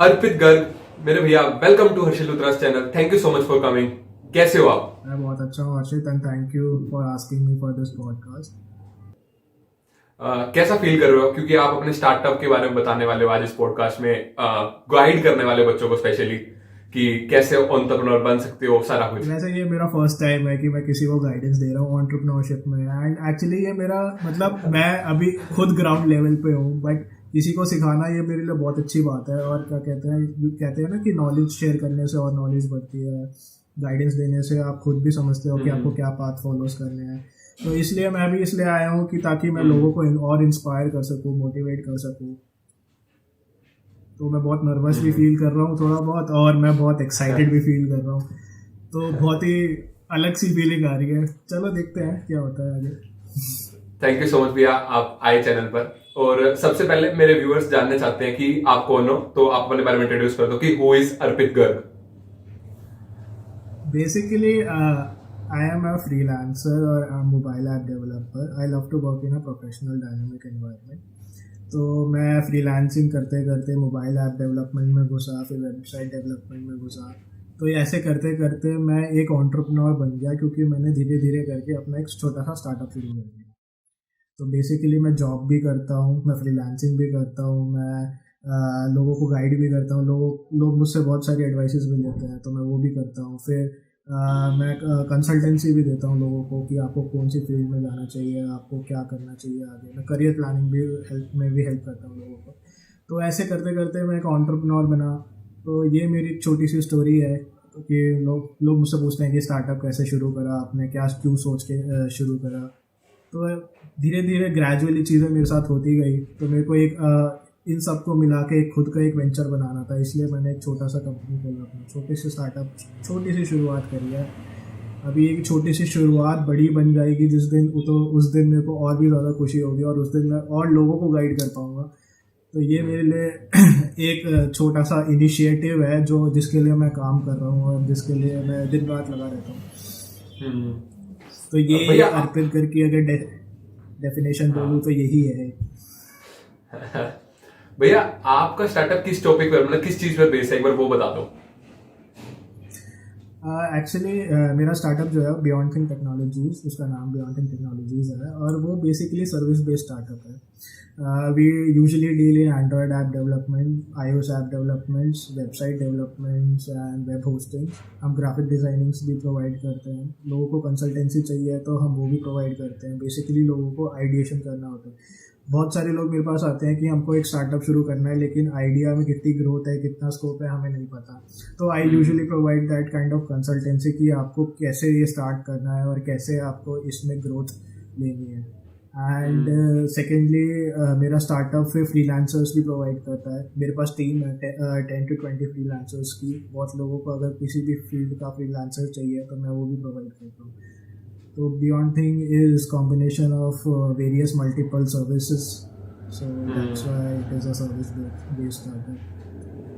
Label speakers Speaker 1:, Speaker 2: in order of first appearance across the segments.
Speaker 1: अर्पित गर्ग मेरे भैया, welcome to Harshil Luthra's channel. Thank you so much for coming. कैसे हो आप?
Speaker 2: मैं बहुत अच्छा हूँ Harshit and thank you for asking me for this podcast.
Speaker 1: कैसा फील कर रहे हो, क्योंकि आप अपने स्टार्टअप के बारे में बताने वाले हो आज इस पॉडकास्ट में, गाइड करने वाले बच्चों को स्पेशली कि कैसे एंटरप्रेन्योर बन सकते हो, सारा कुछ।
Speaker 2: वैसे ये मेरा फर्स्ट टाइम है कि मैं किसी को गाइडेंस दे रहा हूँ एंटरप्रेन्योरशिप में एंड एक्चुअली ये मेरा मतलब मैं अभी खुद ग्राउंड लेवल पे हूँ बट किसी को सिखाना ये मेरे लिए बहुत अच्छी बात है। और क्या कहते हैं ना कि नॉलेज शेयर करने से और नॉलेज बढ़ती है। गाइडेंस देने से आप खुद भी समझते हो कि आपको क्या पाथ फॉलोज करने हैं। तो इसलिए मैं भी इसलिए आया हूँ कि ताकि मैं लोगों को और इंस्पायर कर सकूँ, मोटिवेट कर सकूँ। तो मैं बहुत नर्वस भी फील कर रहा हूँ थोड़ा बहुत, और मैं बहुत एक्साइटेड भी फील कर रहा हूँ। तो बहुत ही अलग सी फीलिंग आ रही है। चलो देखते हैं क्या होता है आगे।
Speaker 1: थैंक यू सो मच भैया, आप आए चैनल पर। और सबसे पहले मेरे व्यूअर्स जानना चाहते हैं कि आप कौन हो, तो आप अपने बारे में इंट्रोड्यूस कर दो कि who is Arpit Garg.
Speaker 2: Basically I am a freelancer or a mobile app developer. I love to work in a professional dynamic environment. तो मैं फ्रीलांसिंग करते करते मोबाइल ऐप डेवलपमेंट में घुसा, फिर वेबसाइट डेवलपमेंट में घुसा। तो ये ऐसे करते करते मैं एक एंटरप्रेन्योर बन गया क्योंकि मैंने धीरे धीरे करके अपना एक छोटा सा स्टार्टअप शुरू कर दिया। तो बेसिकली मैं जॉब भी करता हूँ, मैं फ्रीलांसिंग भी करता हूँ, मैं लोगों को गाइड भी करता हूँ। लोग मुझसे बहुत सारी एडवाइसेस भी लेते हैं तो मैं वो भी करता हूँ। फिर मैं कंसल्टेंसी भी देता हूँ लोगों को कि आपको कौन सी फील्ड में जाना चाहिए, आपको क्या करना चाहिए आगे। मैं करियर प्लानिंग भी हेल्प करता हूँ लोगों को। तो ऐसे करते करते मैं एक एंटरप्रेन्योर बना। तो ये मेरी छोटी सी स्टोरी है कि लोग मुझसे पूछते हैं कि स्टार्टअप कैसे शुरू करा आपने, क्या क्यों सोच के शुरू करा। तो धीरे धीरे ग्रेजुअली चीज़ें मेरे साथ होती गई। तो मेरे को एक इन सबको मिला के एक खुद का एक वेंचर बनाना था, इसलिए मैंने एक छोटा सा कंपनी खोला अपना, छोटे से स्टार्टअप, छोटी सी शुरुआत करी है। अभी एक छोटी सी शुरुआत बड़ी बन जाएगी जिस दिन, तो उस दिन मेरे को और भी ज़्यादा खुशी होगी और उस दिन मैं और लोगों को गाइड कर पाऊँगा। तो ये मेरे लिए एक छोटा सा इनिशिएटिव है जो जिसके लिए मैं काम कर रहा हूँ और जिसके लिए मैं दिन रात लगा रहता हूँ। तो ये
Speaker 1: भैया
Speaker 2: अर्पित करके अगर डेफिनेशन बोलूँ तो यही है।
Speaker 1: भैया आपका स्टार्टअप किस टॉपिक पर, मतलब किस चीज पर बेस है, एक बार वो बता दो।
Speaker 2: एक्चुअली मेरा स्टार्टअप जो है बियॉन्ड थिंक टेक्नोलॉजीज़, उसका नाम बियॉन्ड थिंक टेक्नोलॉजीज़ है और वो बेसिकली सर्विस बेस्ड स्टार्टअप है। We usually deal in Android app development, iOS app developments, website developments and web hosting. हम ग्राफिक डिज़ाइनिंग्स भी प्रोवाइड करते हैं। लोगों को कंसल्टेंसी चाहिए तो हम वो भी प्रोवाइड करते हैं। बेसिकली लोगों को आइडिएशन करना होता है। बहुत सारे लोग मेरे पास आते हैं कि हमको एक स्टार्टअप शुरू करना है लेकिन आइडिया में कितनी ग्रोथ है, कितना स्कोप है, हमें नहीं पता। तो I usually provide that kind of consultancy कि आपको कैसे ये स्टार्ट करना है और कैसे आपको इसमें ग्रोथ लेनी है। एंड सेकेंडली मेरा स्टार्टअप फिर फ्रीलांसर्स भी प्रोवाइड करता है। मेरे पास टीम है 10 to 20 फ्रीलांसर्स की। बहुत लोगों को अगर किसी भी फील्ड का फ्रीलांसर चाहिए तो मैं वो भी प्रोवाइड करता हूँ। So Beyond Thing is combination of various multiple services. So that's why it is a service-based startup.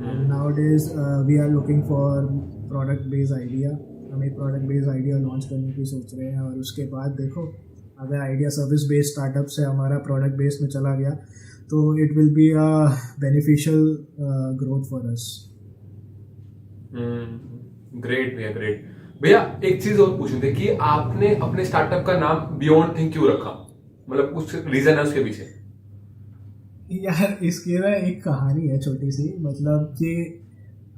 Speaker 2: And nowadays we are looking for product-based idea. हम एक product-based idea launch करने की सोच रहे हैं और उसके बाद देखो अगर आइडिया सर्विस-based startup से हमारा product-based में चला गया तो it will be a beneficial growth for us.
Speaker 1: Great भैया, ग्रेट। भैया एक चीज और पूछनी थी कि आपने अपने स्टार्टअप का नाम बियॉन्ड थिंक क्यों रखा, मतलब कुछ रीजन है उसके पीछे?
Speaker 2: यार इसकी ना एक कहानी है छोटी सी। मतलब कि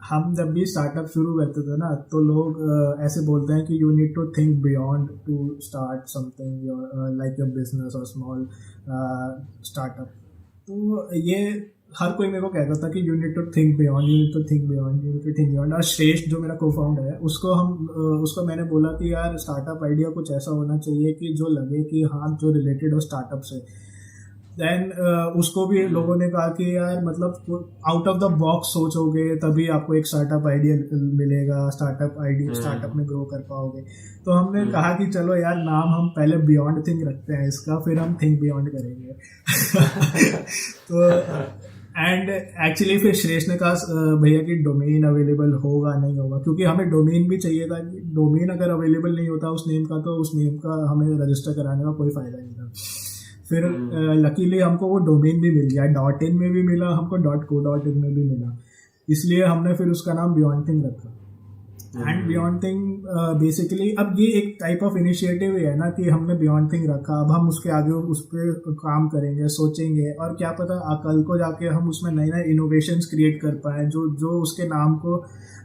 Speaker 2: हम जब भी स्टार्टअप शुरू करते थे ना तो लोग ऐसे बोलते हैं कि you need to think beyond to start something like your business और स्मॉल स्टार्टअप। तो ये हर कोई मेरे को कहता था कि you need to think beyond, you need to think beyond, you need to think beyond. और श्रेष्ठ जो मेरा को फाउंडर है उसको मैंने बोला कि यार स्टार्टअप आइडिया कुछ ऐसा होना चाहिए कि जो लगे कि हाँ जो रिलेटेड हो स्टार्टअप से। देन उसको भी लोगों ने कहा कि यार मतलब आउट ऑफ द बॉक्स सोचोगे तभी आपको एक स्टार्टअप आइडिया मिलेगा, स्टार्टअप में ग्रो कर पाओगे। तो हमने कहा कि चलो यार नाम हम पहले बियॉन्ड थिंक रखते हैं इसका, फिर हम थिंक बियॉन्ड करेंगे। तो एंड एक्चुअली फिर श्रेष्ठ ने कहा भैया कि डोमेन अवेलेबल होगा नहीं होगा, क्योंकि हमें डोमेन भी चाहिए था कि डोमेन अगर अवेलेबल नहीं होता उस नेम का तो उस नेम का हमें रजिस्टर कराने का कोई फ़ायदा नहीं था। फिर लकीली हमको वो डोमेन भी मिल गया, .in में भी मिला हमको, .co.in में भी मिला। इसलिए हमने फिर उसका नाम बियॉन्ड थिंग रखा। एंड बियॉन्ड थिंग बेसिकली अब ये एक टाइप ऑफ इनिशिएटिव है ना कि हमने बियॉन्ड थिंग रखा, अब हम उसके आगे उस पर काम करेंगे, सोचेंगे, और क्या पता कल को जाके हम उसमें नए नए इनोवेशंस क्रिएट कर पाए जो उसके नाम को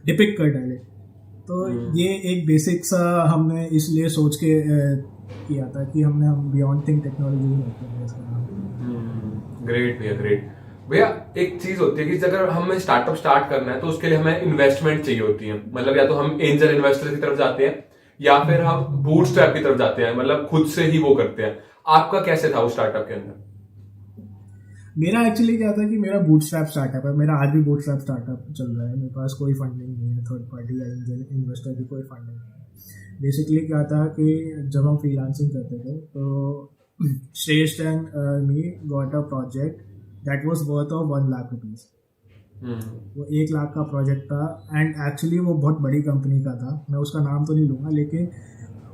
Speaker 2: डिपिक्ट कर डाले। तो ये एक बेसिक सा हमने इसलिए सोच के किया था कि हम बियॉन्ड थिंग टेक्नोलॉजी रखते हैं इसका नाम।
Speaker 1: ग्रेट भैया, ग्रेट भैया। एक चीज होती है कि अगर हमें स्टार्टअप स्टार्ट करना है तो उसके लिए हमें इन्वेस्टमेंट चाहिए होती है, मतलब या तो हम एंजल इन्वेस्टर की तरफ जाते हैं या फिर हम बूटस्ट्रैप की तरफ जाते हैं, मतलब खुद से ही वो करते हैं। आपका कैसे था उस स्टार्टअप के अंदर?
Speaker 2: मेरा एक्चुअली क्या था कि मेरा बूटस्ट्रैप स्टार्टअप है, मेरा आज भी बूटस्ट्रैप स्टार्टअप चल रहा है, मेरे पास कोई फंडिंग नहीं है, थर्ड पार्टी या एंजल इन्वेस्टर की कोई फंडिंग नहीं है। बेसिकली क्या था कि जब हम फ्रीलांसिंग करते थे तो श्रेष्ठ and me got a project that was worth of 1 lakh rupees. वो 1 लाख का प्रोजेक्ट था एंड एक्चुअली वो बहुत बड़ी कंपनी का था, मैं उसका नाम तो नहीं लूँगा, लेकिन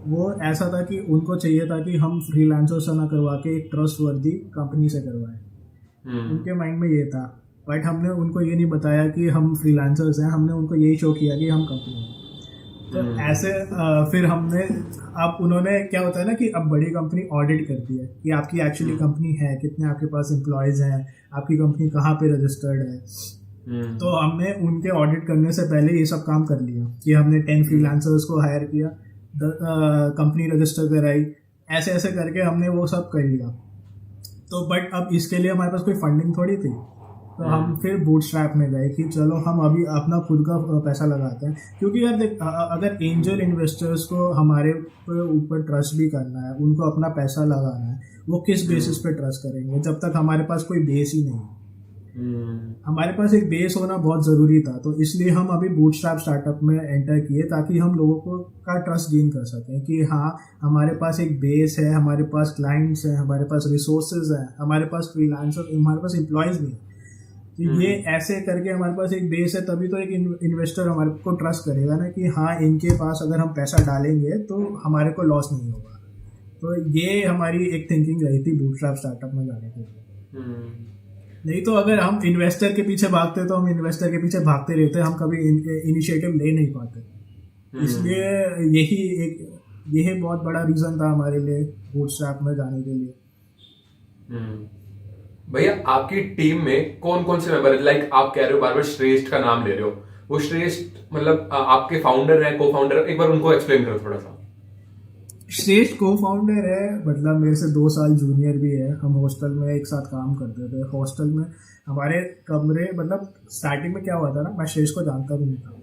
Speaker 2: वो ऐसा था कि उनको चाहिए था कि हम फ्रीलांसर से ना करवा के एक ट्रस्टवर्दी कंपनी से करवाएं। उनके माइंड में ये था, बट हमने उनको ये नहीं बताया कि हम फ्रीलांसर्स हैं, हमने उनको यही शो किया कि हम कंपनी हैं। तो ऐसे फिर हमने, अब उन्होंने क्या होता है ना कि अब बड़ी कंपनी ऑडिट करती है कि आपकी एक्चुअली कंपनी है, कितने आपके पास एम्प्लॉयज़ हैं, आपकी कंपनी कहाँ पे रजिस्टर्ड है। तो हमने उनके ऑडिट करने से पहले ये सब काम कर लिया कि हमने 10 फ्रीलांसर्स को हायर किया, कंपनी रजिस्टर कराई, ऐसे ऐसे करके हमने वो सब कर लिया। तो बट अब इसके लिए हमारे पास कोई फंडिंग थोड़ी थी, तो हम फिर बूटस्ट्रैप में गए कि चलो हम अभी अपना खुद का पैसा लगाते हैं, क्योंकि यार देख, अगर एंजल इन्वेस्टर्स को हमारे ऊपर ट्रस्ट भी करना है, उनको अपना पैसा लगाना है, वो किस बेसिस पे ट्रस्ट करेंगे जब तक हमारे पास कोई बेस ही नहीं है। हमारे पास एक बेस होना बहुत ज़रूरी था, तो इसलिए हम अभी बूटस्ट्रैप स्टार्टअप में एंटर किए ताकि हम लोगों को का ट्रस्ट गेन कर सकें कि हाँ हमारे पास एक बेस है, हमारे पास क्लाइंट्स हैं, हमारे पास रिसोर्सेज हैं, हमारे पास फ्रीलांसर, हमारे पास एम्प्लॉयज़ भी हैं। तो ये ऐसे करके हमारे पास एक बेस है, तभी तो एक इन्वेस्टर हमारे को ट्रस्ट करेगा ना कि हाँ इनके पास अगर हम पैसा डालेंगे तो हमारे को लॉस नहीं होगा। तो ये हमारी एक थिंकिंग रही थी बूटस्ट्रैप स्टार्टअप में जाने के लिए। नहीं तो अगर हम इन्वेस्टर के पीछे भागते तो हम इन्वेस्टर के पीछे भागते रहते, हम कभी इनिशिएटिव ले नहीं पाते। इसलिए यही बहुत बड़ा रीज़न था हमारे लिए बूटस्ट्रैप में जाने के लिए।
Speaker 1: भैया आपकी टीम में कौन कौन से मेंबर है? लाइक आप कह रहे हो बार बार श्रेष्ठ का नाम ले रहे हो, वो श्रेष्ठ मतलब आपके फाउंडर हैं, को फाउंडर, एक बार उनको एक्सप्लेन करो थोड़ा सा।
Speaker 2: श्रेष्ठ को फाउंडर है, मतलब मेरे से 2 साल जूनियर भी है, हम हॉस्टल में एक साथ काम करते थे। हॉस्टल में हमारे कमरे, मतलब स्टार्टिंग में क्या हुआ था ना, मैं श्रेष्ठ को जानता भी नहीं था,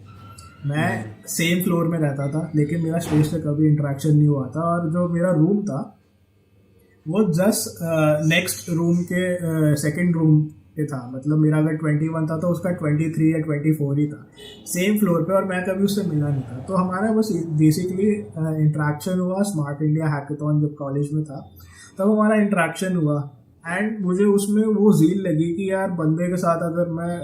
Speaker 2: मैं सेम फ्लोर में रहता था, लेकिन मेरा श्रेष्ठ से कभी इंटरेक्शन नहीं हुआ था। और जो मेरा रूम था वो जस्ट नेक्स्ट रूम के सेकंड रूम पे था, मतलब मेरा अगर 21 था तो उसका 23 या 24 ही था, सेम फ्लोर पे, और मैं कभी उससे मिला नहीं था। तो हमारा बस बेसिकली इंटरेक्शन हुआ स्मार्ट इंडिया हैकेथॉन जब कॉलेज में था, तब हमारा इंटरेक्शन हुआ। एंड मुझे उसमें वो ज़ील लगी कि यार बंदे के साथ अगर मैं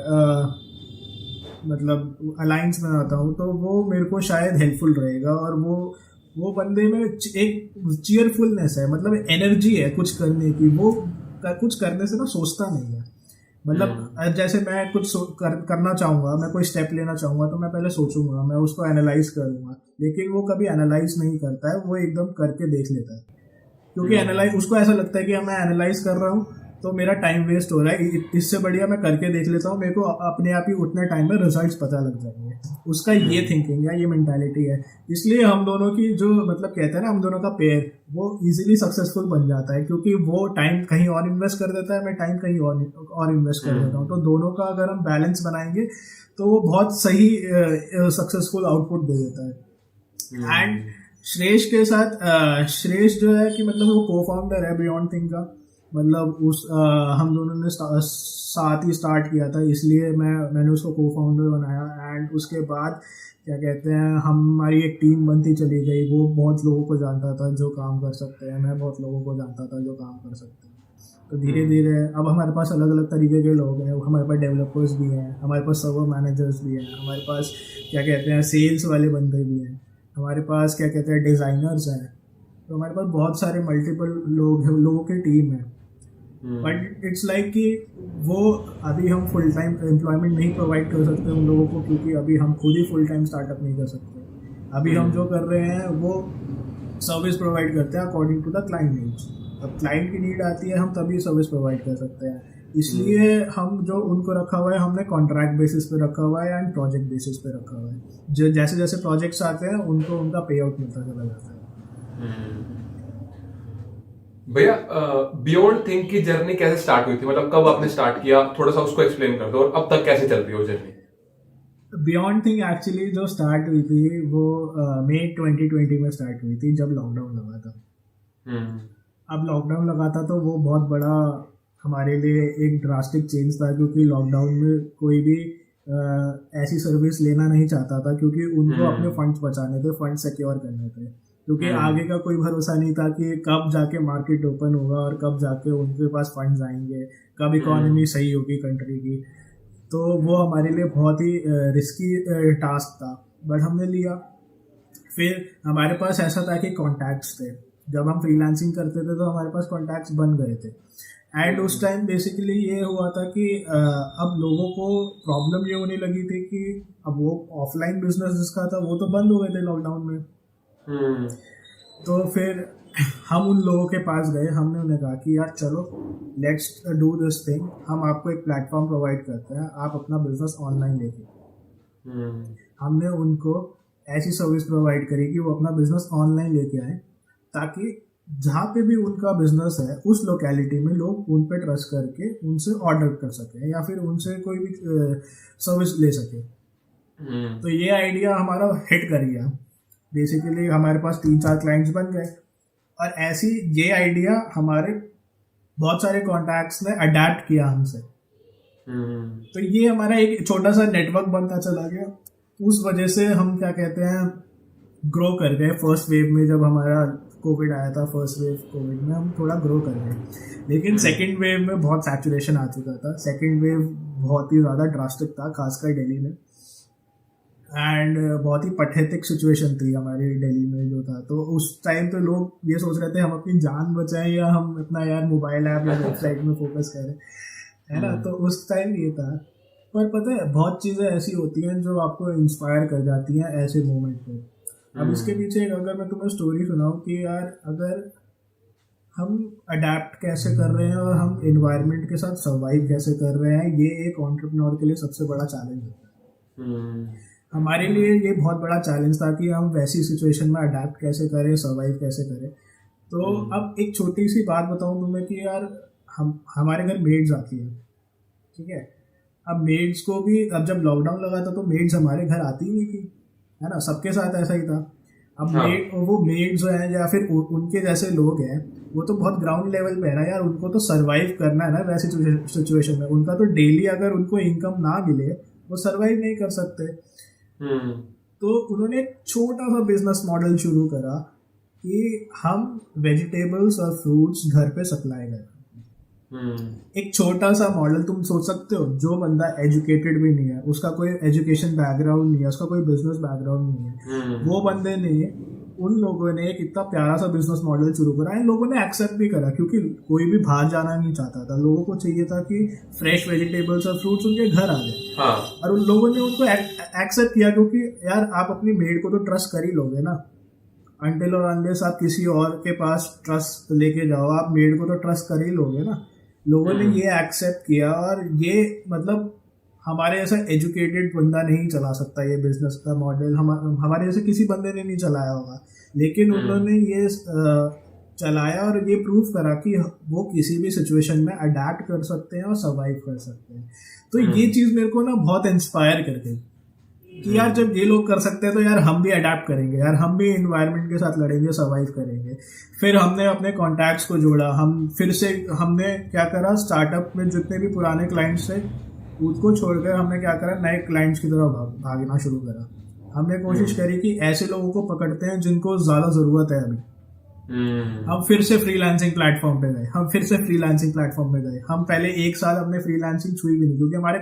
Speaker 2: मतलब अलाइंस में आता हूँ तो वो मेरे को शायद हेल्पफुल रहेगा, और वो बंदे में एक चीयरफुलनेस है, मतलब एनर्जी है कुछ करने की, वो कुछ करने से ना सोचता नहीं है। मतलब जैसे मैं कुछ करना चाहूँगा, मैं कोई स्टेप लेना चाहूँगा तो मैं पहले सोचूंगा, मैं उसको एनालाइज करूँगा, लेकिन वो कभी एनालाइज नहीं करता है, वो एकदम करके देख लेता है। क्योंकि एनालाइज, उसको ऐसा लगता है कि मैं एनालाइज कर रहा हूँ तो मेरा टाइम वेस्ट हो रहा है, इससे बढ़िया मैं करके देख लेता हूँ, मेरे को अपने आप ही उतने टाइम में रिजल्ट्स पता लग जाएंगे। उसका ये थिंकिंग है, ये मेंटालिटी है। इसलिए हम दोनों की जो, मतलब कहते हैं ना, हम दोनों का पेयर वो इजीली सक्सेसफुल बन जाता है, क्योंकि वो टाइम कहीं और इन्वेस्ट कर देता है, मैं टाइम कहीं और इन्वेस्ट कर देता हूँ। तो दोनों का अगर हम बैलेंस बनाएंगे तो वो बहुत सही सक्सेसफुल आउटपुट दे देता है। एंड श्रेष्ठ के साथ, श्रेष्ठ जो है कि मतलब वो को फाउंडर है बियॉन्ड थिंग का, मतलब हम दोनों ने साथ ही स्टार्ट किया था, इसलिए मैंने उसको को फाउंडर बनाया। एंड उसके बाद क्या कहते हैं, हमारी एक टीम बनती चली गई, वो बहुत लोगों को जानता था जो काम कर सकते हैं, मैं बहुत लोगों को जानता था जो काम कर सकते हैं। तो धीरे धीरे अब हमारे पास अलग अलग तरीके के लोग हैं, हमारे पास डेवलपर्स भी हैं, हमारे पास सर्वर मैनेजर्स भी हैं, हमारे पास क्या कहते हैं सेल्स वाले बंदे भी हैं, हमारे पास क्या कहते हैं डिज़ाइनर्स हैं। तो हमारे पास बहुत सारे मल्टीपल लोगों की टीम है। बट इट्स लाइक कि वो अभी हम फुल टाइम एम्प्लॉयमेंट नहीं प्रोवाइड कर सकते उन लोगों को, क्योंकि अभी हम खुद ही फुल टाइम स्टार्टअप नहीं कर सकते। अभी हम जो कर रहे हैं वो सर्विस प्रोवाइड करते हैं according to the client needs. अब क्लाइंट की नीड आती है हम तभी सर्विस प्रोवाइड कर सकते हैं, इसलिए हम जो उनको रखा हुआ है हमने कॉन्ट्रैक्ट बेसिस पे रखा हुआ है एंड प्रोजेक्ट बेसिस पे रखा हुआ है। जो जैसे जैसे प्रोजेक्ट्स आते हैं उनको उनका पे आउट मिलता चला जाता है।
Speaker 1: भैया बियॉन्ड थिंक की जर्नी कैसे स्टार्ट हुई थी, मतलब कब आपने स्टार्ट किया, थोड़ा सा उसको एक्सप्लेन कर दो, और अब तक कैसे चल रही है वो जर्नी?
Speaker 2: बियॉन्ड थिंग एक्चुअली जो स्टार्ट हुई थी वो मई 2020 में स्टार्ट हुई थी, जब लॉकडाउन लगा था। अब लॉकडाउन लगा था तो वो बहुत बड़ा हमारे लिए एक ड्रास्टिक चेंज था, क्योंकि लॉकडाउन में कोई भी ऐसी सर्विस लेना नहीं चाहता था, क्योंकि उनको अपने फंड्स बचाने थे, फंड सिक्योर करने थे, क्योंकि आगे का कोई भरोसा नहीं था कि कब जाके मार्केट ओपन होगा और कब जाके उनके पास फंड्स आएंगे, कब इकोनॉमी सही होगी कंट्री की। तो वो हमारे लिए बहुत ही रिस्की टास्क था, बट हमने लिया। फिर हमारे पास ऐसा था कि कॉन्टैक्ट्स थे, जब हम फ्रीलांसिंग करते थे तो हमारे पास कॉन्टैक्ट्स बन गए थे। एंड उस टाइम बेसिकली ये हुआ था कि अब लोगों को प्रॉब्लम ये होने लगी थी कि अब वो ऑफलाइन बिजनेस जिसका था वो तो बंद हो गए थे लॉकडाउन में। तो फिर हम उन लोगों के पास गए, हमने उन्हें कहा कि यार चलो लेट्स डू दिस थिंग, हम आपको एक प्लेटफॉर्म प्रोवाइड करते हैं, आप अपना बिजनेस ऑनलाइन लेके। हमने उनको ऐसी सर्विस प्रोवाइड करी कि वो अपना बिजनेस ऑनलाइन लेके आए, ताकि जहाँ पे भी उनका बिजनेस है उस लोकेलिटी में लोग उन पे ट्रस्ट करके उनसे ऑर्डर कर सकें या फिर उनसे कोई भी सर्विस ले सके। तो ये आइडिया हमारा हिट कर गया। बेसिकली हमारे पास 3-4 क्लाइंट्स बन गए, और ऐसी ये आइडिया हमारे बहुत सारे कॉन्टैक्ट्स ने अडेप्ट किया हमसे। तो ये हमारा एक छोटा सा नेटवर्क बनता चला गया। उस वजह से हम क्या कहते हैं ग्रो कर गए। फर्स्ट वेव में जब हमारा कोविड आया था, फर्स्ट वेव कोविड में हम थोड़ा ग्रो कर गए, लेकिन सेकेंड वेव में बहुत सैचुरेशन आ चुका था। सेकेंड वेव बहुत ही ज़्यादा ड्रास्टिक था, खासकर दिल्ली में, एंड बहुत ही पैथेटिक सिचुएशन थी हमारी दिल्ली में जो था। तो उस टाइम तो लोग ये सोच रहे थे हम अपनी जान बचाएं या हम अपना यार मोबाइल ऐप या वेबसाइट में फोकस करें, है ना। तो उस टाइम ये था। पर पता है बहुत चीज़ें ऐसी होती हैं जो आपको इंस्पायर कर जाती हैं ऐसे मोमेंट पे। अब इसके पीछे अगर मैं तुम्हें स्टोरी सुनाऊं कि यार अगर हम अडेप्ट कैसे कर रहे हैं और हम एनवायरनमेंट के साथ सर्वाइव कैसे कर रहे हैं, ये एक एंटरप्रेन्योर के लिए सबसे बड़ा चैलेंज होता है। हमारे लिए ये बहुत बड़ा चैलेंज था कि हम वैसी सिचुएशन में अडेप्ट कैसे करें, सर्वाइव कैसे करें। तो अब एक छोटी सी बात बताऊं तुम्हें कि यार हमारे घर मेड्स आती हैं, ठीक है। अब मेड्स को भी, अब जब लॉकडाउन लगा था तो मेड्स हमारे घर आती ही नहीं थी, है ना। सबके साथ ऐसा ही था। अब वो मेड्स हैं या फिर उनके जैसे लोग हैं, वो तो बहुत ग्राउंड लेवल पे है ना यार, उनको तो सर्वाइव करना है ना वैसी सिचुएशन में। उनका तो डेली अगर उनको इनकम ना मिले वो सर्वाइव नहीं कर सकते। तो उन्होंने एक छोटा सा बिजनेस मॉडल शुरू करा कि हम वेजिटेबल्स और फ्रूट्स घर पे सप्लाई करें। एक छोटा सा मॉडल, तुम सोच सकते हो जो बंदा एजुकेटेड भी नहीं है, उसका कोई एजुकेशन बैकग्राउंड नहीं है, उसका कोई बिजनेस बैकग्राउंड नहीं है, वो बंदे ने, उन लोगों ने एक इतना प्यारा सा बिजनेस मॉडल शुरू करा। इन लोगों ने एक्सेप्ट भी करा, क्योंकि कोई भी बाहर जाना नहीं चाहता था। लोगों को चाहिए था कि फ्रेश वेजिटेबल्स और फ्रूट्स उनके घर आ जाए। और उन लोगों ने उनको एक्सेप्ट किया, क्योंकि यार आप अपनी मेड को तो ट्रस्ट कर ही लोगे ना। अनटिल और अनलेस आप किसी और के पास ट्रस्ट लेके जाओ, आप मेड को तो ट्रस्ट कर ही लोगे ना। लोगों ने ये एक्सेप्ट किया, और ये मतलब हमारे जैसा एजुकेटेड बंदा नहीं चला सकता ये बिजनेस का मॉडल। हमारे जैसे किसी बंदे ने नहीं चलाया होगा, लेकिन उन्होंने ये चलाया और ये प्रूव करा कि वो किसी भी सिचुएशन में अडेप्ट कर सकते हैं और सर्वाइव कर सकते हैं। तो ये चीज़ मेरे को ना बहुत इंस्पायर कर गई कि यार जब ये लोग कर सकते हैं तो यार हम भी अडेप्ट करेंगे, यार हम भी एनवायरनमेंट के साथ लड़ेंगे, सर्वाइव करेंगे। फिर हमने अपने कॉन्टैक्ट्स को जोड़ा। हमने क्या करा, स्टार्टअप में जितने भी पुराने क्लाइंट्स थे उसको छोड़कर हमने क्या करा, नए क्लाइंट्स की तरफ भागना शुरू करा। हमने कोशिश करी कि ऐसे लोगों को पकड़ते हैं जिनको ज़्यादा ज़रूरत है अभी। हम फिर से फ्रीलांसिंग प्लेटफॉर्म पे गए। हम पहले 1 साल हमने फ्रीलांसिंग छुई भी नहीं, क्योंकि हमारे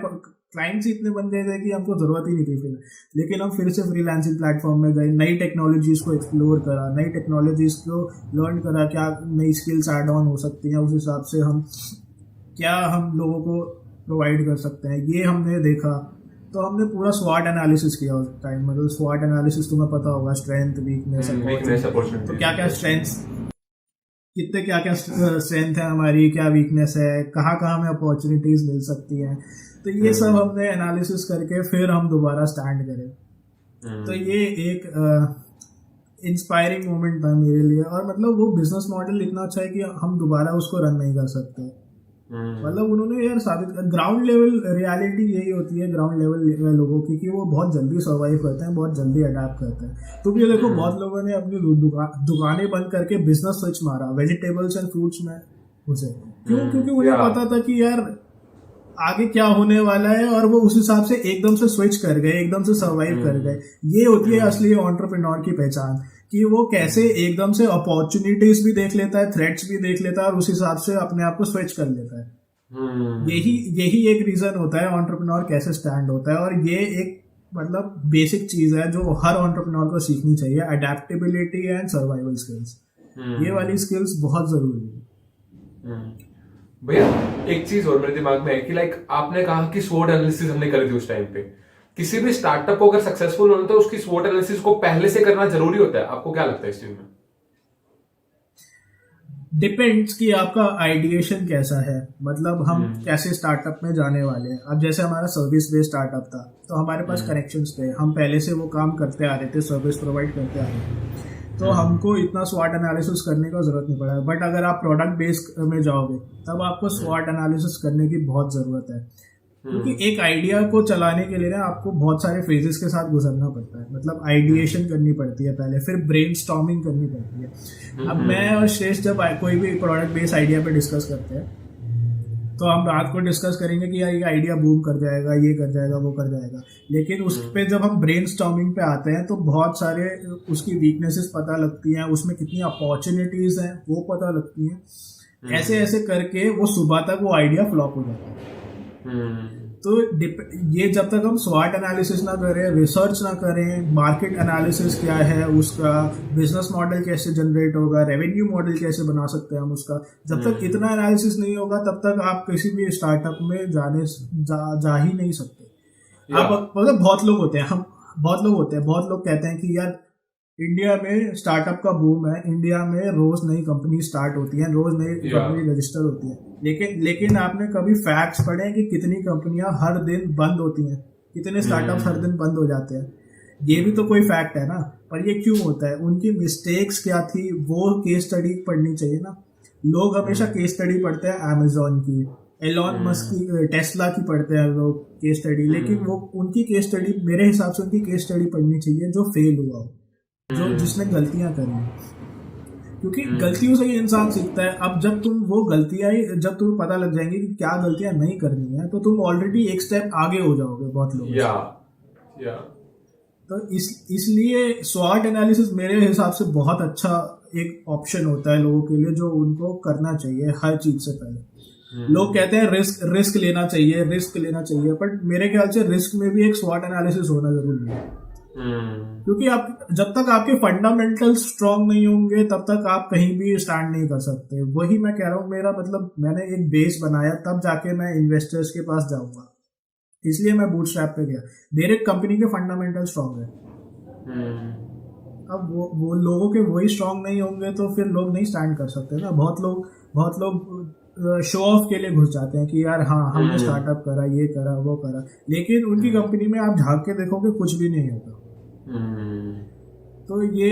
Speaker 2: क्लाइंट्स इतने बन गए थे कि हमको ज़रूरत ही नहीं थी फिर। लेकिन हम फिर से फ्रीलांसिंग प्लेटफॉर्म में गए, नई टेक्नोलॉजीज़ को एक्सप्लोर करा, नई टेक्नोलॉजीज़ को लर्न करा, क्या नई स्किल्स ऐड ऑन हो सकती हैं। उस हिसाब से हम क्या हम लोगों को प्रोवाइड कर सकते हैं, ये हमने देखा। तो हमने पूरा स्वॉट एनालिसिस किया उस टाइम, मतलब स्वॉट एनालिसिस तुम्हें पता होगा, स्ट्रेंथ वीकनेस
Speaker 1: अपॉर्चुनिटी,
Speaker 2: तो क्या क्या स्ट्रेंथ्स, कितने क्या क्या स्ट्रेंथ है हमारी, क्या वीकनेस है, कहाँ कहाँ हमें अपॉर्चुनिटीज मिल सकती हैं। तो ये सब हमने एनालिसिस करके फिर हम दोबारा स्टैंड करें। तो ये एक इंस्पायरिंग मोमेंट था मेरे लिए। और मतलब वो बिजनेस मॉडल इतना अच्छा है कि हम दोबारा उसको रन नहीं कर सकते। मतलब उन्होंने यार साबित, ग्राउंड लेवल रियलिटी यही होती है ग्राउंड लेवल लोगों की, कि वो बहुत जल्दी सर्वाइव करते हैं, बहुत जल्दी अडेप्ट करते हैं। तो ये देखो बहुत लोगों ने अपनी दुकानें बंद करके बिजनेस स्विच मारा, वेजिटेबल्स एंड फ्रूट्स में घुसे। क्यों? क्योंकि उन्हें पता था कि यार आगे क्या होने वाला है, और वो उस हिसाब से एकदम से स्विच कर गए, एकदम से सर्वाइव कर गए। ये होती है असली एंटरप्रेन्योर की पहचान, कि वो कैसे एकदम से अपॉर्चुनिटीज भी देख लेता है, थ्रेट्स भी देख लेता है, और उस हिसाब से अपने आप को स्विच कर लेता है। यही एक रीजन होता है एंटरप्रेन्योर कैसे स्टैंड होता है। और ये एक मतलब बेसिक चीज है जो हर एंटरप्रेन्योर को सीखनी चाहिए, अडेप्टेबिलिटी एंड सर्वाइवल स्किल्स। ये वाली स्किल्स बहुत जरूरी है।
Speaker 1: भैया एक चीज और मेरे दिमाग में है कि लाइक आपने कहा कि स्वॉट एनालिसिस हमने करी थी उस टाइम पे। किसी भी स्टार्टअप को अगर सक्सेसफुल होना तो उसकी स्वॉट एनालिसिस को पहले से करना जरूरी होता है, आपको क्या लगता है इस चीज में?
Speaker 2: डिपेंड्स कि आपका आइडिएशन कैसा है, मतलब हम कैसे स्टार्टअप में जाने वाले हैं। अब जैसे हमारा सर्विस बेस्ड स्टार्टअप था, तो हमारे पास कनेक्शंस थे, हम पहले से वो काम करते आ रहे थे, सर्विस प्रोवाइड करते आ रहे थे, तो हमको इतना स्वॉट एनालिसिस करने का जरूरत नहीं पड़ा। बट अगर आप प्रोडक्ट बेस्ड में जाओगे तब आपको स्वॉट एनालिसिस करने की बहुत जरूरत है, क्योंकि एक आइडिया को चलाने के लिए ना आपको बहुत सारे फेजेस के साथ गुजरना पड़ता है। मतलब आइडिएशन करनी पड़ती है पहले, फिर ब्रेनस्टॉर्मिंग करनी पड़ती है। अब मैं और श्रेष्ठ जब कोई भी प्रोडक्ट बेस्ड आइडिया पे डिस्कस करते हैं, तो हम रात को डिस्कस करेंगे कि यार ये आइडिया बूम कर जाएगा, ये कर जाएगा, वो कर जाएगा। लेकिन उस पे जब हम ब्रेनस्टॉर्मिंग पे आते हैं तो बहुत सारे उसकी वीकनेसेस पता लगती हैं, उसमें कितनी अपॉर्चुनिटीज हैं वो पता लगती हैं। ऐसे ऐसे करके वो सुबह तक वो आइडिया फ्लॉप हो जाता है। तो ये जब तक हम स्वॉट एनालिसिस ना करें, रिसर्च ना करें, मार्केट एनालिसिस क्या है उसका, बिजनेस मॉडल कैसे जनरेट होगा, रेवेन्यू मॉडल कैसे बना सकते हैं हम उसका, जब तक इतना एनालिसिस नहीं होगा तब तक आप किसी भी स्टार्टअप में जा ही नहीं सकते। आप मतलब बहुत लोग होते हैं बहुत लोग कहते हैं कि यार इंडिया में स्टार्टअप का बूम है, इंडिया में रोज नई कंपनी स्टार्ट होती है, रोज नई कंपनी रजिस्टर होती है। लेकिन आपने कभी फैक्ट्स पढ़े हैं कि कितनी कंपनियां हर दिन बंद होती हैं, कितने स्टार्टअप्स हर दिन बंद हो जाते हैं? ये भी तो कोई फैक्ट है ना। पर ये क्यों होता है? उनकी मिस्टेक्स क्या थी वो केस स्टडी पढ़नी चाहिए ना। लोग हमेशा केस स्टडी पढ़ते हैं अमेजोन की, एलॉन मस्क की, टेस्ला की पढ़ते हैं लोग केस स्टडी, लेकिन वो उनकी केस स्टडी, मेरे हिसाब से उनकी केस स्टडी पढ़नी चाहिए जो फेल हुआ हो, जो जिसने गलतियां करी, क्योंकि गलतियों से ही इंसान सीखता है। अब जब तुम वो गलतियां ही, जब तुम्हें पता लग जाएंगी कि क्या गलतियां नहीं करनी है, तो तुम ऑलरेडी एक स्टेप आगे हो जाओगे बहुत लोग। तो इसलिए स्वॉट एनालिसिस मेरे हिसाब से बहुत अच्छा एक ऑप्शन होता है लोगों के लिए, जो उनको करना चाहिए हर चीज से पहले। लोग कहते हैं रिस्क लेना चाहिए, बट मेरे ख्याल से रिस्क में भी एक स्वॉट एनालिसिस होना जरूरी है। क्योंकि आप जब तक आपके फंडामेंटल्स स्ट्रांग नहीं होंगे तब तक आप कहीं भी स्टैंड नहीं कर सकते। वही मैं कह रहा हूँ, मेरा मतलब मैंने एक बेस बनाया तब जाके मैं इन्वेस्टर्स के पास जाऊंगा, इसलिए मैं बूटस्ट्रैप पे गया। मेरे कंपनी के फंडामेंटल स्ट्रांग है। अब वो लोगों के वही स्ट्रांग नहीं होंगे तो फिर लोग नहीं स्टैंड कर सकते ना। बहुत लोग शो ऑफ के लिए घुस जाते हैं कि यार हाँ हमने स्टार्टअप करा, ये करा, वो करा, लेकिन उनकी कंपनी में आप झांक के देखोगे कुछ भी नहीं होता। तो ये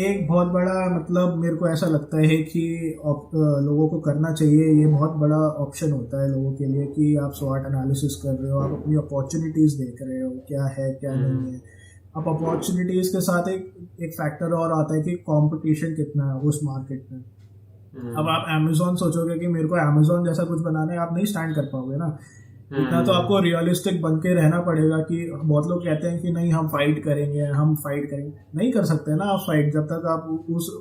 Speaker 2: एक बहुत बड़ा, मतलब मेरे को ऐसा लगता है कि लोगों को करना चाहिए। ये बहुत बड़ा ऑप्शन होता है लोगों के लिए कि आप स्वॉट एनालिसिस कर रहे हो, आप अपनी अपॉर्चुनिटीज देख रहे हो, क्या है क्या नहीं है। अब अपॉर्चुनिटीज के साथ एक फैक्टर और आता है कि कंपटीशन कितना है उस मार्केट में। अब आप अमेजोन सोचोगे कि मेरे को अमेजोन जैसा कुछ बनाना है, आप नहीं स्टैंड कर पाओगे ना। इतना तो आपको रियलिस्टिक बन के रहना पड़ेगा। कि बहुत लोग कहते हैं कि नहीं हम फाइट करेंगे, नहीं कर सकते ना आप फाइट, जब तक आप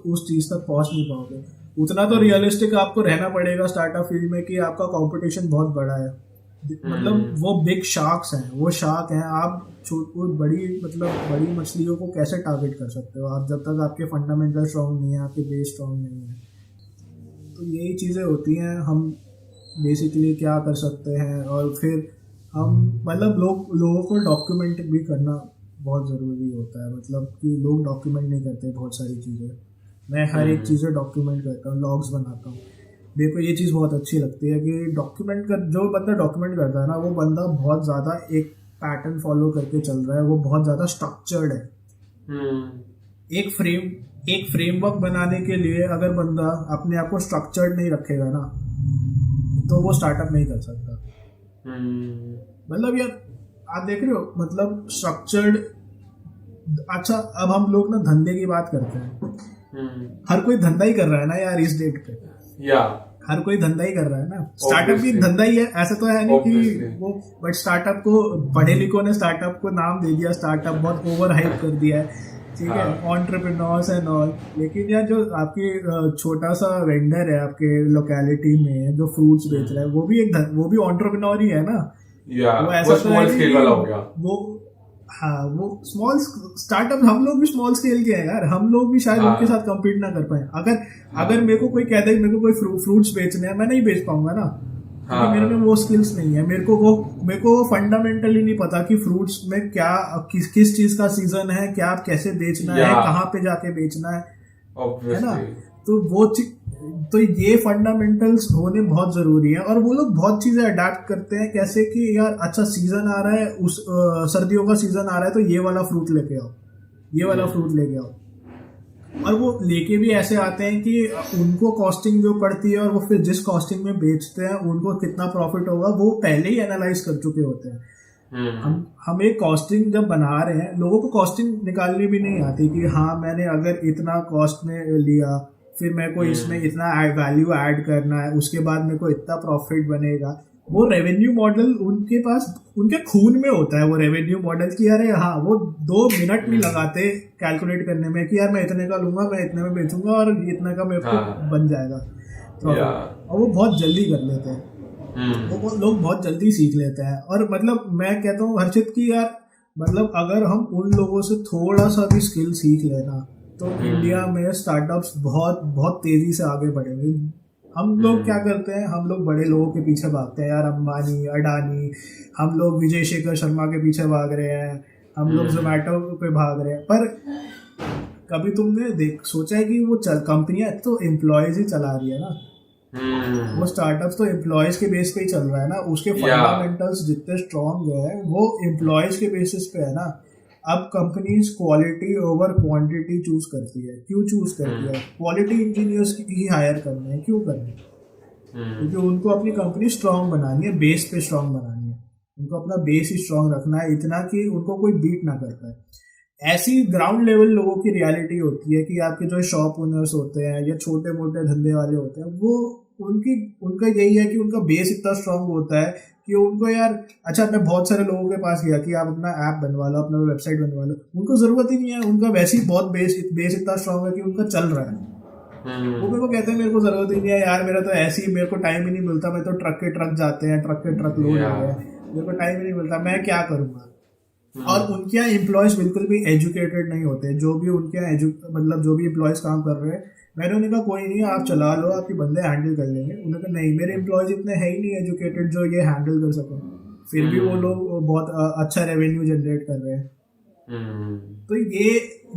Speaker 2: उस चीज तक पहुंच नहीं पाओगे। उतना तो रियलिस्टिक आपको रहना पड़ेगा स्टार्टअप फील्ड में कि आपका कंपटीशन बहुत बड़ा है। मतलब वो बिग शार्क्स हैं, वो शार्क हैं। आप बड़ी मछलियों को कैसे टारगेट कर सकते हो आप, जब तक आपके फंडामेंटल स्ट्रांग नहीं है, आपके बेस स्ट्रांग नहीं है। तो यही चीजें होती हैं। हम बेसिकली क्या कर सकते हैं, और फिर हम मतलब लोगों को डॉक्यूमेंट भी करना बहुत ज़रूरी होता है। मतलब कि लोग डॉक्यूमेंट नहीं करते बहुत सारी चीज़ें, मैं हर एक चीज़ें डॉक्यूमेंट करता हूँ, लॉग्स बनाता हूँ। देखो ये चीज़ बहुत अच्छी लगती है कि डॉक्यूमेंट कर, जो बंदा डॉक्यूमेंट करता है ना, वो बंदा बहुत ज़्यादा एक पैटर्न फॉलो करके चल रहा है, वो बहुत ज़्यादा स्ट्रक्चर्ड है। एक फ्रेमवर्क बनाने के लिए अगर बंदा अपने आप को स्ट्रक्चर्ड नहीं रखेगा ना, तो वो स्टार्टअप नहीं कर सकता। मतलब यार आप देख रहे हो, मतलब स्ट्रक्चर्ड। अच्छा अब हम लोग ना धंधे की बात करते हैं, हर कोई धंधा ही कर रहा है ना यार इस डेट पे,
Speaker 1: या
Speaker 2: हर कोई धंधा ही कर रहा है ना। स्टार्टअप भी धंधा ही है, ऐसा तो है नहीं कि वो, बट स्टार्टअप को पढ़े लिखों ने स्टार्टअप को नाम दे दिया, स्टार्टअप बहुत ओवर हाइप कर दिया है, ठीक है, एंटरप्रेन्योर्स एंड ऑल। लेकिन यार जो आपकी छोटा सा वेंडर है आपके लोकेलिटी में जो फ्रूट्स बेच रहा है, वो भी एंटरप्रेन्योर ही है ना।
Speaker 1: वो ऐसा तो स्मॉल स्केल वाला हो गया
Speaker 2: वो। हाँ वो स्मॉल स्टार्टअप, हम लोग भी स्मॉल स्केल के हैं यार, हम लोग भी शायद उनके साथ कम्पीट ना कर पाए। अगर मेरे को कोई कह दे मेरे को कोई फ्रूट्स बेचने हैं, मैं नहीं बेच पाऊंगा ना, क्योंकि मेरे में वो स्किल्स नहीं है। मेरे को फंडामेंटली नहीं पता कि फ्रूट्स में क्या किस चीज का सीजन है, क्या कैसे बेचना है, कहाँ पे जाके बेचना है ना। तो ये फंडामेंटल्स होने बहुत जरूरी है। और वो लोग बहुत चीजें अडेप्ट करते हैं, कैसे कि यार अच्छा सीजन आ रहा है, उस सर्दियों का सीजन आ रहा है, तो ये वाला फ्रूट लेके आओ, ये वाला फ्रूट लेके आओ। और वो लेके भी ऐसे आते हैं कि उनको कॉस्टिंग जो पड़ती है और वो फिर जिस कॉस्टिंग में बेचते हैं उनको कितना प्रॉफिट होगा वो पहले ही एनालाइज कर चुके होते हैं। हम एक कॉस्टिंग जब बना रहे हैं, लोगों को कॉस्टिंग निकालनी भी नहीं आती कि हाँ मैंने अगर इतना कॉस्ट में लिया, फिर मेरे को इसमें इतना वैल्यू ऐड करना है, उसके बाद मेरे को इतना प्रॉफिट बनेगा। वो रेवेन्यू मॉडल उनके पास, उनके खून में होता है वो रेवेन्यू मॉडल की। अरे हाँ, वो 2 मिनट नहीं लगाते कैलकुलेट करने में कि यार मैं इतने का लूंगा, मैं इतने में बेचूंगा और इतने का मेरे को बन जाएगा प्रॉफिट। और वो बहुत जल्दी कर लेते हैं, वो लोग बहुत जल्दी सीख लेते हैं। और मतलब मैं कहता हूँ हर्षित की यार, मतलब अगर हम उन लोगों से थोड़ा सा भी स्किल सीख लेना तो इंडिया में स्टार्टअप्स बहुत बहुत तेजी से आगे बढ़ेंगे। हम लोग क्या करते हैं, हम लोग बड़े लोगों के पीछे भागते हैं यार, अंबानी, अडानी, हम लोग विजय शेखर शर्मा के पीछे भाग रहे हैं, हम लोग जोमेटो पे भाग रहे हैं। पर कभी तुमने सोचा है कि वो कंपनियां तो एम्प्लॉयज ही चला रही है ना, वो स्टार्टअप्स तो एम्प्लॉयज के बेस पे ही चल रहा है ना, उसके फंडामेंटल्स जितने स्ट्रॉन्ग है वो एम्प्लॉयज के बेसिस पे है ना। अब companies quality over quantity choose करती है। क्यों चूज करती है? क्वालिटी इंजीनियर्स ही हायर करने हैं। क्यों करने हैं? क्योंकि उनको अपनी कंपनी स्ट्रांग बनानी है, बेस पे स्ट्रांग बनानी है, उनको अपना बेस ही स्ट्रांग रखना है, इतना कि उनको कोई बीट ना कर पाए। ऐसी ग्राउंड लेवल लोगों की रियलिटी होती है कि आपके जो शॉप ओनर्स होते हैं या छोटे मोटे धंधे वाले होते हैं, वो उनका यही है कि उनका बेस इतना स्ट्रांग होता है कि उनको यार अच्छा, मैं बहुत सारे लोगों के पास गया कि आप अपना ऐप बनवा लो, अपना वेबसाइट बनवा लो, उनको जरूरत ही नहीं है, उनका वैसे ही बहुत बेस इतना स्ट्रांग है कि उनका चल रहा है। वो मेरे को कहते हैं मेरे को जरूरत ही नहीं है यार, मेरा तो ऐसे ही, मेरे को टाइम ही नहीं मिलता, मैं तो ट्रक के ट्रक जाते हैं, ट्रक के ट्रक लोड हो गए, मेरे को टाइम ही नहीं मिलता, मैं क्या करूँगा। और उनके यहाँ एम्प्लॉयज बिल्कुल भी एजुकेटेड नहीं होते, जो भी उनके यहाँ मतलब जो भी एम्प्लॉयज काम कर रहे हैं, मैंने उन्हें कहा कोई नहीं, आप चला लो, आपके बंदे हैंडल कर लेंगे। उन्होंने कहा नहीं, मेरे एम्प्लॉयज इतने है ही नहीं एजुकेटेड जो ये हैंडल कर सकें, फिर भी वो लोग बहुत अच्छा रेवेन्यू जनरेट कर रहे हैं। तो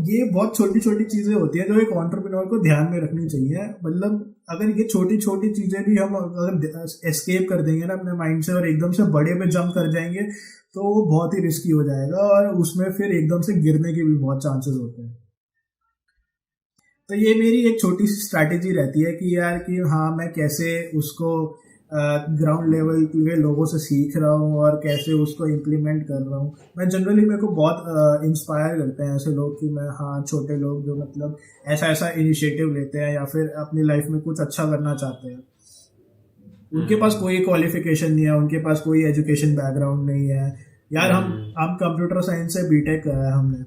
Speaker 2: ये बहुत छोटी छोटी चीजें होती हैं जो एक एंटरप्रेन्योर को ध्यान में रखनी चाहिए। मतलब अगर ये छोटी छोटी चीजें भी हम अगर एस्केप कर देंगे ना अपने माइंड से और एकदम से बड़े पे जंप कर जाएंगे तो वो बहुत ही रिस्की हो जाएगा और उसमें फिर एकदम से गिरने के भी बहुत चांसेस होते हैं। तो ये मेरी एक छोटी सी स्ट्रैटेजी रहती है कि यार कि हाँ मैं कैसे उसको ग्राउंड लेवल के लोगों से सीख रहा हूँ और कैसे उसको इम्प्लीमेंट कर रहा हूँ। मैं जनरली मेरे को बहुत इंस्पायर करते हैं ऐसे लोग कि मैं हाँ छोटे लोग जो मतलब ऐसा इनिशिएटिव लेते हैं या फिर अपनी लाइफ में कुछ अच्छा करना चाहते हैं। उनके पास कोई क्वालिफिकेशन नहीं है, उनके पास कोई एजुकेशन बैकग्राउंड नहीं है यार। हम कंप्यूटर साइंस से बीटेक करा है हमने,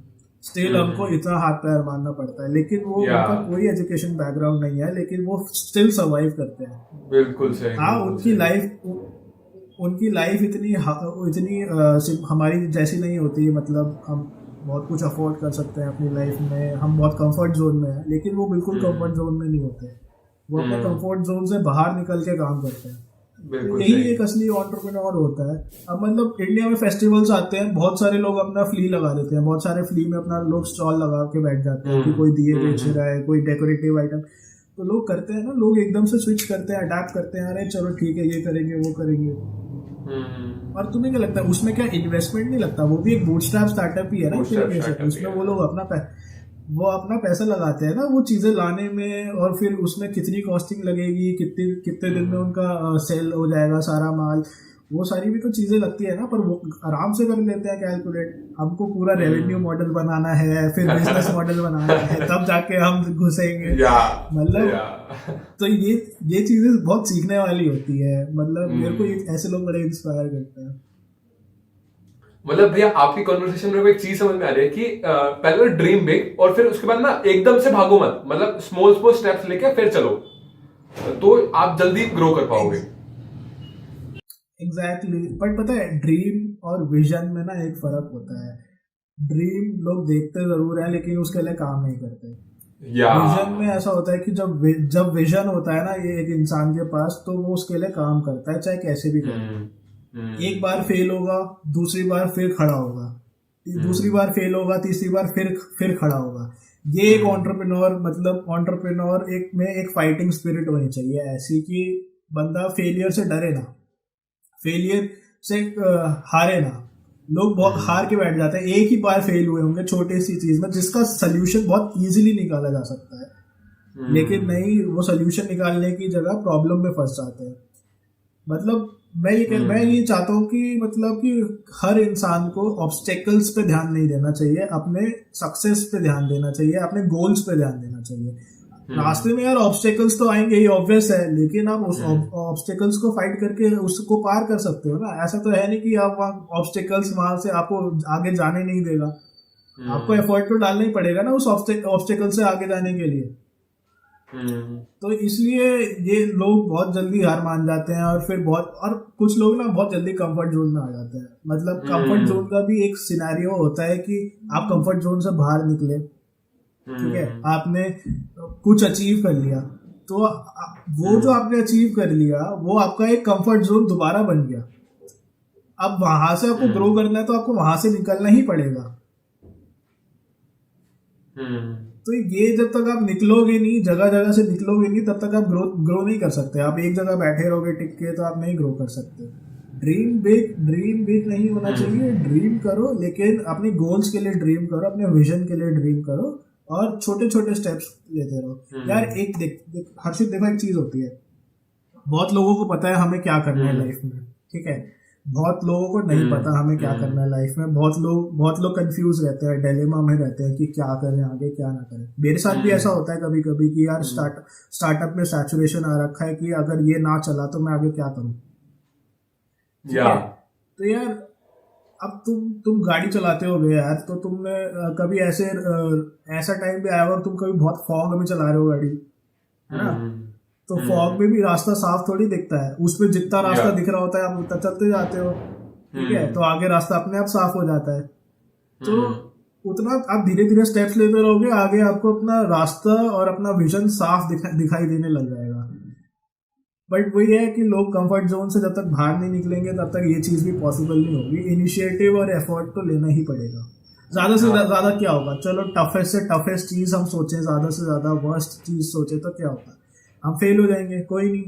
Speaker 2: स्टिल हमको इतना हाथ पैर मारना पड़ता है, लेकिन वो उनका कोई एजुकेशन बैकग्राउंड नहीं है लेकिन वो स्टिल सर्वाइव करते हैं।
Speaker 1: बिल्कुल सही।
Speaker 2: हाँ उनकी लाइफ इतनी हमारी जैसी नहीं होती। मतलब हम बहुत कुछ अफोर्ड कर सकते हैं अपनी लाइफ में, हम बहुत कंफर्ट जोन में हैं, लेकिन वो बिल्कुल कंफर्ट जोन में नहीं होते। वो अपने कंफर्ट जोन से बाहर निकल के काम करते हैं।
Speaker 1: बिल्कुल
Speaker 2: यही
Speaker 1: सही।
Speaker 2: एक असली एंटरप्रेन्योर होता है। अब मतलब इंडिया में फेस्टिवल्स आते हैं, बहुत सारे लोग अपना फ्ली लगा देते हैं, बहुत सारे फ्ली में अपना लोग स्टॉल लगा के बैठ जाते हैं कि कोई दिए बेच रहा है, कोई डेकोरेटिव आइटम। तो लोग करते हैं ना, लोग एकदम से स्विच करते हैं, अडेप्ट करते हैं, अरे चलो ठीक है ये करेंगे वो करेंगे। और तुम्हें क्या लगता है उसमें क्या इन्वेस्टमेंट नहीं लगता? वो भी एक बूटस्ट्रैप स्टार्टअप ही है ना एक
Speaker 1: Bootstrap
Speaker 2: तरीके से।
Speaker 1: startup ही
Speaker 2: उसमें
Speaker 1: है।
Speaker 2: वो लोग वो अपना पैसा लगाते हैं ना वो चीजें लाने में, और फिर उसमें कितनी कॉस्टिंग लगेगी, कितने कितने दिन में उनका सेल हो जाएगा सारा माल, वो सारी भी तो चीजें लगती है ना। पर वो आराम से कर लेते हैं कैलकुलेट। हमको पूरा रेवेन्यू मॉडल बनाना है, फिर बिजनेस मॉडल बनाना है, तब जाके हम घुसेंगे।
Speaker 1: या
Speaker 2: मतलब तो ये चीजें बहुत सीखने वाली होती है। मतलब मेरे को ऐसे लोग बड़े इंस्पायर करते हैं।
Speaker 1: मतलब भैया आपकी कॉन्वर्सेशन में एक चीज समझ में आ रही है कि पहले ड्रीम बिग और फिर उसके बाद ना एकदम से भागो मत, मतलब स्मॉल स्मॉल स्टेप्स लेके फिर चलो, तो आप जल्दी ग्रो कर पाओगे।
Speaker 2: एग्जैक्टली पर पता है ड्रीम और विजन में ना एक फर्क होता है। ड्रीम लोग देखते जरूर है लेकिन उसके लिए काम नहीं करते।
Speaker 1: या
Speaker 2: विजन में ऐसा होता है कि जब विजन होता है ना ये एक इंसान के पास, तो वो उसके लिए काम करता है चाहे कैसे भी करे। एक बार फेल होगा, दूसरी बार फिर खड़ा होगा, दूसरी बार फेल होगा, तीसरी बार फिर खड़ा होगा। ये एक एंटरप्रेन्योर, मतलब एंटरप्रेन्योर एक में एक फाइटिंग स्पिरिट होनी चाहिए ऐसी कि बंदा फेलियर से डरे ना, फेलियर से हारे ना। लोग बहुत हार के बैठ जाते हैं, एक ही बार फेल हुए होंगे छोटी सी चीज में जिसका सोल्यूशन बहुत इजीली निकाला जा सकता है, लेकिन नहीं, वो सोल्यूशन निकालने की जगह प्रॉब्लम में फंस जाते हैं। मतलब मैं ये चाहता हूँ कि मतलब कि हर इंसान को ऑब्स्टेकल्स पे ध्यान नहीं देना चाहिए, अपने सक्सेस पे ध्यान देना चाहिए, अपने गोल्स पे ध्यान देना चाहिए। रास्ते में यार ऑब्स्टेकल्स तो आएंगे ही, ऑब्वियस है, लेकिन आप उस ऑब्स्टेकल्स को फाइट करके उसको पार कर सकते हो ना। ऐसा तो है नहीं कि आप वहाँ ऑब्स्टेकल्स वहां से आपको आगे जाने नहीं देगा। आपको एफर्ट तो डालना ही पड़ेगा ना उस ऑब्स्टेकल से आगे जाने के लिए। तो इसलिए ये लोग बहुत जल्दी हार मान जाते हैं, और कुछ लोग ना बहुत जल्दी कंफर्ट जोन में आ जाते हैं। मतलब कंफर्ट जोन का भी एक सिनेरियो होता है कि आप कंफर्ट जोन से बाहर निकले, ठीक है, आपने कुछ अचीव कर लिया, तो वो जो आपने अचीव कर लिया वो आपका एक कंफर्ट जोन दोबारा बन गया। अब वहां से आपको ग्रो करना है तो आपको वहां से निकलना ही पड़ेगा। तो ये जब तक आप निकलोगे नहीं, जगह जगह से निकलोगे नहीं, तब तक आप ग्रो नहीं कर सकते। आप एक जगह बैठे रहोगे टिक के तो आप नहीं ग्रो कर सकते। ड्रीम बिग नहीं होना चाहिए। ड्रीम करो लेकिन अपने गोल्स के लिए ड्रीम करो, अपने विजन के लिए ड्रीम करो, और छोटे छोटे स्टेप्स लेते रहो। यार एक देख हर्षित, देखो एक चीज होती है, बहुत लोगों को पता है हमें क्या करना है लाइफ में, ठीक है, बहुत लोगों को नहीं पता हमें क्या करना है लाइफ में। बहुत लोग कंफ्यूज रहते हैं, डिलेमा में रहते हैं कि क्या करें आगे क्या ना करें। मेरे साथ भी ऐसा होता है कभी कभी कि यार स्टार्टअप में सैचुरेशन आ रखा है कि अगर ये ना चला तो मैं आगे क्या करूं। तो यार अब तुम गाड़ी चलाते हो यार, तो तुमने कभी ऐसा टाइम भी आया होगा तुम कभी बहुत फॉग में चला रहे हो गाड़ी, है ना, तो फॉग में भी रास्ता साफ थोड़ी दिखता है, उसमें जितना रास्ता दिख रहा होता है आप उतना चलते जाते हो, ठीक है, तो आगे रास्ता अपने आप साफ हो जाता है। तो उतना आप धीरे धीरे स्टेप्स लेते रहोगे, आगे आपको अपना रास्ता और अपना विजन साफ दिखाई देने लग जाएगा। बट वही है कि लोग कंफर्ट जोन से जब तक बाहर नहीं निकलेंगे तब तक ये चीज भी पॉसिबल नहीं होगी। इनिशिएटिव और एफर्ट तो लेना ही पड़ेगा। ज्यादा से ज्यादा क्या होगा, चलो टफेस्ट से टफेस्ट चीज हम सोचें, ज्यादा से ज्यादा वर्स्ट चीज सोचे तो क्या होगा, हम फेल हो जाएंगे, कोई नहीं,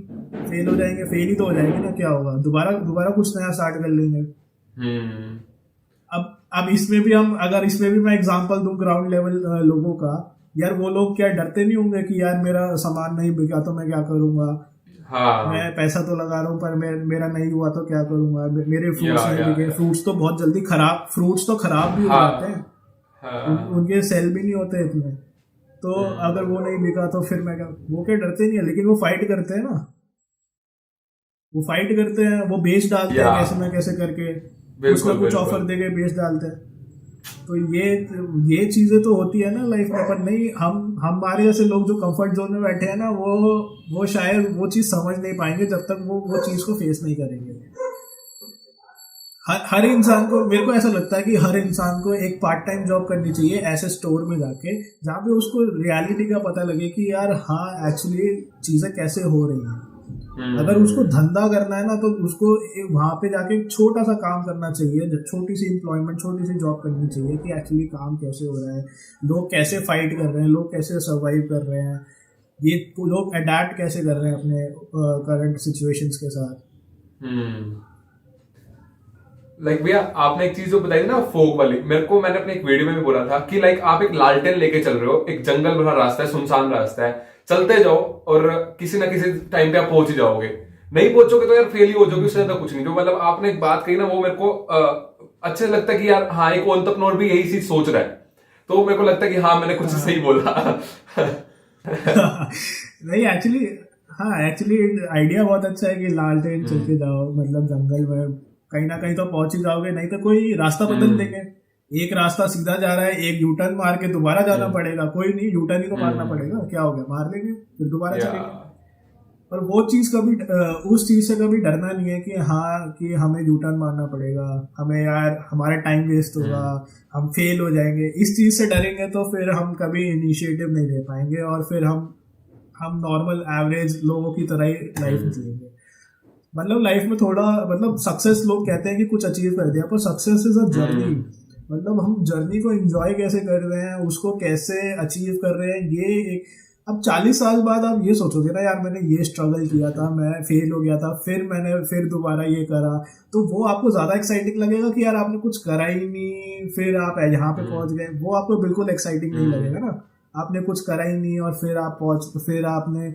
Speaker 2: फेल हो जाएंगे, फेल ही तो हो जाएंगे ना, क्या होगा, दोबारा कुछ नया स्टार्ट कर लेंगे। अब इसमें भी मैं एग्जांपल दूं ग्राउंड लेवल लोगों का, यार वो लोग क्या डरते नहीं होंगे कि यार मेरा सामान नहीं बिका तो मैं क्या करूंगा, मैं पैसा तो लगा रहा हूँ पर मेरा नहीं हुआ तो क्या करूंगा, मेरे फ्रूट्स नहीं बिके। फ्रूट्स तो बहुत जल्दी खराब भी हो जाते हैं, उनके सेल भी नहीं होते इतने, तो अगर वो नहीं बिका तो फिर मैं क्या, वो क्या डरते नहीं है, लेकिन वो फाइट करते हैं ना, वो बेच डालते हैं कैसे ना कैसे करके, उसका कुछ ऑफर देके बेच डालते हैं। तो ये चीजें तो होती है ना लाइफ में, पर नहीं, हमारे जैसे लोग जो कंफर्ट जोन में बैठे हैं ना, वो शायद वो चीज समझ नहीं पाएंगे जब तक वो चीज को फेस नहीं करेंगे। हर इंसान को, मेरे को ऐसा लगता है कि हर इंसान को एक पार्ट टाइम जॉब करनी चाहिए ऐसे स्टोर में जाके, जहाँ पे उसको रियलिटी का पता लगे कि यार हाँ एक्चुअली चीजें कैसे हो रही हैं। अगर उसको धंधा करना है ना तो उसको वहां पे जाके एक छोटा सा काम करना चाहिए, छोटी सी एम्प्लॉयमेंट, छोटी सी जॉब करनी चाहिए कि एक्चुअली काम कैसे हो रहा है, लोग कैसे फाइट कर रहे हैं, लोग कैसे सर्वाइव कर रहे हैं, ये लोग अडेप्ट कैसे कर रहे हैं अपने करंट सिचुएशंस के साथ।
Speaker 1: लाइक भैया आपने एक चीज जो बताई थी ना फोक वाली, मैंने अपने एक वीडियो में भी बोला था कि लाइक आप एक लालटेन लेके चल रहे हो, एक जंगल भरा रास्ता है, सुनसान रास्ता है, चलते जाओ और किसी ना किसी टाइम पे आप पहुंच ही जाओगे। नहीं पहुंचोगे तो यार फेल ही हो जाओगे, उससे ज्यादा कुछ नहीं। जो मतलब आपने एक बात कही ना वो मेरे को अच्छा लगता है कि यार हाँ एक एंटरप्रेन्योर भी यही चीज सोच रहा है, तो मेरे को लगता है कि हाँ मैंने कुछ सही बोला।
Speaker 2: नहीं एक्चुअली, हाँ एक्चुअली आइडिया बहुत अच्छा है कि लालटेन चल के जाओ, मतलब जंगल में कहीं ना कहीं तो पहुंच ही जाओगे, नहीं तो कोई रास्ता बदल देंगे। एक रास्ता सीधा जा रहा है, एक यूटर्न मार के दोबारा जाना पड़ेगा, कोई नहीं यूटर्न ही तो मारना पड़ेगा, क्या हो गया, मार लेंगे फिर दोबारा चलेंगे। और वो चीज कभी उस चीज से कभी डरना नहीं है कि हाँ कि हमें यूटर्न मारना पड़ेगा, हमें यार हमारा टाइम वेस्ट होगा, हम फेल हो जाएंगे। इस चीज से डरेंगे तो फिर हम कभी इनिशिएटिव नहीं ले पाएंगे और फिर हम नॉर्मल एवरेज लोगों की तरह ही लाइफ जिएंगे। मतलब लाइफ में थोड़ा मतलब सक्सेस, लोग कहते हैं कि कुछ अचीव कर दिया, पर सक्सेस इज अ जर्नी। मतलब हम जर्नी को एंजॉय कैसे कर रहे हैं, उसको कैसे अचीव कर रहे हैं, ये एक अब 40 साल बाद आप ये सोचोगे ना यार मैंने ये स्ट्रगल किया था, मैं फेल हो गया था, फिर दोबारा ये करा, तो वो आपको ज्यादा एक्साइटिंग लगेगा कि यार आपने कुछ करा ही नहीं फिर आप यहाँ पे पहुंच गए। वो आपको बिल्कुल एक्साइटिंग नहीं लगेगा ना, आपने कुछ करा ही नहीं और फिर आपने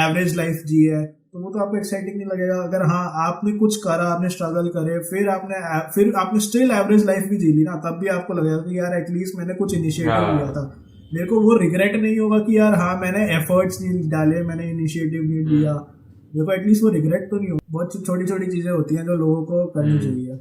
Speaker 2: एवरेज लाइफ जी है, तो वो तो आपको एक्साइटिंग नहीं लगेगा। अगर हाँ आपने कुछ करा, आपने स्ट्रगल करे, फिर आपने स्टिल एवरेज लाइफ भी जी ली ना, तब भी आपको लगेगा कि यार एटलीस्ट मैंने कुछ इनिशिएटिव लिया था, मेरे को वो रिग्रेट नहीं होगा कि यार हाँ मैंने एफर्ट्स नहीं डाले, मैंने इनिशिएटिव नहीं लिया, मेरे को एटलीस्ट वो रिग्रेट तो नहीं हो। बहुत छोटी छोटी चीजें होती हैं जो लोगों को करनी चाहिए,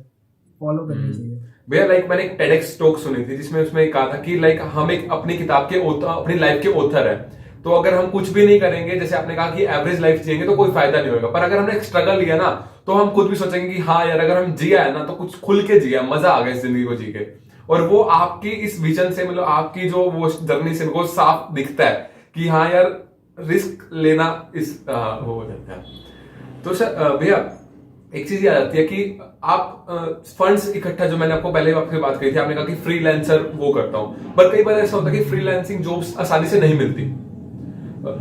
Speaker 2: फॉलो करनी चाहिए।
Speaker 1: भैया लाइक मैंने एक टेडेक्स टॉक सुनी थी जिसमें उसमें कहा था कि लाइक हम एक अपनी किताब के अपनी लाइफ के ऑथर है, तो अगर हम कुछ भी नहीं करेंगे, जैसे आपने कहा कि एवरेज लाइफ जिएंगे तो कोई फायदा नहीं होगा, पर अगर हमने एक स्ट्रगल लिया ना तो हम खुद भी सोचेंगे कि हाँ यार अगर हम जिया है ना तो कुछ खुल के जिया, मजा आ गया इस जिंदगी को जी के। और वो आपकी इस विजन से, मतलब आपकी जो वो जर्नी से को साफ दिखता है कि हाँ यार रिस्क लेना इस वो हो जाता है। तो सर भैया एक चीज ये आ जाती है कि आप फंड्स इकट्ठा, जो मैंने आपको पहले आपसे बात कही थी, आपने कहा कि फ्रीलांसर वो करता हूं, पर कई बार ऐसा होता है कि फ्रीलांसिंग जॉब्स आसानी से नहीं मिलती,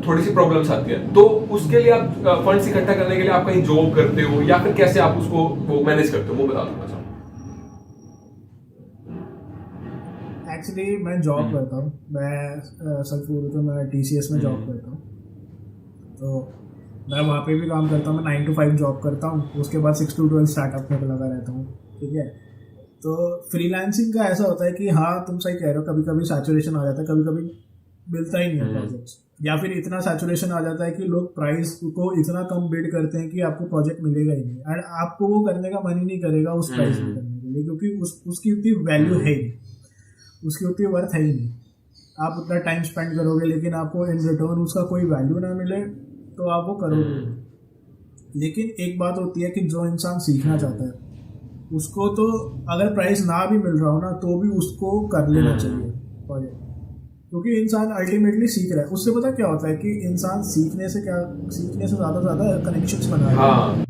Speaker 1: थोड़ी सी प्रॉब्लम्स आती है, तो उसके लिए आप फंड्स इकट्ठा करने के लिए आप कहीं जॉब करते हो या फिर कैसे आप उसको वो मैनेज करते हो, वो बता दो।
Speaker 2: एक्चुअली मैं जॉब करता हूँ, मैं सच बोलूँ तो मैं TCS में जॉब करता हूँ, तो मैं वहाँ पे भी काम करता हूँ। मैं 9 to 5 जॉब करता हूँ, उसके बाद 6 to 12 स्टार्टअप में लगा रहता हूँ, ठीक है। तो फ्रीलांसिंग का ऐसा होता है कि हाँ तुम सही कह रहे हो, कभी कभी सैचुरेशन आ जाता है, कभी कभी मिलता ही नहीं है प्रोजेक्ट्स, या फिर इतना सैचुरेशन आ जाता है कि लोग प्राइस को इतना कम बिड करते हैं कि आपको प्रोजेक्ट मिलेगा ही नहीं, एंड आपको वो करने का मन ही नहीं करेगा उस प्राइस पे करने के लिए, क्योंकि उसकी उतनी वैल्यू है ही, उसकी उतनी वर्थ है ही नहीं। आप उतना टाइम स्पेंड करोगे लेकिन आपको इन रिटर्न उसका कोई वैल्यू ना मिले तो आप वो करोगे। लेकिन एक बात होती है कि जो इंसान सीखना चाहता है उसको तो अगर प्राइस ना भी मिल रहा हो ना तो भी उसको कर लेना चाहिए प्रोजेक्ट, क्योंकि इंसान अल्टीमेटली सीख रहा है। उससे पता क्या होता है कि इंसान सीखने से ज़्यादा कनेक्शंस बना रहा है।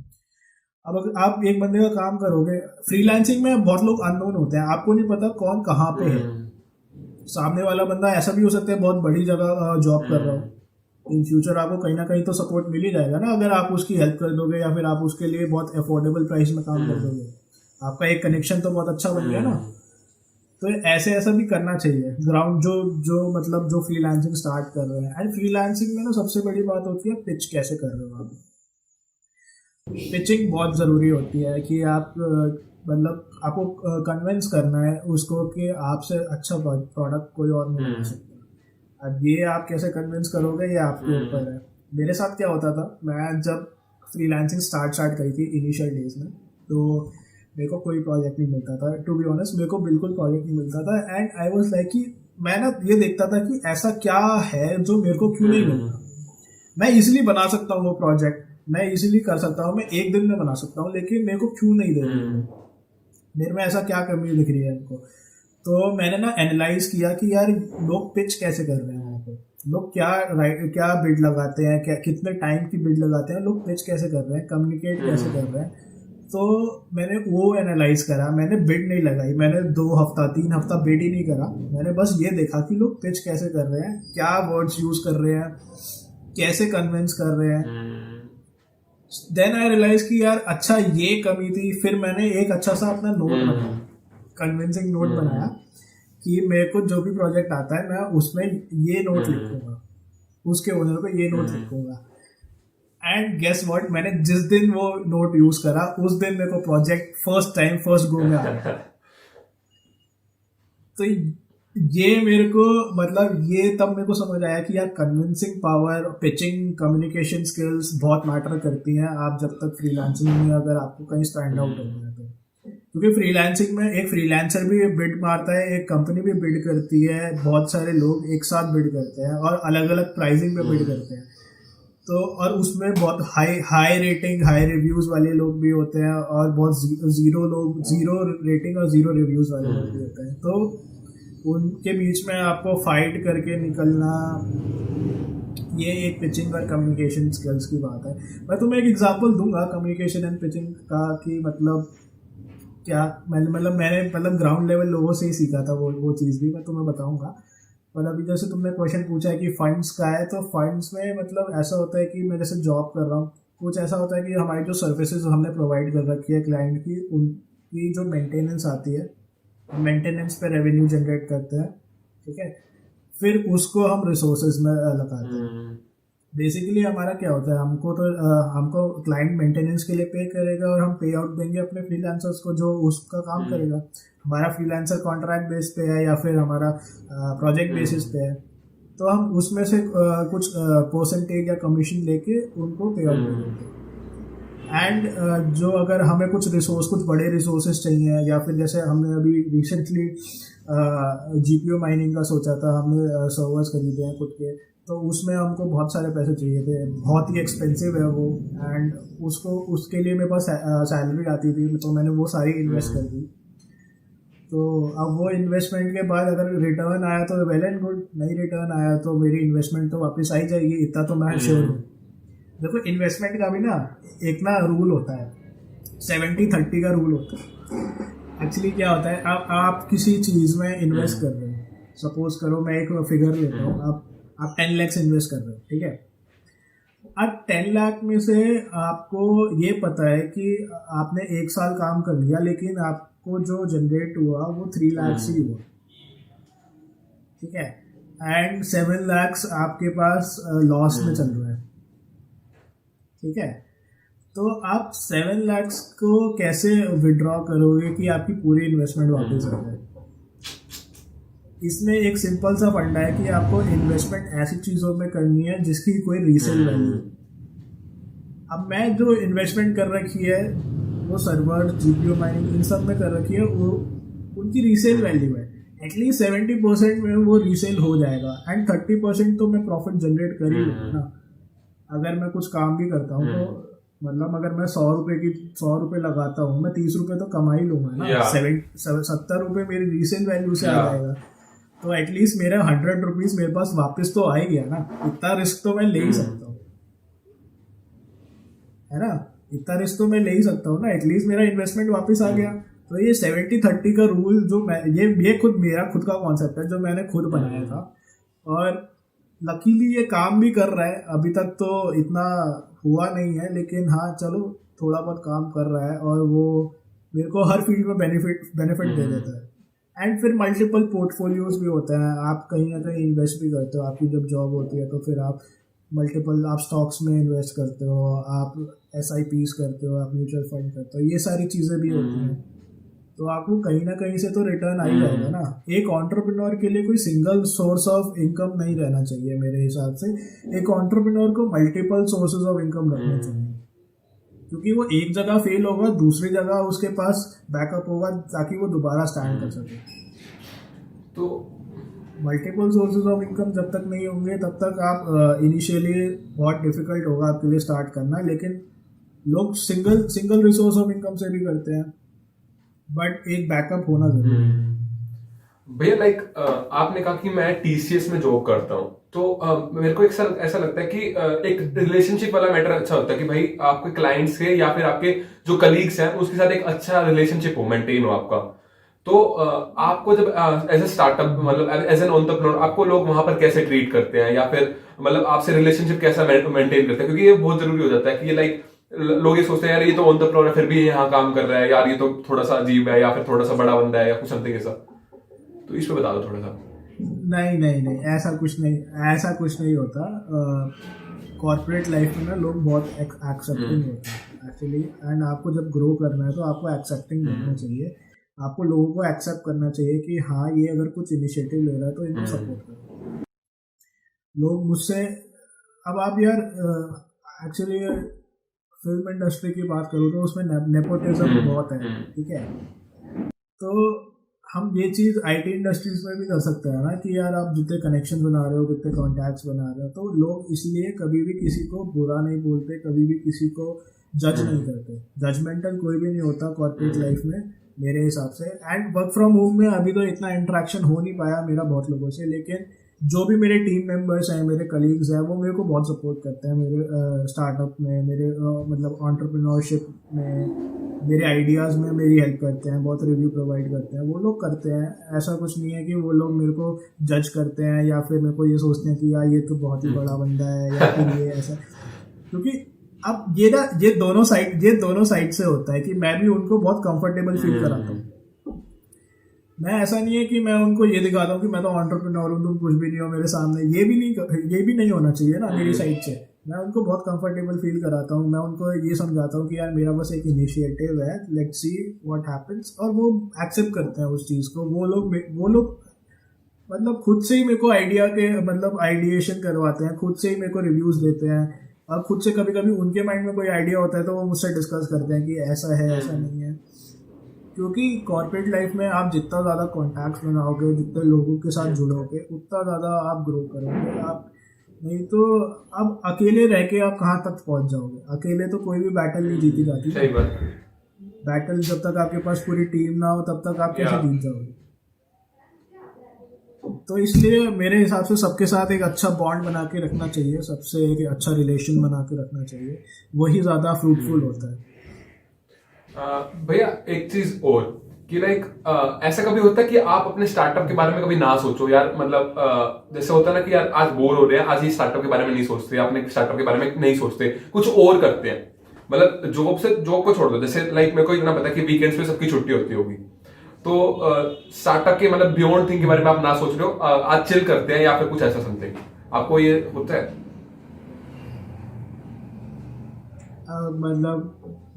Speaker 2: अब अगर आप एक बंदे का काम करोगे, फ्रीलांसिंग में बहुत लोग अननोन होते हैं, आपको नहीं पता कौन कहाँ पे है। सामने वाला बंदा ऐसा भी हो सकता है बहुत बड़ी जगह जॉब कर रहा हो, इन फ्यूचर आपको कहीं ना कहीं तो सपोर्ट मिल ही जाएगा ना, अगर आप उसकी हेल्प कर दोगे या फिर आप उसके लिए बहुत अफोर्डेबल प्राइस में काम कर दोगे, आपका एक कनेक्शन तो बहुत अच्छा बन गया ना। तो ऐसा भी करना चाहिए ग्राउंड जो मतलब जो फ्रीलांसिंग स्टार्ट कर रहे हैं। एंड फ्रीलांसिंग में ना सबसे बड़ी बात होती है पिच कैसे कर रहे हो आप। पिचिंग बहुत ज़रूरी होती है कि आप मतलब आपको कन्विंस करना है उसको कि आपसे अच्छा प्रोडक्ट कोई और नहीं बना सकता। अब ये आप कैसे कन्विंस करोगे ये आपके ऊपर है। मेरे साथ क्या होता था, मैं जब फ्रीलांसिंग स्टार्ट करी थी इनिशियल डेज में, तो मेरे को कोई प्रोजेक्ट नहीं मिलता था, टू बी ऑनेस्ट मेरे को बिल्कुल प्रोजेक्ट नहीं मिलता था। एंड आई वाज लाइक कि मैं ना ये देखता था कि ऐसा क्या है जो मेरे को क्यों नहीं मिल रहा। मैं इजीली बना सकता हूँ वो प्रोजेक्ट, मैं इजीली कर सकता हूँ, मैं एक दिन में बना सकता हूँ, लेकिन मेरे को क्यों नहीं दे रही है, मेरे में ऐसा क्या कमी दिख रही है इनको। तो मैंने ना एनालाइज किया कि यार लोग पिच कैसे कर रहे हैं वहाँ पे। लोग क्या बिड लगाते हैं, क्या कितने टाइम की बिड लगाते हैं, लोग पिच कैसे कर रहे हैं, कम्युनिकेट कैसे कर रहे हैं। तो मैंने वो एनालाइज करा। मैंने बिड नहीं लगाई, मैंने 2 हफ्ता 3 हफ्ता बिड ही नहीं करा। मैंने बस ये देखा कि लोग पिच कैसे कर रहे हैं, क्या वर्ड्स यूज कर रहे हैं, कैसे कन्विंस कर रहे हैं। देन आई रियलाइज कि यार अच्छा ये कमी थी। फिर मैंने एक अच्छा सा अपना नोट बनाया, कन्विंसिंग नोट बनाया कि मेरे को जो भी प्रोजेक्ट आता है मैं उसमें ये नोट लिखूंगा, उसके ओनर को ये नोट लिखूंगा। एंड गेस व्हाट, मैंने जिस दिन वो नोट यूज करा उस दिन मेरे को प्रोजेक्ट फर्स्ट गो में आ गया। तो ये मेरे को मतलब ये तब मेरे को समझ आया कि यार convincing power, pitching, communication skills बहुत मैटर करती हैं। आप जब तक फ्रीलांसिंग में अगर आपको कहीं स्टैंड आउट होना है तो, क्योंकि फ्रीलांसिंग में एक फ्रीलांसर भी बिड मारता है, एक कंपनी भी बिड करती है, बहुत सारे लोग एक साथ बिड करते हैं और अलग अलग प्राइसिंग पे बिड करते हैं। तो और उसमें बहुत हाई रेटिंग, हाई रिव्यूज वाले लोग भी होते हैं और बहुत जीरो रेटिंग और जीरो रिव्यूज वाले लोग भी होते हैं। तो उनके बीच में आपको फाइट करके निकलना, ये एक पिचिंग और कम्युनिकेशन स्किल्स की बात है। मैं तुम्हें एक एग्जांपल दूंगा कम्युनिकेशन एंड पिचिंग का कि मतलब क्या मैंने ग्राउंड लेवल लोगों से ही सीखा था वो चीज़ भी मैं तुम्हें बताऊंगा। पर अभी जैसे तुमने क्वेश्चन पूछा है कि फंड्स का है, तो फंड्स में मतलब ऐसा होता है कि मैं जैसे जॉब कर रहा हूँ, कुछ ऐसा होता है कि हमारी जो सर्विसेज हमने प्रोवाइड कर रखी है क्लाइंट की, उनकी जो मेंटेनेंस आती है, मेंटेनेंस पे रेवेन्यू जनरेट करते हैं, ठीक है। फिर उसको हम रिसोर्सेज में लगाते हैं। बेसिकली हमारा क्या होता है, हमको क्लाइंट मेंटेनेंस के लिए पे करेगा और हम पे आउट देंगे अपने फ्रीलांसर्स को जो उसका काम करेगा। हमारा फ्रीलांसर कॉन्ट्रैक्ट बेस पे है या फिर हमारा प्रोजेक्ट बेसिस पे है, तो हम उसमें से कुछ परसेंटेज या कमीशन लेके उनको पे आउट देंगे। एंड जो अगर हमें कुछ बड़े रिसोर्सेज चाहिए, या फिर जैसे हमने अभी रिसेंटली GPU माइनिंग का सोचा था, हमने सर्वर्स खरीदे हैं खुद के, तो उसमें हमको बहुत सारे पैसे चाहिए थे, बहुत ही एक्सपेंसिव है वो। एंड उसके लिए मेरे पास सैलरी आती थी, तो मैंने वो सारी इन्वेस्ट कर दी। तो अब वो इन्वेस्टमेंट के बाद अगर रिटर्न आया तो वेल एंड गुड, नहीं रिटर्न आया तो मेरी इन्वेस्टमेंट तो वापस आ ही जाएगी, इतना तो मैं श्योर हूँ। देखो इन्वेस्टमेंट का भी ना एक रूल होता है, 70-30 का रूल होता है। एक्चुअली क्या होता है, आप किसी चीज़ में इन्वेस्ट कर रहे हो, सपोज करो मैं एक फिगर लेता हूँ, आप 10 लाख इन्वेस्ट कर रहे हो, ठीक है। अब 10 लाख में से आपको ये पता है कि आपने 1 साल काम कर लिया, लेकिन आपको जो जनरेट हुआ वो 3 लाख ही हुआ, ठीक है। एंड 7 लाख आपके पास लॉस में चल रहा है, ठीक है। तो आप 7 लाख को कैसे विड्रॉ करोगे कि आपकी पूरी इन्वेस्टमेंट वापस आ जाए? इसमें एक सिंपल सा फंडा है कि आपको इन्वेस्टमेंट ऐसी चीज़ों में करनी है जिसकी कोई रीसेल वैल्यू। अब मैं जो इन्वेस्टमेंट कर रखी है वो सर्वर, GPU माइनिंग, इन सब में कर रखी है, वो उनकी रीसेल वैल्यू है। एटलीस्ट 70% में वो रीसेल हो जाएगा एंड 30% तो मैं प्रॉफिट जनरेट कर ही लूँगा ना। अगर मैं कुछ काम भी करता हूँ तो मतलब अगर मैं 100 रुपये लगाता हूँ, मैं 30 रुपये तो कमा ही लूँगा ना। 70 रुपये मेरी रीसेल वैल्यू से आ जाएगा, तो एटलीस्ट मेरा 100 रुपीज़ मेरे पास वापस तो आ ही गया ना। इतना रिस्क तो मैं ले ही सकता हूँ, है ना। इतना रिस्क तो मैं ले ही सकता हूँ ना, एटलीस्ट मेरा इन्वेस्टमेंट वापस आ गया। तो ये 70-30 का रूल जो मैं ये मेरा खुद का कॉन्सेप्ट है जो मैंने खुद बनाया था, और लकीली ये काम भी कर रहा है। अभी तक तो इतना हुआ नहीं है, लेकिन हाँ चलो थोड़ा बहुत काम कर रहा है और वो मेरे को हर फील्ड में बेनिफिट दे देता है। एंड फिर मल्टीपल पोर्टफोलियोज भी होते हैं, आप कहीं ना कहीं इन्वेस्ट भी करते हो। आपकी जब जॉब होती है तो फिर आप स्टॉक्स में इन्वेस्ट करते हो, आप SIPs करते हो, आप म्यूचुअल फंड करते हो, ये सारी चीज़ें भी होती हैं। तो आपको कहीं ना कहीं से तो रिटर्न आ ही जाएगा ना। एक एंटरप्रेन्योर के लिए कोई सिंगल सोर्स ऑफ इनकम नहीं रहना चाहिए मेरे हिसाब से। एक एंटरप्रेन्योर को मल्टीपल सोर्सेज ऑफ इनकम रखने चाहिए, क्योंकि वो एक जगह फेल होगा, दूसरी जगह उसके पास बैकअप होगा ताकि वो दोबारा स्टैंड कर सके। तो मल्टीपल सोर्सेज ऑफ इनकम जब तक नहीं होंगे तब तक आप इनिशियली बहुत डिफिकल्ट होगा आपके लिए स्टार्ट करना। लेकिन लोग सिंगल रिसोर्स ऑफ इनकम से भी करते हैं, बट एक बैकअप होना जरूरी है।
Speaker 1: भैया आपने कहा कि मैं TCS में जॉब करता हूँ, तो मेरे को एक ऐसा लगता है कि एक रिलेशनशिप वाला मैटर अच्छा होता है कि भाई आपके क्लाइंट्स से या फिर आपके जो कलीग्स हैं उसके साथ एक अच्छा रिलेशनशिप हो, मेंटेन हो आपका। तो आपको जब एज ए स्टार्टअप मतलब एज एन एंटरप्रेन्योर आपको लोग वहां पर कैसे ट्रीट करते हैं, या फिर मतलब आपसे रिलेशनशिप कैसा मेंटेन करते हैं, क्योंकि ये बहुत जरूरी हो जाता है कि ये लाइक लोग ये सोचते हैं यार ये तो एंटरप्रेन्योर है फिर भी यहाँ काम कर रहा है, यार ये तो थोड़ा सा अजीब है या फिर थोड़ा सा बड़ा बंदा है या कुछ समथिंग ऐसा। तो इस पे बता दो थोड़ा सा।
Speaker 2: नहीं नहीं नहीं, ऐसा कुछ नहीं होता। कॉर्पोरेट लाइफ में ना लोग बहुत एक्सेप्टिंग होते हैं एक्चुअली, एंड आपको जब ग्रो करना है तो आपको एक्सेप्टिंग बनना चाहिए। आपको लोगों को एक्सेप्ट करना चाहिए कि हाँ ये अगर कुछ इनिशिएटिव ले रहा है तो इनको सपोर्ट करो। लोग मुझसे, अब आप यार एक्चुअली फिल्म इंडस्ट्री की बात करूँ तो उसमें नेपोटिज्म बहुत है, ठीक है। तो हम ये चीज़ आईटी इंडस्ट्रीज में भी कर सकते हैं ना कि यार आप जितने कनेक्शन बना रहे हो, कितने कॉन्टैक्ट्स बना रहे हो, तो लोग इसलिए कभी भी किसी को बुरा नहीं बोलते, कभी भी किसी को जज नहीं करते। जजमेंटल कोई भी नहीं होता कॉर्पोरेट लाइफ में मेरे हिसाब से। एंड वर्क फ्रॉम होम में अभी तो इतना इंटरेक्शन हो नहीं पाया मेरा बहुत लोगों से, लेकिन जो भी मेरे टीम मेंबर्स हैं, मेरे कलीग्स हैं, वो मेरे को बहुत सपोर्ट करते हैं मेरे स्टार्टअप में, मेरे मतलब एंटरप्रेन्योरशिप में, मेरे आइडियाज़ में मेरी हेल्प करते हैं, बहुत रिव्यू प्रोवाइड करते हैं। वो लोग करते हैं, ऐसा कुछ नहीं है कि वो लोग मेरे को जज करते हैं या फिर मेरे को ये सोचते हैं कि यार ये तो बहुत ही बड़ा बंदा है या फिर ये ऐसा। क्योंकि अब ये दोनों साइड से होता है कि मैं भी उनको बहुत कंफर्टेबल फील कराता हूँ। मैं ऐसा नहीं है कि मैं उनको ये दिखाता हूँ कि मैं तो एंटरप्रेन्योर हूँ, तुम कुछ भी नहीं हो मेरे सामने। ये भी नहीं होना चाहिए ना मेरी साइड से। मैं उनको बहुत कंफर्टेबल फील कराता हूँ, मैं उनको ये समझाता हूँ कि यार मेरा बस एक इनिशिएटिव है, लेट्स सी व्हाट हैपेंस, और वो एक्सेप्ट करते हैं उस चीज़ को। वो लोग मतलब खुद से ही मेरे को आइडिया के मतलब आइडिएशन करवाते हैं, खुद से ही मेरे को रिव्यूज़ देते हैं, और खुद से कभी कभी उनके माइंड में कोई आइडिया होता है तो वो मुझसे डिस्कस करते हैं कि ऐसा है ऐसा नहीं है। क्योंकि कॉर्पोरेट लाइफ में आप जितना ज़्यादा कॉन्टैक्ट्स बनाओगे, जितने लोगों के साथ जुड़ोगे, उतना ज़्यादा आप ग्रो करोगे। आप नहीं तो अब अकेले रह के आप कहाँ तक पहुँच जाओगे। अकेले तो कोई भी बैटल नहीं जीती जाती।
Speaker 1: सही बात।
Speaker 2: बैटल जब तक आपके पास पूरी टीम ना हो तब तक आप कैसे जीत जाओगे। तो इसलिए मेरे हिसाब से सबके साथ एक अच्छा बॉन्ड बना के रखना चाहिए, सबसे एक अच्छा रिलेशन बना के रखना चाहिए, वही ज़्यादा फ्रूटफुल होता है।
Speaker 1: भैया एक चीज और कि लाइक ऐसा कभी होता है कि आप अपने स्टार्टअप के बारे में कभी ना सोचो यार, मतलब जैसे होता है ना कि यार आज बोर हो रहे हैं, आज ये स्टार्टअप के बारे में नहीं सोचते, अपने स्टार्टअप के बारे में नहीं सोचते, कुछ और करते हैं, मतलब जॉब को छोड़ दो। जैसे लाइक मेरे को इतना पता है कि वीकेंड्स पे सबकी छुट्टी होती होगी, तो स्टार्टअप के मतलब बियॉन्ड थिंग के बारे में आप ना सोच रहे हो, आज चिल करते हैं या फिर कुछ ऐसा समथिंग, आपको ये होता है?
Speaker 2: मतलब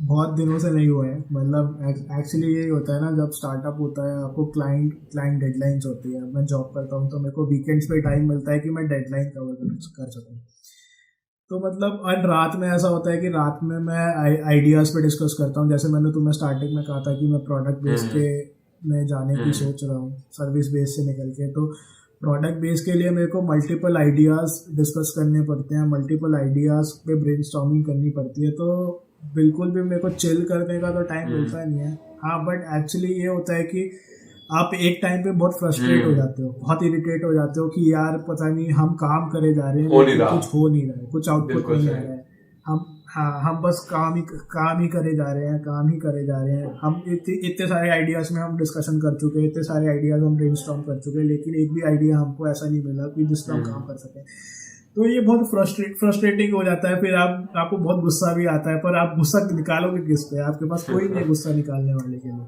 Speaker 2: बहुत दिनों से नहीं हुआ है। मतलब एक्चुअली यही होता है ना, जब स्टार्टअप होता है आपको क्लाइंट डेडलाइंस होती है। मैं जॉब करता हूँ तो मेरे को वीकेंड्स पे टाइम मिलता है कि मैं डेडलाइन कवर कर सकूँ। तो मतलब और रात में ऐसा होता है कि रात में मैं आइडियाज़ पे डिस्कस करता हूँ। जैसे मैंने तुम्हें स्टार्टिंग में कहा था कि मैं प्रोडक्ट बेस के में जाने की सोच रहा हूँ, सर्विस बेस से निकल के। तो प्रोडक्ट बेस के लिए मेरे को मल्टीपल आइडियाज़ डिस्कस करने पड़ते हैं, मल्टीपल आइडियाज़ पे ब्रेनस्टॉर्मिंग करनी पड़ती है। तो बिल्कुल भी मेरे को चिल करने का तो टाइम मिलता नहीं है। हाँ, बट एक्चुअली ये होता है कि आप एक टाइम पे बहुत फ्रस्ट्रेट हो जाते हो, बहुत इरिटेट हो जाते हो कि यार पता नहीं हम काम करे जा रहे हैं लेकिन कुछ हो नहीं रहा है, कुछ आउटपुट नहीं आ रहा है। हम बस काम ही करे जा रहे हैं। हम इतने सारे आइडियाज़ में हम डिस्कशन कर चुके हैं, इतने सारे आइडियाज़ हम ब्रेनस्टॉर्म कर चुके हैं, लेकिन एक भी आइडिया हमको ऐसा नहीं मिला कि जिस पर हम काम कर सकें। तो ये बहुत फ्रस्ट्रेटिंग हो जाता है। फिर आपको बहुत गुस्सा भी आता है, पर आप गुस्सा निकालोगे किस पे? आपके पास कोई नहीं गुस्सा निकालने वाले के लिए।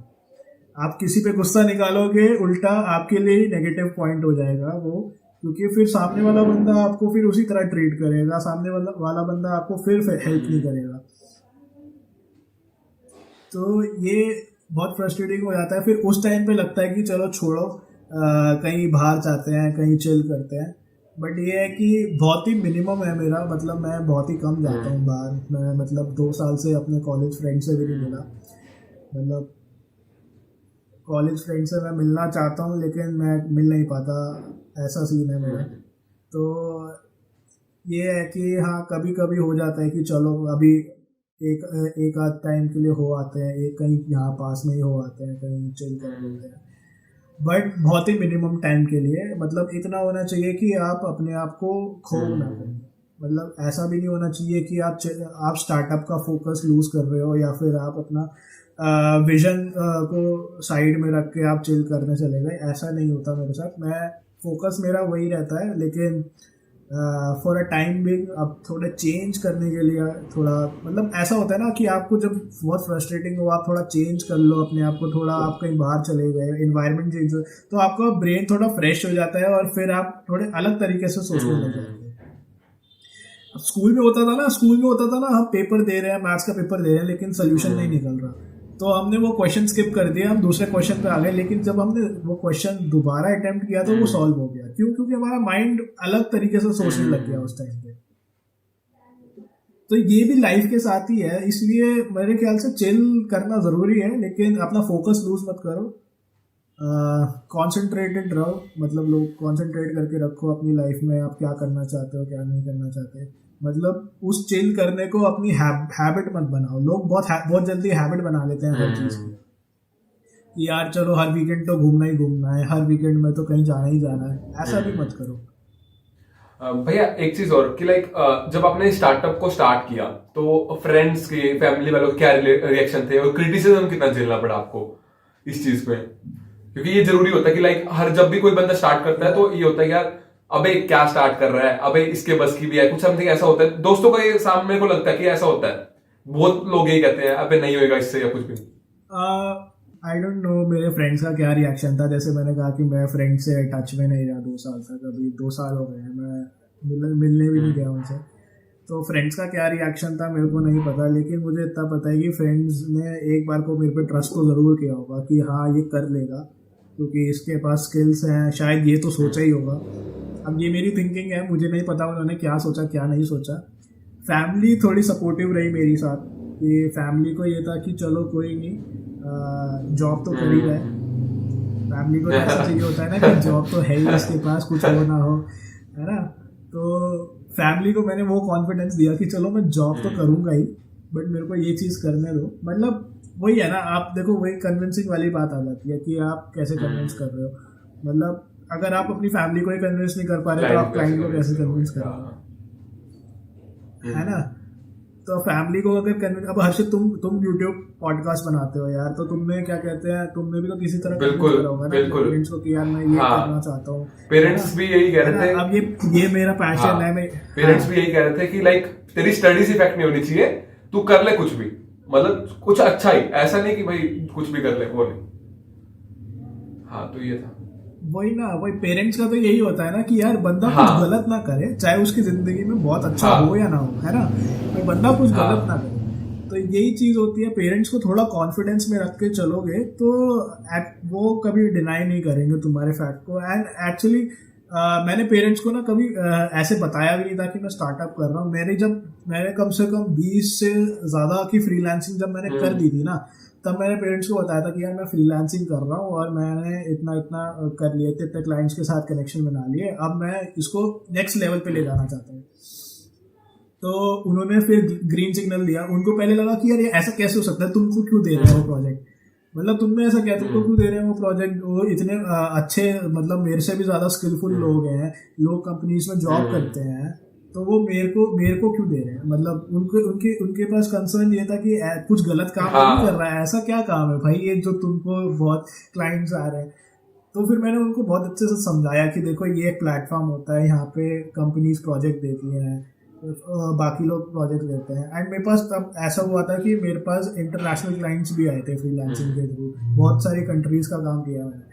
Speaker 2: आप किसी पे गुस्सा निकालोगे उल्टा आपके लिए नेगेटिव पॉइंट हो जाएगा वो, क्योंकि फिर सामने वाला बंदा आपको फिर उसी तरह ट्रीट करेगा, सामने वाला बंदा आपको फिर हेल्प नहीं करेगा। तो ये बहुत फ्रस्ट्रेटिंग हो जाता है। फिर उस टाइम पे लगता है कि चलो छोड़ो, कहीं बाहर जाते हैं, कहीं चिल करते हैं। बट ये है कि बहुत ही मिनिमम है मेरा, मतलब मैं बहुत ही कम जाता हूँ बाहर। मैं मतलब 2 साल से अपने कॉलेज फ्रेंड से भी नहीं मिला। मतलब कॉलेज फ्रेंड से मैं मिलना चाहता हूँ लेकिन मैं मिल नहीं पाता, ऐसा सीन है मेरा। तो ये है कि हाँ, कभी कभी हो जाता है कि चलो अभी एक आध टाइम के लिए हो आते हैं, एक कहीं यहाँ पास में ही हो आते हैं, कहीं चिल कर लेते हैं। बट बहुत ही मिनिमम टाइम के लिए, मतलब इतना होना चाहिए कि आप अपने आप को खो ना करें। मतलब ऐसा भी नहीं होना चाहिए कि आप स्टार्टअप का फोकस लूज कर रहे हो या फिर आप अपना विजन को साइड में रख के आप चिल करने चले गए, ऐसा नहीं होता मेरे साथ। मैं फोकस मेरा वही रहता है, लेकिन फॉर अ टाइम बिंग अब थोड़ा चेंज करने के लिए थोड़ा, मतलब ऐसा होता है ना कि आपको जब बहुत फ्रस्ट्रेटिंग हो आप थोड़ा चेंज कर लो अपने आप को, थोड़ा आप कहीं बाहर चले गए, इन्वायरमेंट चेंज हो, तो आपका ब्रेन थोड़ा फ्रेश हो जाता है और फिर आप थोड़े अलग तरीके से सोचने लग जाते हैं। स्कूल में होता था ना, हम पेपर दे रहे हैं, मैथ्स का पेपर दे रहे हैं, लेकिन सोल्यूशन नहीं निकल रहा, तो हमने वो क्वेश्चन स्किप कर दिया, हम दूसरे क्वेश्चन पे आ गए। लेकिन जब हमने वो क्वेश्चन दोबारा अटेम्प्ट किया तो वो सॉल्व हो गया। क्यों? क्योंकि हमारा माइंड अलग तरीके से सोचने लग गया उस टाइम पे। तो ये भी लाइफ के साथ ही है, इसलिए मेरे ख्याल से चिल करना ज़रूरी है, लेकिन अपना फोकस लूज मत करो, कॉन्सेंट्रेटेड रहो। मतलब लोग कॉन्सेंट्रेट करके रखो अपनी लाइफ में, आप क्या करना चाहते हो क्या नहीं करना चाहते। मतलब उस चिल करने को अपनी हैबिट मत बनाओ। लोग बहुत जल्दी हैबिट बना लेते हैं हर चीज़ की, कि यार चलो हर वीकेंड तो घूमना ही घूमना है, हर वीकेंड में तो कहीं जाना ही जाना है। ऐसा भी मत करो।
Speaker 1: भैया एक चीज और कि लाइक जब आपने स्टार्टअप को स्टार्ट किया तो फ्रेंड्स के, फैमिली वालों के क्या रिएक्शन थे और क्रिटिसिज्म कितना झेलना पड़ा आपको इस चीज पे? क्योंकि ये जरूरी होता है कि लाइक हर जब भी कोई बंदा स्टार्ट करता है तो ये होता है यार अबे क्या स्टार्ट कर रहा है, अबे इसके बस की भी है, कुछ समथिंग ऐसा होता है। दोस्तों का ये सामने को लगता है कि ऐसा होता है, बहुत लोग यही कहते हैं अबे नहीं होएगा इससे या कुछ भी।
Speaker 2: आई डोंट नो मेरे फ्रेंड्स का क्या रिएक्शन था। जैसे मैंने कहा कि मैं फ्रेंड से टच में नहीं रहा 2 साल तक, अभी 2 साल हो गए हैं, मैं मिलने भी नहीं गया उनसे। तो फ्रेंड्स का क्या रिएक्शन था मेरे को नहीं पता, लेकिन मुझे इतना पता है कि फ्रेंड्स ने एक बार को मेरे पे ट्रस्ट तो ज़रूर किया होगा कि हाँ ये कर लेगा क्योंकि इसके पास स्किल्स हैं, शायद ये तो सोचा ही होगा। अब ये मेरी थिंकिंग है, मुझे नहीं पता उन्होंने क्या सोचा क्या नहीं सोचा। फैमिली थोड़ी सपोर्टिव रही मेरे साथ, कि फैमिली को ये था कि चलो कोई नहीं, जॉब तो कर ही रहा है। फैमिली को ऐसा चाहिए होता है ना कि जॉब तो है ही इसके पास, कुछ हो ना हो, है ना। तो फैमिली को मैंने वो कॉन्फिडेंस दिया कि चलो मैं जॉब तो करूँगा ही, बट मेरे को ये चीज़ करने दो। मतलब वही है ना, आप देखो वही कन्विंसिंग वाली बात आ जाती है कि आप कैसे कन्विंस कर रहे हो। मतलब अगर आप अपनी फैमिली को ही कन्विंस नहीं कर पा रहे तो आप क्लाइंट को कैसे कन्विंस करोगे, है ना। तो फैमिली को अगर कन्विंस, अब हर्षित तुम यूट्यूब पॉडकास्ट बनाते हो यार, तो तुमने क्या कहते हैं, तुमने भी तो किसी तरह कन्विंस करा होगा ना पेरेंट्स को कि यार मैं ये करना चाहता हूँ।
Speaker 1: पेरेंट्स भी यही कह रहे थे,
Speaker 2: अब ये मेरा पैशन है।
Speaker 1: पेरेंट्स भी यही कह रहे थे कि लाइक तेरी स्टडीज इफेक्ट नहीं होनी चाहिए, तू कर ले कुछ भी, मतलब कुछ अच्छा ही, ऐसा नहीं कि भाई कुछ भी कर ले, वो नहीं। हाँ तो ये था
Speaker 2: वही ना, वही पेरेंट्स का तो यही होता है ना कि यार बंदा कुछ गलत ना करे, चाहे उसकी जिंदगी में बहुत अच्छा हो या ना हो, है ना, तो बंदा कुछ गलत ना करे। तो यही चीज होती है, पेरेंट्स को थोड़ा कॉन्फिडेंस में रख के चलोगे तो वो कभी डिनाई नहीं करेंगे तुम्हारे फैक्ट को। एंड एक्चुअली मैंने पेरेंट्स को ना कभी ऐसे बताया भी नहीं था कि मैं स्टार्टअप कर रहा हूँ। मैंने कम से कम 20 से ज़्यादा की फ्रीलांसिंग जब मैंने कर दी थी ना, तब मैंने पेरेंट्स को बताया था कि यार मैं फ्रीलांसिंग कर रहा हूँ और मैंने इतना इतना कर लिया, इतने क्लाइंट्स के साथ कनेक्शन बना लिए, अब मैं इसको नेक्स्ट लेवल पे ले जाना चाहता हूँ। तो उन्होंने फिर ग्रीन सिग्नल दिया। उनको पहले लगा कि यार ये ऐसा कैसे हो सकता है, तुमको क्यों दे रहे हो प्रोजेक्ट, मतलब तुमने ऐसा क्या, तुमको क्यों दे रहे हैं वो प्रोजेक्ट, वो इतने अच्छे, मतलब मेरे से भी ज़्यादा स्किलफुल लोग हैं, लोग कंपनीज में जॉब करते हैं, तो वो मेरे को क्यों दे रहे हैं। मतलब उनके पास कंसर्न ये था कि कुछ गलत काम नहीं कर रहा है, ऐसा क्या काम है भाई ये जो तुमको बहुत क्लाइंट्स आ रहे हैं। तो फिर मैंने उनको बहुत अच्छे से समझाया कि देखो ये एक प्लेटफॉर्म होता है, यहाँ पे कंपनीज प्रोजेक्ट देती हैं, बाकी लोग प्रोजेक्ट लेते हैं। एंड मेरे पास तब ऐसा हुआ था कि मेरे पास इंटरनेशनल क्लाइंट्स भी आए थे फ्रीलांसिंग के थ्रू, बहुत सारी कंट्रीज़ का काम किया मैंने।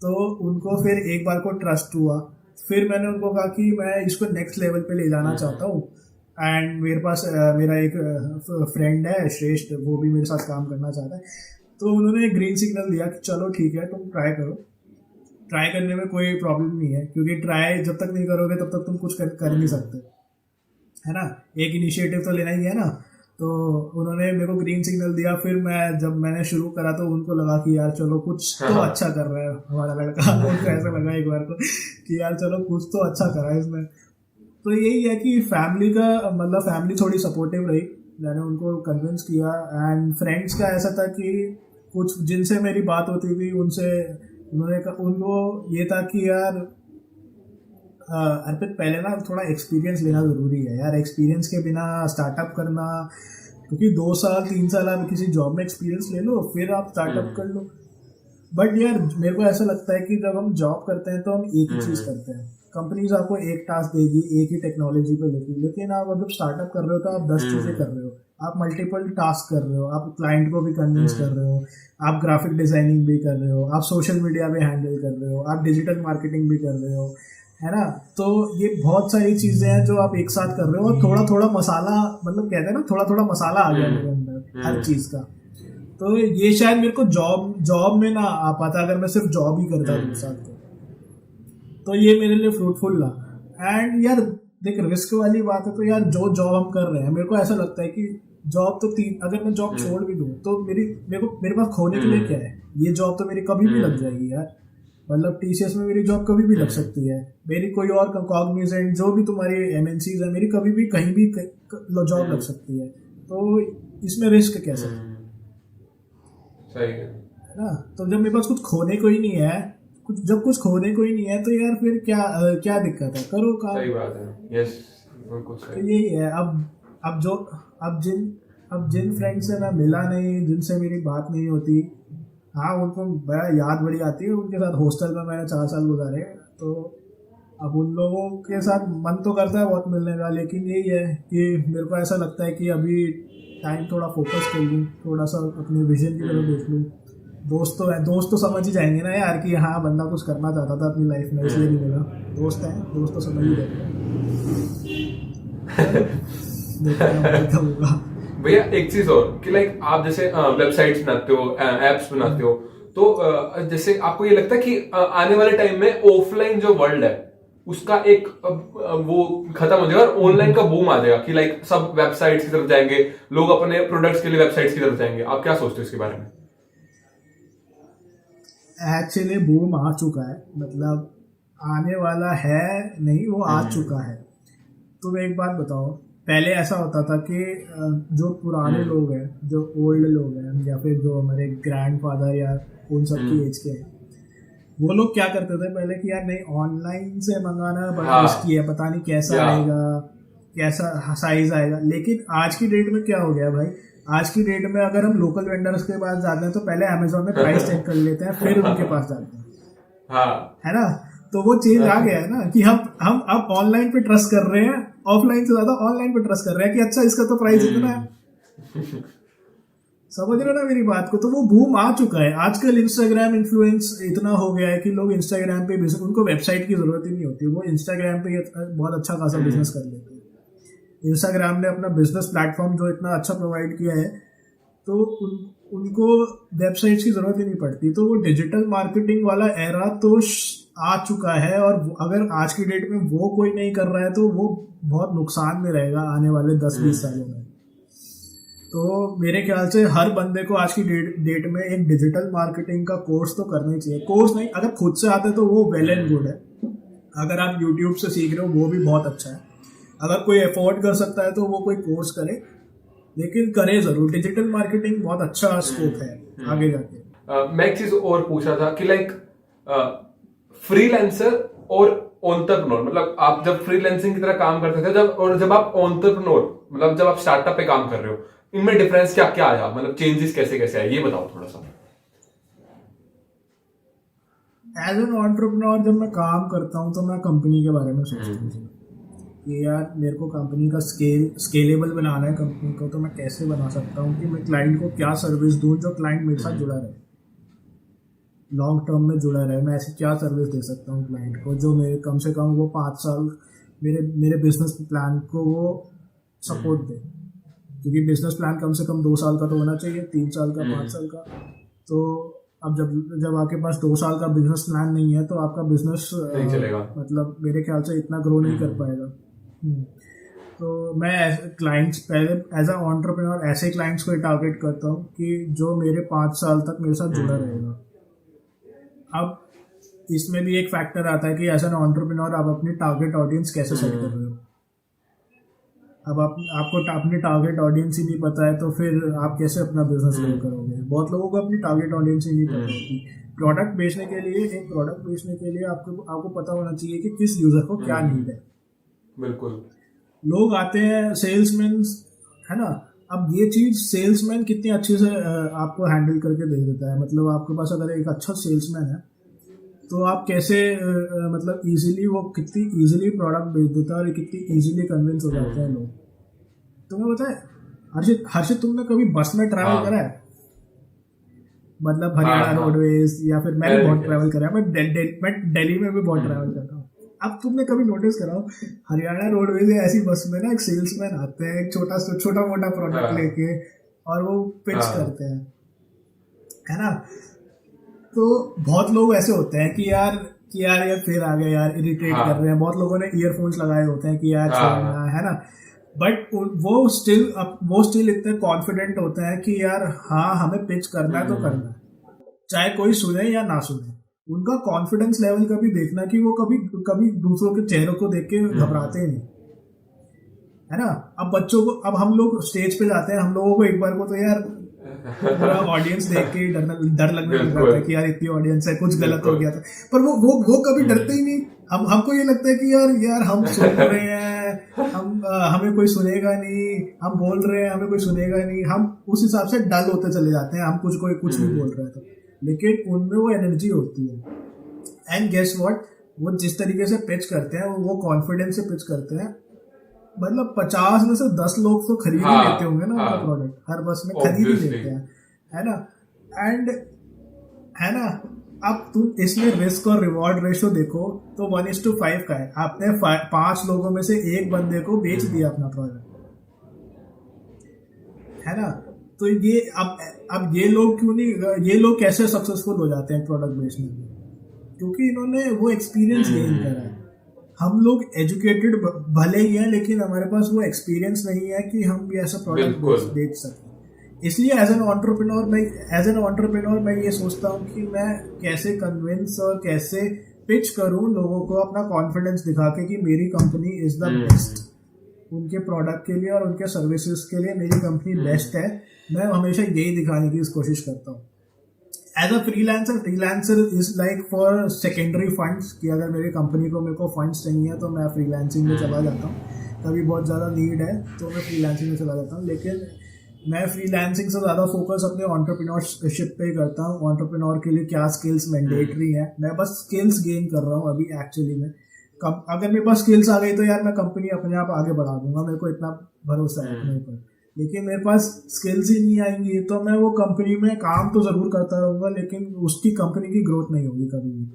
Speaker 2: तो उनको फिर एक बार को ट्रस्ट हुआ, फिर मैंने उनको कहा कि मैं इसको नेक्स्ट लेवल पे ले जाना चाहता हूँ। एंड मेरे पास मेरा एक फ्रेंड है श्रेष्ठ, वो भी मेरे साथ काम करना चाहता है। तो उन्होंने ग्रीन सिग्नल दिया कि चलो ठीक है तुम ट्राई करो, ट्राई करने में कोई प्रॉब्लम नहीं है, क्योंकि ट्राई जब तक नहीं करोगे तब तक तुम कुछ कर नहीं सकते, है ना। एक इनिशिएटिव तो लेना ही है ना। तो उन्होंने मेरे को ग्रीन सिग्नल दिया। फिर जब मैंने शुरू करा तो उनको लगा कि यार चलो कुछ तो अच्छा कर रहा है हमारा लड़का। उनको ऐसा लगा एक बार को कि यार चलो कुछ तो अच्छा करा है इसमें। तो यही है कि फैमिली का, मतलब फैमिली थोड़ी सपोर्टिव रही, मैंने उनको कन्विंस किया। एंड फ्रेंड्स का ऐसा था कि कुछ जिनसे मेरी बात होती थी उनसे उनको ये था कि यार अर्पित पहले ना थोड़ा एक्सपीरियंस लेना ज़रूरी है यार, एक्सपीरियंस के बिना स्टार्टअप करना, क्योंकि 2 साल 3 साल आप किसी जॉब में एक्सपीरियंस ले लो फिर आप स्टार्टअप कर लो। बट यार मेरे को ऐसा लगता है कि जब हम जॉब करते हैं तो हम एक ही चीज़ करते हैं, कंपनीज आपको एक टास्क देगी एक ही टेक्नोलॉजी पे लेगी, लेकिन आप जब स्टार्टअप कर रहे हो तो आप 10 चीज़ें कर रहे हो, आप मल्टीपल टास्क कर रहे हो, आप क्लाइंट को भी कन्विंस कर रहे हो, आप ग्राफिक डिजाइनिंग भी कर रहे हो, आप सोशल मीडिया भी हैंडल कर रहे हो, आप डिजिटल मार्केटिंग भी कर रहे हो, है ना। तो ये बहुत सारी चीज़ें हैं जो आप एक साथ कर रहे हो, और थोड़ा थोड़ा मसाला, मतलब कहते हैं ना थोड़ा थोड़ा मसाला आ गया मेरे अंदर हर चीज़ का। तो ये शायद मेरे को जॉब में ना आ पाता अगर मैं सिर्फ जॉब ही करता 2 साल तो ये मेरे लिए फ्रूटफुल रहा। एंड यार देख, रिस्क वाली बात है तो यार जो जॉब हम कर रहे हैं मेरे को ऐसा लगता है कि जॉब तो अगर मैं जॉब छोड़ भी दूँ तो मेरे पास खोने के लिए क्या है, ये जॉब तो मेरी कभी भी लग जाएगी यार, मतलब TCS में मेरी जॉब कभी भी लग सकती है, मेरी कोई और कॉग्निजेंट जो भी तुम्हारी MNCs है मेरी कभी भी कहीं भी जॉब लग सकती है, तो इसमें रिस्क कैसे
Speaker 1: सही है
Speaker 2: ना। तो जब मेरे पास कुछ खोने को ही नहीं है, जब कुछ खोने को ही नहीं है तो यार फिर क्या दिक्कत है, करो काम।
Speaker 1: सही बात है, यस बिल्कुल सही।
Speaker 2: तो यही है। अब जिन फ्रेंड से मैं मिला नहीं, जिनसे मेरी बात नहीं होती, हाँ उनको बड़ा याद बड़ी आती है, उनके साथ हॉस्टल में मैंने 4 साल गुजारे, तो अब उन लोगों के साथ मन तो करता है बहुत मिलने का, लेकिन यही है कि मेरे को ऐसा लगता है कि अभी टाइम थोड़ा फोकस कर लूँ, थोड़ा सा अपने विजन की तरफ देख लूँ। दोस्त तो समझ ही जाएंगे ना यार कि हाँ बंदा कुछ करना चाहता था अपनी लाइफ में इसलिए नहीं मिला, दोस्त तो समझ ही जाएंगे।
Speaker 1: भैया एक चीज और कि लाइक आप जैसे वेबसाइट्स बनाते हो, एप्स बनाते हो, तो जैसे आपको ये लगता है कि आने वाले टाइम में ऑफलाइन जो वर्ल्ड है उसका एक वो खत्म हो जाएगा और ऑनलाइन का बूम आ जाएगा कि लाइक सब वेबसाइट्स की तरफ जाएंगे, लोग अपने प्रोडक्ट्स के लिए वेबसाइट्स की तरफ जाएंगे, आप क्या सोचते हो इसके बारे में?
Speaker 2: एक्चुअली बूम आ चुका है, मतलब आने वाला है नहीं, वो आ चुका है। तुम एक बात बताओ, पहले ऐसा होता था कि जो पुराने लोग हैं, जो ओल्ड लोग हैं, या फिर जो हमारे ग्रैंडफादर या उन सब की एज के हैं, वो लोग क्या करते थे पहले कि यार नहीं ऑनलाइन से मंगाना बड़ा रिस्की है, पता नहीं कैसा आएगा, कैसा साइज आएगा। लेकिन आज की डेट में क्या हो गया भाई, आज की डेट में अगर हम लोकल वेंडर्स के पास जाते हैं तो पहले अमेजोन में प्राइस चेक कर लेते हैं, फिर उनके पास जाते हैं, है ना। तो वो चेंज आ गया है ना कि हम अब ऑनलाइन पे ट्रस्ट कर रहे हैं, ऑफलाइन से ज्यादा ऑनलाइन पे ट्रस्ट कर रहे हैं कि अच्छा इसका तो प्राइस इतना है। समझ रहे हो ना मेरी बात को। तो वो बूम आ चुका है आजकल। इंस्टाग्राम इन्फ्लुएंस इतना हो गया है कि लोग इंस्टाग्राम पे उनको वेबसाइट की जरूरत ही नहीं होती, वो इंस्टाग्राम पे बहुत अच्छा खासा बिजनेस कर लेते हैं। इंस्टाग्राम ने अपना बिजनेस प्लेटफॉर्म जो इतना अच्छा प्रोवाइड किया है, तो उनको वेबसाइट्स की जरूरत ही नहीं पड़ती। तो वो डिजिटल मार्केटिंग वाला एरा तो आ चुका है, और अगर आज की डेट में वो कोई नहीं कर रहा है तो वो बहुत नुकसान में रहेगा आने वाले 10-20 सालों में। तो मेरे ख्याल से हर बंदे को आज की डेट में एक डिजिटल मार्केटिंग का कोर्स तो करना ही चाहिए। कोर्स नहीं, अगर खुद से आते तो वो वेल एंड गुड है, अगर आप यूट्यूब से सीख रहे हो वो भी बहुत अच्छा है, अगर कोई अफोर्ड कर सकता है तो वो कोई कोर्स करे, लेकिन करे जरूर। डिजिटल मार्केटिंग बहुत अच्छा स्कोप है आगे जाके।
Speaker 1: मैं एक चीज और पूछ रहा था कि लाइक फ्रीलांसर और एंटरप्रेन्योर, मतलब आप जब फ्रीलांसिंग की तरह काम करते थे जब आप एंटरप्रेन्योर, मतलब जब आप स्टार्टअप पे काम कर रहे हो, इनमें डिफरेंस क्या क्या आया, मतलब चेंजेस कैसे कैसे आए, ये बताओ थोड़ा सा।
Speaker 2: एज एन एंटरप्रेन्योर जब मैं काम करता हूँ तो मैं कंपनी के बारे में सोचता हूँ कि यार मेरे को कंपनी का स्केलेबल बनाना है कंपनी को, तो मैं कैसे बना सकता हूँ कि मैं क्लाइंट को क्या सर्विस दूँ जो क्लाइंट मेरे साथ जुड़ा रहे, लॉन्ग टर्म में जुड़ा रहे। मैं ऐसी क्या सर्विस दे सकता हूँ क्लाइंट को जो मेरे कम से कम वो 5 साल मेरे बिजनेस प्लान को वो सपोर्ट दे, क्योंकि बिजनेस प्लान कम से कम 2 साल का तो होना चाहिए, 3 साल का, 5 साल का। तो अब जब आपके पास 2 साल का बिजनेस प्लान नहीं है तो आपका बिजनेस
Speaker 1: नहीं चलेगा, मतलब
Speaker 2: मेरे ख्याल से इतना ग्रो नहीं कर पाएगा। तो मैं क्लाइंट्स पहले एज अ एंटरप्रेन्योर ऐसे क्लाइंट्स को टारगेट करता हूँ कि जो मेरे 5 साल तक मेरे साथ जुड़ा रहेगा। अब इसमें भी एक फैक्टर आता है कि एज एन एंटरप्रेन्योर आप अपनी टारगेट ऑडियंस कैसे सेट कर रहे हो। अब आपको अपनी टारगेट ऑडियंस ही नहीं पता है तो फिर आप कैसे अपना बिजनेस ग्रो करोगे। बहुत लोगों को अपनी टारगेट ऑडियंस ही नहीं पता होती। प्रोडक्ट बेचने के लिए आपको आपको पता होना चाहिए कि किस यूजर को क्या नीड है।
Speaker 1: बिल्कुल।
Speaker 2: लोग आते हैं सेल्समैन, है ना, अब ये चीज सेल्समैन कितनी अच्छे से आपको हैंडल करके दे देता है। मतलब आपके पास अगर एक अच्छा सेल्समैन है तो आप कैसे मतलब इजीली, वो कितनी इजीली प्रोडक्ट बेच देता है और कितनी इजीली कन्विंस हो जाते हैं लोग। तुम्हें पता है हर्षित तुमने कभी बस में ट्रैवल करा है? मतलब हरियाणा रोडवेज, या फिर मैंने बहुत ट्रैवल करा है, मैं दिल्ली में भी बहुत ट्रैवल करता हूँ। अब तुमने कभी नोटिस करा हो हरियाणा रोडवेज या ऐसी बस में ना एक सेल्समैन आते हैं, एक छोटा मोटा प्रोडक्ट लेके, और वो पिच करते हैं, है ना। तो बहुत लोग ऐसे होते हैं कि यार फिर आ गए यार, इरिटेट कर रहे हैं। बहुत लोगों ने ईयरफोन्स लगाए होते हैं कि यार छोड़ना, है ना। बट वो स्टिल इतने कॉन्फिडेंट होते हैं कि यार हाँ हमें पिच करना है तो करना है, चाहे कोई सुने या ना सुने। उनका कॉन्फिडेंस लेवल कभी देखना कि वो कभी दूसरों के चेहरों को देख के घबराते ही नहीं, है ना। अब हम लोग स्टेज पे जाते हैं, हम लोगों को एक बार को तो यार पूरा ऑडियंस देख के डर लगने लग जाता है कि यार इतनी ऑडियंस है, कुछ गलत हो गया था। पर वो कभी डरते ही नहीं। हमको ये लगता है कि यार हम सुन रहे हैं, हमें कोई सुनेगा नहीं, हम बोल रहे हैं हमें कोई सुनेगा नहीं, हम उस हिसाब से डल होते चले जाते हैं। हम कुछ नहीं बोल रहे थे, लेकिन उनमें वो एनर्जी होती है। एंड गेस व्हाट, वो जिस तरीके से पिच करते हैं, वो कॉन्फिडेंस से पिच करते हैं, मतलब 50 में से 10 लोग तो खरीद ही लेते होंगे ना उनका प्रोडक्ट, हर बस में खरीद ही लेते हैं, है ना। एंड है ना, अब तुम इसमें रिस्क और रिवॉर्ड रेशो देखो तो 1:5 का है। आपने 5 लोगों में से एक बंदे को बेच दिया अपना प्रोडक्ट, है ना। तो ये अब ये लोग क्यों नहीं, ये लोग कैसे सक्सेसफुल हो जाते हैं प्रोडक्ट बेचने में? क्योंकि इन्होंने वो एक्सपीरियंस गेन करा है। हम लोग एजुकेटेड भले ही हैं, लेकिन हमारे पास वो एक्सपीरियंस नहीं है कि हम भी ऐसा प्रोडक्ट बेच सकें। इसलिए एज एन एंटरप्रेन्योर मैं ये सोचता हूँ कि मैं कैसे कन्विंस और कैसे पिच करूँ लोगों को, अपना कॉन्फिडेंस दिखा के कि मेरी कंपनी इज द बेस्ट उनके प्रोडक्ट के लिए और उनके सर्विसेज के लिए। मेरी कंपनी बेस्ट है। मैं हमेशा यही दिखाने की कोशिश करता हूँ। As a freelancer is like for secondary funds, कि अगर मेरी कंपनी को मेरे को फंड्स चाहिए तो मैं फ्रीलांसिंग में चला जाता हूँ। कभी बहुत ज़्यादा नीड है तो मैं फ्रीलांसिंग में चला जाता हूँ, लेकिन मैं फ्रीलांसिंग से ज़्यादा फोकस अपने एंटरप्रेन्योरशिप पे ही करता हूँ। एंटरप्रेन्योर के लिए क्या स्किल्स मैंडेटरी है, मैं बस स्किल्स गेन कर रहा हूँ अभी एक्चुअली में। अगर मेरे पास स्किल्स आ गई तो यार मैं कंपनी अपने आप आगे बढ़ा दूंगा, मेरे को इतना भरोसा है अपने ऊपर। लेकिन मेरे पास स्किल्स ही नहीं आएंगी तो मैं वो कंपनी में काम तो जरूर करता रहूंगा, लेकिन उसकी कंपनी की ग्रोथ नहीं होगी कभी भी।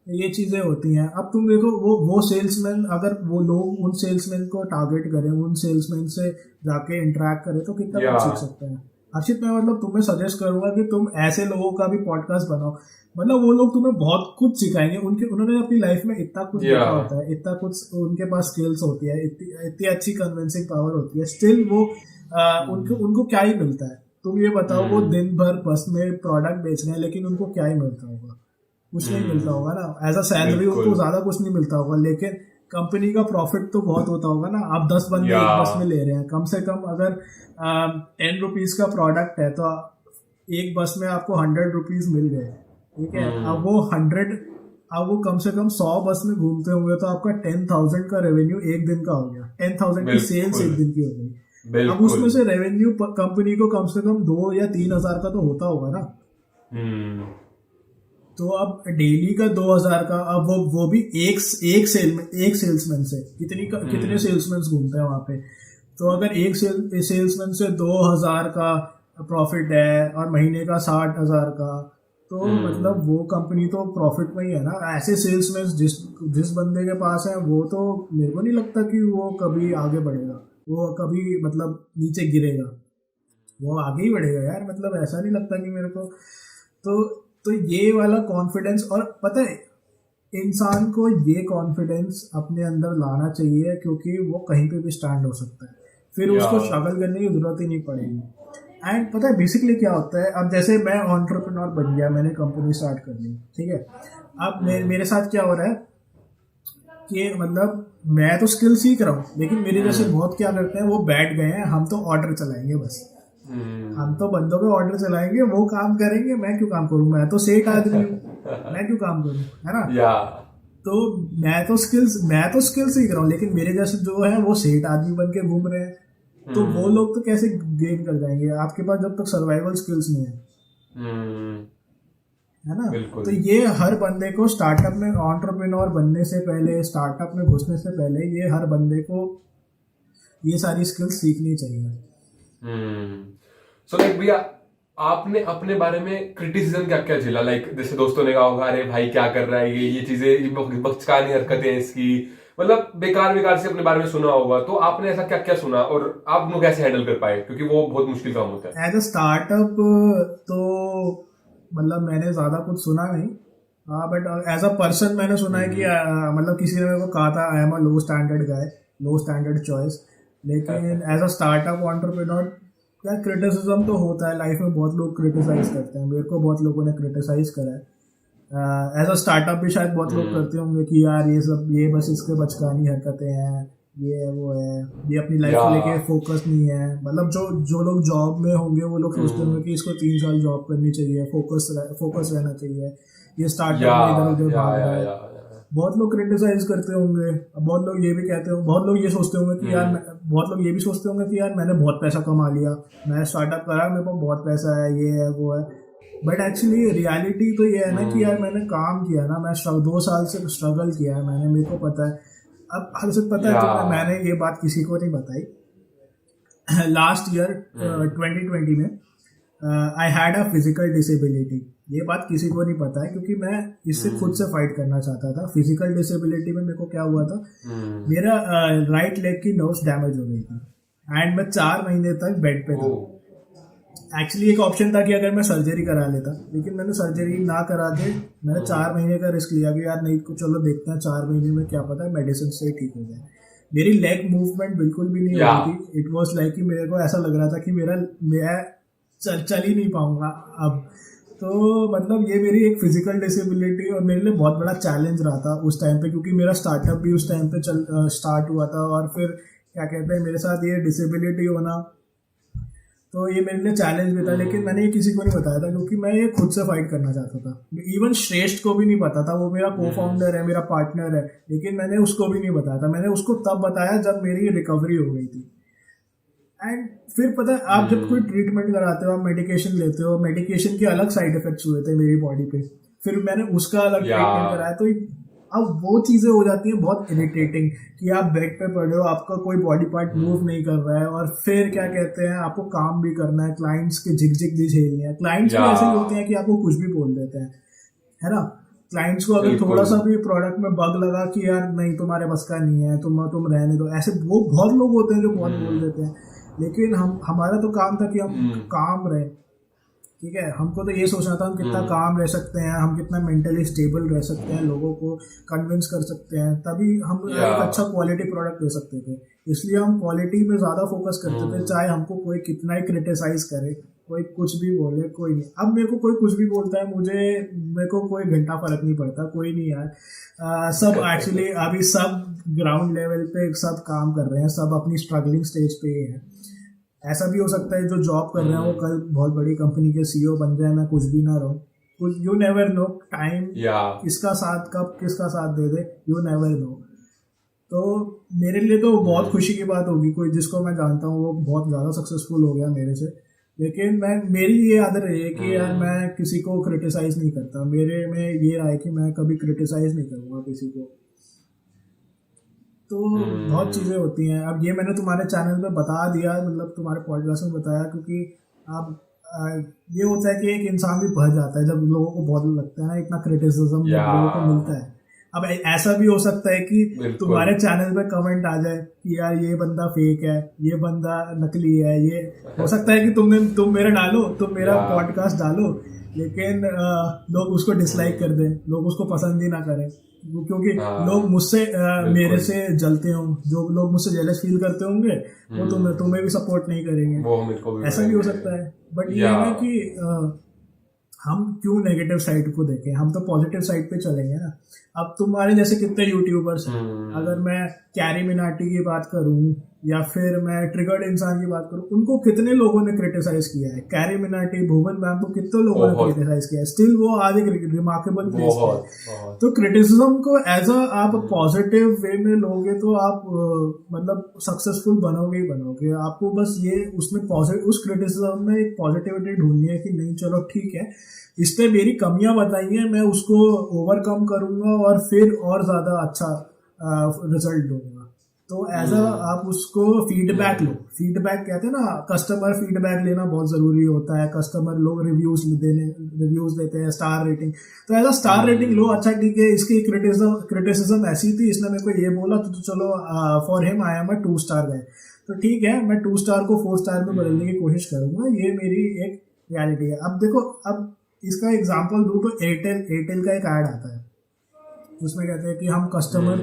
Speaker 2: ये चीजें होती हैं। अब तुम देखो वो सेल्समैन, अगर वो लोग उन सेल्समैन को टारगेट करें, उन सेल्समैन से जाके इंटरेक्ट करें तो कितना कुछ सीख सकते हैं। हर्षित, मैं मतलब तुम्हें सजेस्ट करूंगा कि तुम ऐसे लोगों का भी पॉडकास्ट बनाओ। मतलब वो लोग तुम्हें बहुत कुछ सिखाएंगे। उन्होंने अपनी लाइफ में इतना कुछ देखा होता है, इतना कुछ उनके पास स्किल्स होती है, इतनी अच्छी कन्विंसिंग पावर होती है, स्टिल वो उनको क्या ही मिलता है? तुम ये बताओ, वो दिन भर बस में प्रोडक्ट बेच रहे हैं, लेकिन उनको क्या ही मिलता होगा? कुछ नहीं मिलता होगा ना। एज अ सैलरी उनको ज्यादा कुछ नहीं मिलता होगा, लेकिन कंपनी का प्रॉफिट तो बहुत होता होगा ना। आप 10 बंदे एक बस में ले रहे हैं, कम से कम अगर 10 रुपीज का प्रोडक्ट है तो एक बस में आपको 100 रुपीज मिल गए, ठीक है। अब वो कम से कम 100 बस में घूमते होंगे तो आपका 10,000 का रेवेन्यू एक दिन का हो गया। 10,000 की सेल्स एक दिन की हो गई। अब उसमें से रेवेन्यू कंपनी को कम से कम 2 या 3 हजार का तो होता होगा ना। तो अब डेली का 2,000 का, अब वो भी एक सेल्समैन से कितने सेल्समैन घूमते हैं वहां पे। तो अगर एक सेल्समैन से 2,000 का प्रॉफिट है और महीने का 60,000 का, तो मतलब वो कंपनी तो प्रॉफिट में ही है ना। ऐसे सेल्समैन जिस बंदे के पास है, वो तो मेरे को नहीं लगता कि वो कभी आगे बढ़ेगा, वो कभी मतलब नीचे गिरेगा, वो आगे ही बढ़ेगा यार। मतलब ऐसा नहीं लगता कि मेरे को। तो ये वाला कॉन्फिडेंस, और पता है इंसान को ये कॉन्फिडेंस अपने अंदर लाना चाहिए, क्योंकि वो कहीं पे भी स्टैंड हो सकता है, फिर उसको स्ट्रगल करने की जरूरत ही नहीं पड़ेगी। एंड पता है बेसिकली क्या होता है, अब जैसे मैं एंटरप्रेन्योर बन गया, मैंने कंपनी स्टार्ट कर ली, ठीक है। अब मेरे साथ क्या हो रहा है कि मतलब मैं तो स्किल सीख रहा हूँ, लेकिन मेरे जैसे बहुत क्या करते हैं, वो बैठ गए हैं हम तो ऑर्डर चलाएंगे बस, हम तो बंदों पे ऑर्डर चलाएंगे, वो काम करेंगे, मैं क्यों काम करूँ, मैं तो सेठ आदमी हूँ, मैं क्यों काम करूँ, है ना।
Speaker 1: या
Speaker 2: तो मैं तो स्किल्स सीख रहा हूँ, लेकिन मेरे जैसे जो है वो सेठ आदमी बन के घूम रहे हैं, तो वो लोग तो कैसे गेन कर जाएंगे आपके पास जब तक सर्वाइवल स्किल्स नहीं है, है ना।
Speaker 1: बिल्कुल।
Speaker 2: तो ये हर बंदे को स्टार्टअप में एंटरप्रेन्योर बनने से पहले, स्टार्टअप में घुसने से पहले, ये हर बंदे को ये सारी स्किल्स सीखनी चाहिए।
Speaker 1: सो लाइक भैया, आपने अपने बारे में क्रिटिसिज्म क्या क्या झेला? लाइक जैसे दोस्तों ने कहा होगा, अरे भाई क्या कर रहा है ये चीजें, ये बचकानी हरकतें हैं इसकी, मतलब बेकार बेकार से अपने बारे में सुना होगा, तो आपने ऐसा क्या क्या सुना और आप लोग कैसे हैंडल कर पाए, क्योंकि वो बहुत मुश्किल काम होता है।
Speaker 2: एज अ स्टार्टअप तो मतलब मैंने ज़्यादा कुछ सुना नहीं, बट एज अ पर्सन मैंने सुना है कि मतलब किसी ने मेरे को कहा था आई am a low standard guy, low standard choice. लेकिन एज अ स्टार्टअप एंटरप्रेन्योर क्या क्रिटिसिज्म तो होता है लाइफ में, बहुत लोग क्रिटिसाइज करते हैं, मेरे को बहुत लोगों ने क्रिटिसाइज करा है। एज अ स्टार्टअप भी शायद बहुत लोग करते होंगे कि यार ये बस इसके बचकानी हरकतें हैं, ये है वो है, ये अपनी लाइफ को लेके फोकस नहीं है। मतलब जो जो लोग जॉब में होंगे वो लोग सोचते होंगे कि इसको 3 साल जॉब करनी चाहिए, फोकस रहना चाहिए, ये स्टार्टअप में इधर उधर भाग रहा है। बहुत लोग क्रिटिसाइज करते होंगे, बहुत लोग ये भी कहते होंगे, बहुत लोग ये सोचते होंगे कि यार, बहुत लोग ये भी सोचते होंगे कि यार मैंने बहुत पैसा कमा लिया, मैं स्टार्टअप करा, मेरे पास बहुत पैसा है, ये है वो है। बट एक्चुअली रियलिटी तो ये है ना कि यार मैंने काम किया ना, मैं 2 साल से स्ट्रगल किया है मैंने, मेरे को पता है। अब हर से पता है तो मैंने ये बात किसी को नहीं बताई। लास्ट ईयर 2020 में I had a physical disability, ये बात किसी को नहीं पता है क्योंकि मैं इससे खुद से फाइट करना चाहता था। फिजिकल डिसेबिलिटी में मेरे को क्या हुआ था, मेरा राइट लेग की नर्व्स डैमेज हो गई थी एंड मैं 4 महीने तक बेड पे था। एक्चुअली एक ऑप्शन था कि अगर मैं सर्जरी करा लेता, लेकिन मैंने सर्जरी ना करा के मैंने 4 महीने का रिस्क लिया कि यार नहीं चलो देखते हैं 4 महीने में क्या पता है मेडिसिन से ही ठीक हो जाए। मेरी लेग मूवमेंट बिल्कुल भी नहीं हो रही थी। इट वॉज लाइक कि मेरे को ऐसा लग रहा था कि मैं चल ही नहीं पाऊंगा अब। तो मतलब ये मेरी एक फिजिकल डिसेबिलिटी और मेरे लिए बहुत बड़ा चैलेंज रहा था उस टाइम पे, क्योंकि मेरा स्टार्टअप भी उस टाइम पे स्टार्ट हुआ था और फिर क्या कहते हैं मेरे साथ ये डिसेबिलिटी होना, तो ये मेरे लिए चैलेंज भी था। लेकिन मैंने ये किसी को नहीं बताया था क्योंकि मैं ये खुद से फाइट करना चाहता था। इवन श्रेष्ठ को भी नहीं पता था, वो मेरा को फाउंडर है, मेरा पार्टनर है, लेकिन मैंने उसको भी नहीं बताया था। मैंने उसको तब बताया जब मेरी रिकवरी हो गई थी। एंड फिर पता है आप जब कोई ट्रीटमेंट कराते हो, आप मेडिकेशन लेते हो, मेडिकेशन के अलग साइड इफेक्ट्स हुए थे मेरी बॉडी पे, फिर मैंने उसका अलग ट्रीटमेंट कराया। तो अब वो चीज़ें हो जाती हैं बहुत इरिटेटिंग कि आप बेड पे पड़े हो, आपका कोई बॉडी पार्ट मूव नहीं कर रहा है और फिर क्या कहते हैं आपको काम भी करना है, क्लाइंट्स के झिक भी झेलनी है। क्लाइंट्स भी ऐसे ही होते हैं कि आपको कुछ भी बोल देते हैं, है ना। क्लाइंट्स को अगर थोड़ा सा भी प्रोडक्ट में बग लगा कि यार नहीं तुम्हारे बस का नहीं है, तुम रहने दो, ऐसे वो बहुत लोग होते हैं जो बहुत बोल देते हैं। लेकिन हमारा तो काम था कि हम काम रहे, ठीक है। हमको तो ये सोचना था हम कितना काम रह सकते हैं, हम कितना मेंटली स्टेबल रह सकते हैं, लोगों को कन्विंस कर सकते हैं, तभी हम एक अच्छा क्वालिटी प्रोडक्ट दे सकते थे। इसलिए हम क्वालिटी पे ज़्यादा फोकस करते थे, चाहे हमको कोई कितना ही क्रिटिसाइज करे, कोई कुछ भी बोले, कोई नहीं। अब मेरे को कोई कुछ भी बोलता है, मेरे को कोई घंटा फर्क नहीं पड़ता, कोई नहीं यार। सब एक्चुअली अभी सब ग्राउंड लेवल पे सब काम कर रहे हैं, सब अपनी स्ट्रगलिंग स्टेज पे ही है। ऐसा भी हो सकता है जो जॉब कर रहे हैं वो कल बहुत बड़ी कंपनी के सीईओ बन जाए, मैं कुछ भी ना रहूं, कुछ यू नेवर नो, टाइम किसका साथ कब किसका साथ दे दे, यू नेवर नो। तो मेरे लिए तो बहुत खुशी की बात होगी, कोई जिसको मैं जानता हूँ वो बहुत ज़्यादा सक्सेसफुल हो गया मेरे से। लेकिन मेरी ये आदत रही है कि यार मैं किसी को क्रिटिसाइज नहीं करता, मेरे में ये रहा है कि मैं कभी क्रिटिसाइज नहीं करूँगा किसी को। तो बहुत चीज़ें होती हैं। अब ये मैंने तुम्हारे चैनल पे बता दिया, मतलब तुम्हारे पॉडकास्ट में बताया, क्योंकि अब ये होता है कि एक इंसान भी भर जाता है जब लोगों को बहुत लगता है ना, इतना क्रिटिसिज्म जब लोगों को मिलता है। अब ऐसा भी हो सकता है कि तुम्हारे चैनल पे कमेंट आ जाए कि यार ये बंदा फेक है, ये बंदा नकली है, ये हो सकता है कि तुम मेरा डालो, तुम मेरा पॉडकास्ट डालो, लेकिन लोग उसको डिसलाइक कर दें, लोग उसको पसंद ही ना करें, क्योंकि लोग मुझसे मेरे से जलते हों, जो लोग मुझसे जेलस फील करते होंगे वो तुम्हें भी सपोर्ट नहीं करेंगे, वो भी ऐसा भी हो सकता है। बट ये है कि हम क्यों नेगेटिव साइड को देखें, हम तो पॉजिटिव साइड पे चलेंगे ना। अब तुम्हारे जैसे कितने यूट्यूबर्स हैं, अगर मैं कैरी मिनाटी की बात करूं या फिर मैं ट्रिगर्ड इंसान की बात करूं, उनको कितने लोगों ने क्रिटिसाइज किया है, कैरी मिनाटी, भुवन मैम को कितने लोगों ने
Speaker 1: बहुत
Speaker 2: क्रिटिसाइज किया है, स्टिल वो आज एक रिमार्केबल प्लेस पे है।
Speaker 1: बहुत बहुत
Speaker 2: तो क्रिटिसिज्म को एज अ आप पॉजिटिव वे में लोगे तो आप मतलब सक्सेसफुल बनोगे ही बनोगे। आपको बस ये उसमें पॉजिटिव, उस क्रिटिसिज्म में एक पॉजिटिविटी ढूंढनी है कि नहीं चलो ठीक है, इस पे मेरी कमियां बताई हैं, मैं उसको ओवरकम करूंगा और फिर और ज़्यादा अच्छा रिजल्ट दूंगा। तो एज अ आप उसको फीडबैक लो, फीडबैक कहते हैं ना, कस्टमर फीडबैक लेना बहुत ज़रूरी होता है। कस्टमर लोग रिव्यूज़ देते हैं, स्टार रेटिंग, तो एज अ स्टार रेटिंग लो, अच्छा ठीक है इसकी क्रिटिसिज्म ऐसी थी, इसने मेरे को ये बोला तो चलो for him I am a 2 star guy, तो ठीक है मैं 2 स्टार को 4 स्टार में बदलने की कोशिश करूंगा, ये मेरी एक रियलिटी है। अब देखो, अब इसका एग्जांपल दूं तो एयरटेल का एक ऐड आता है, उसमें कहते हैं कि हम कस्टमर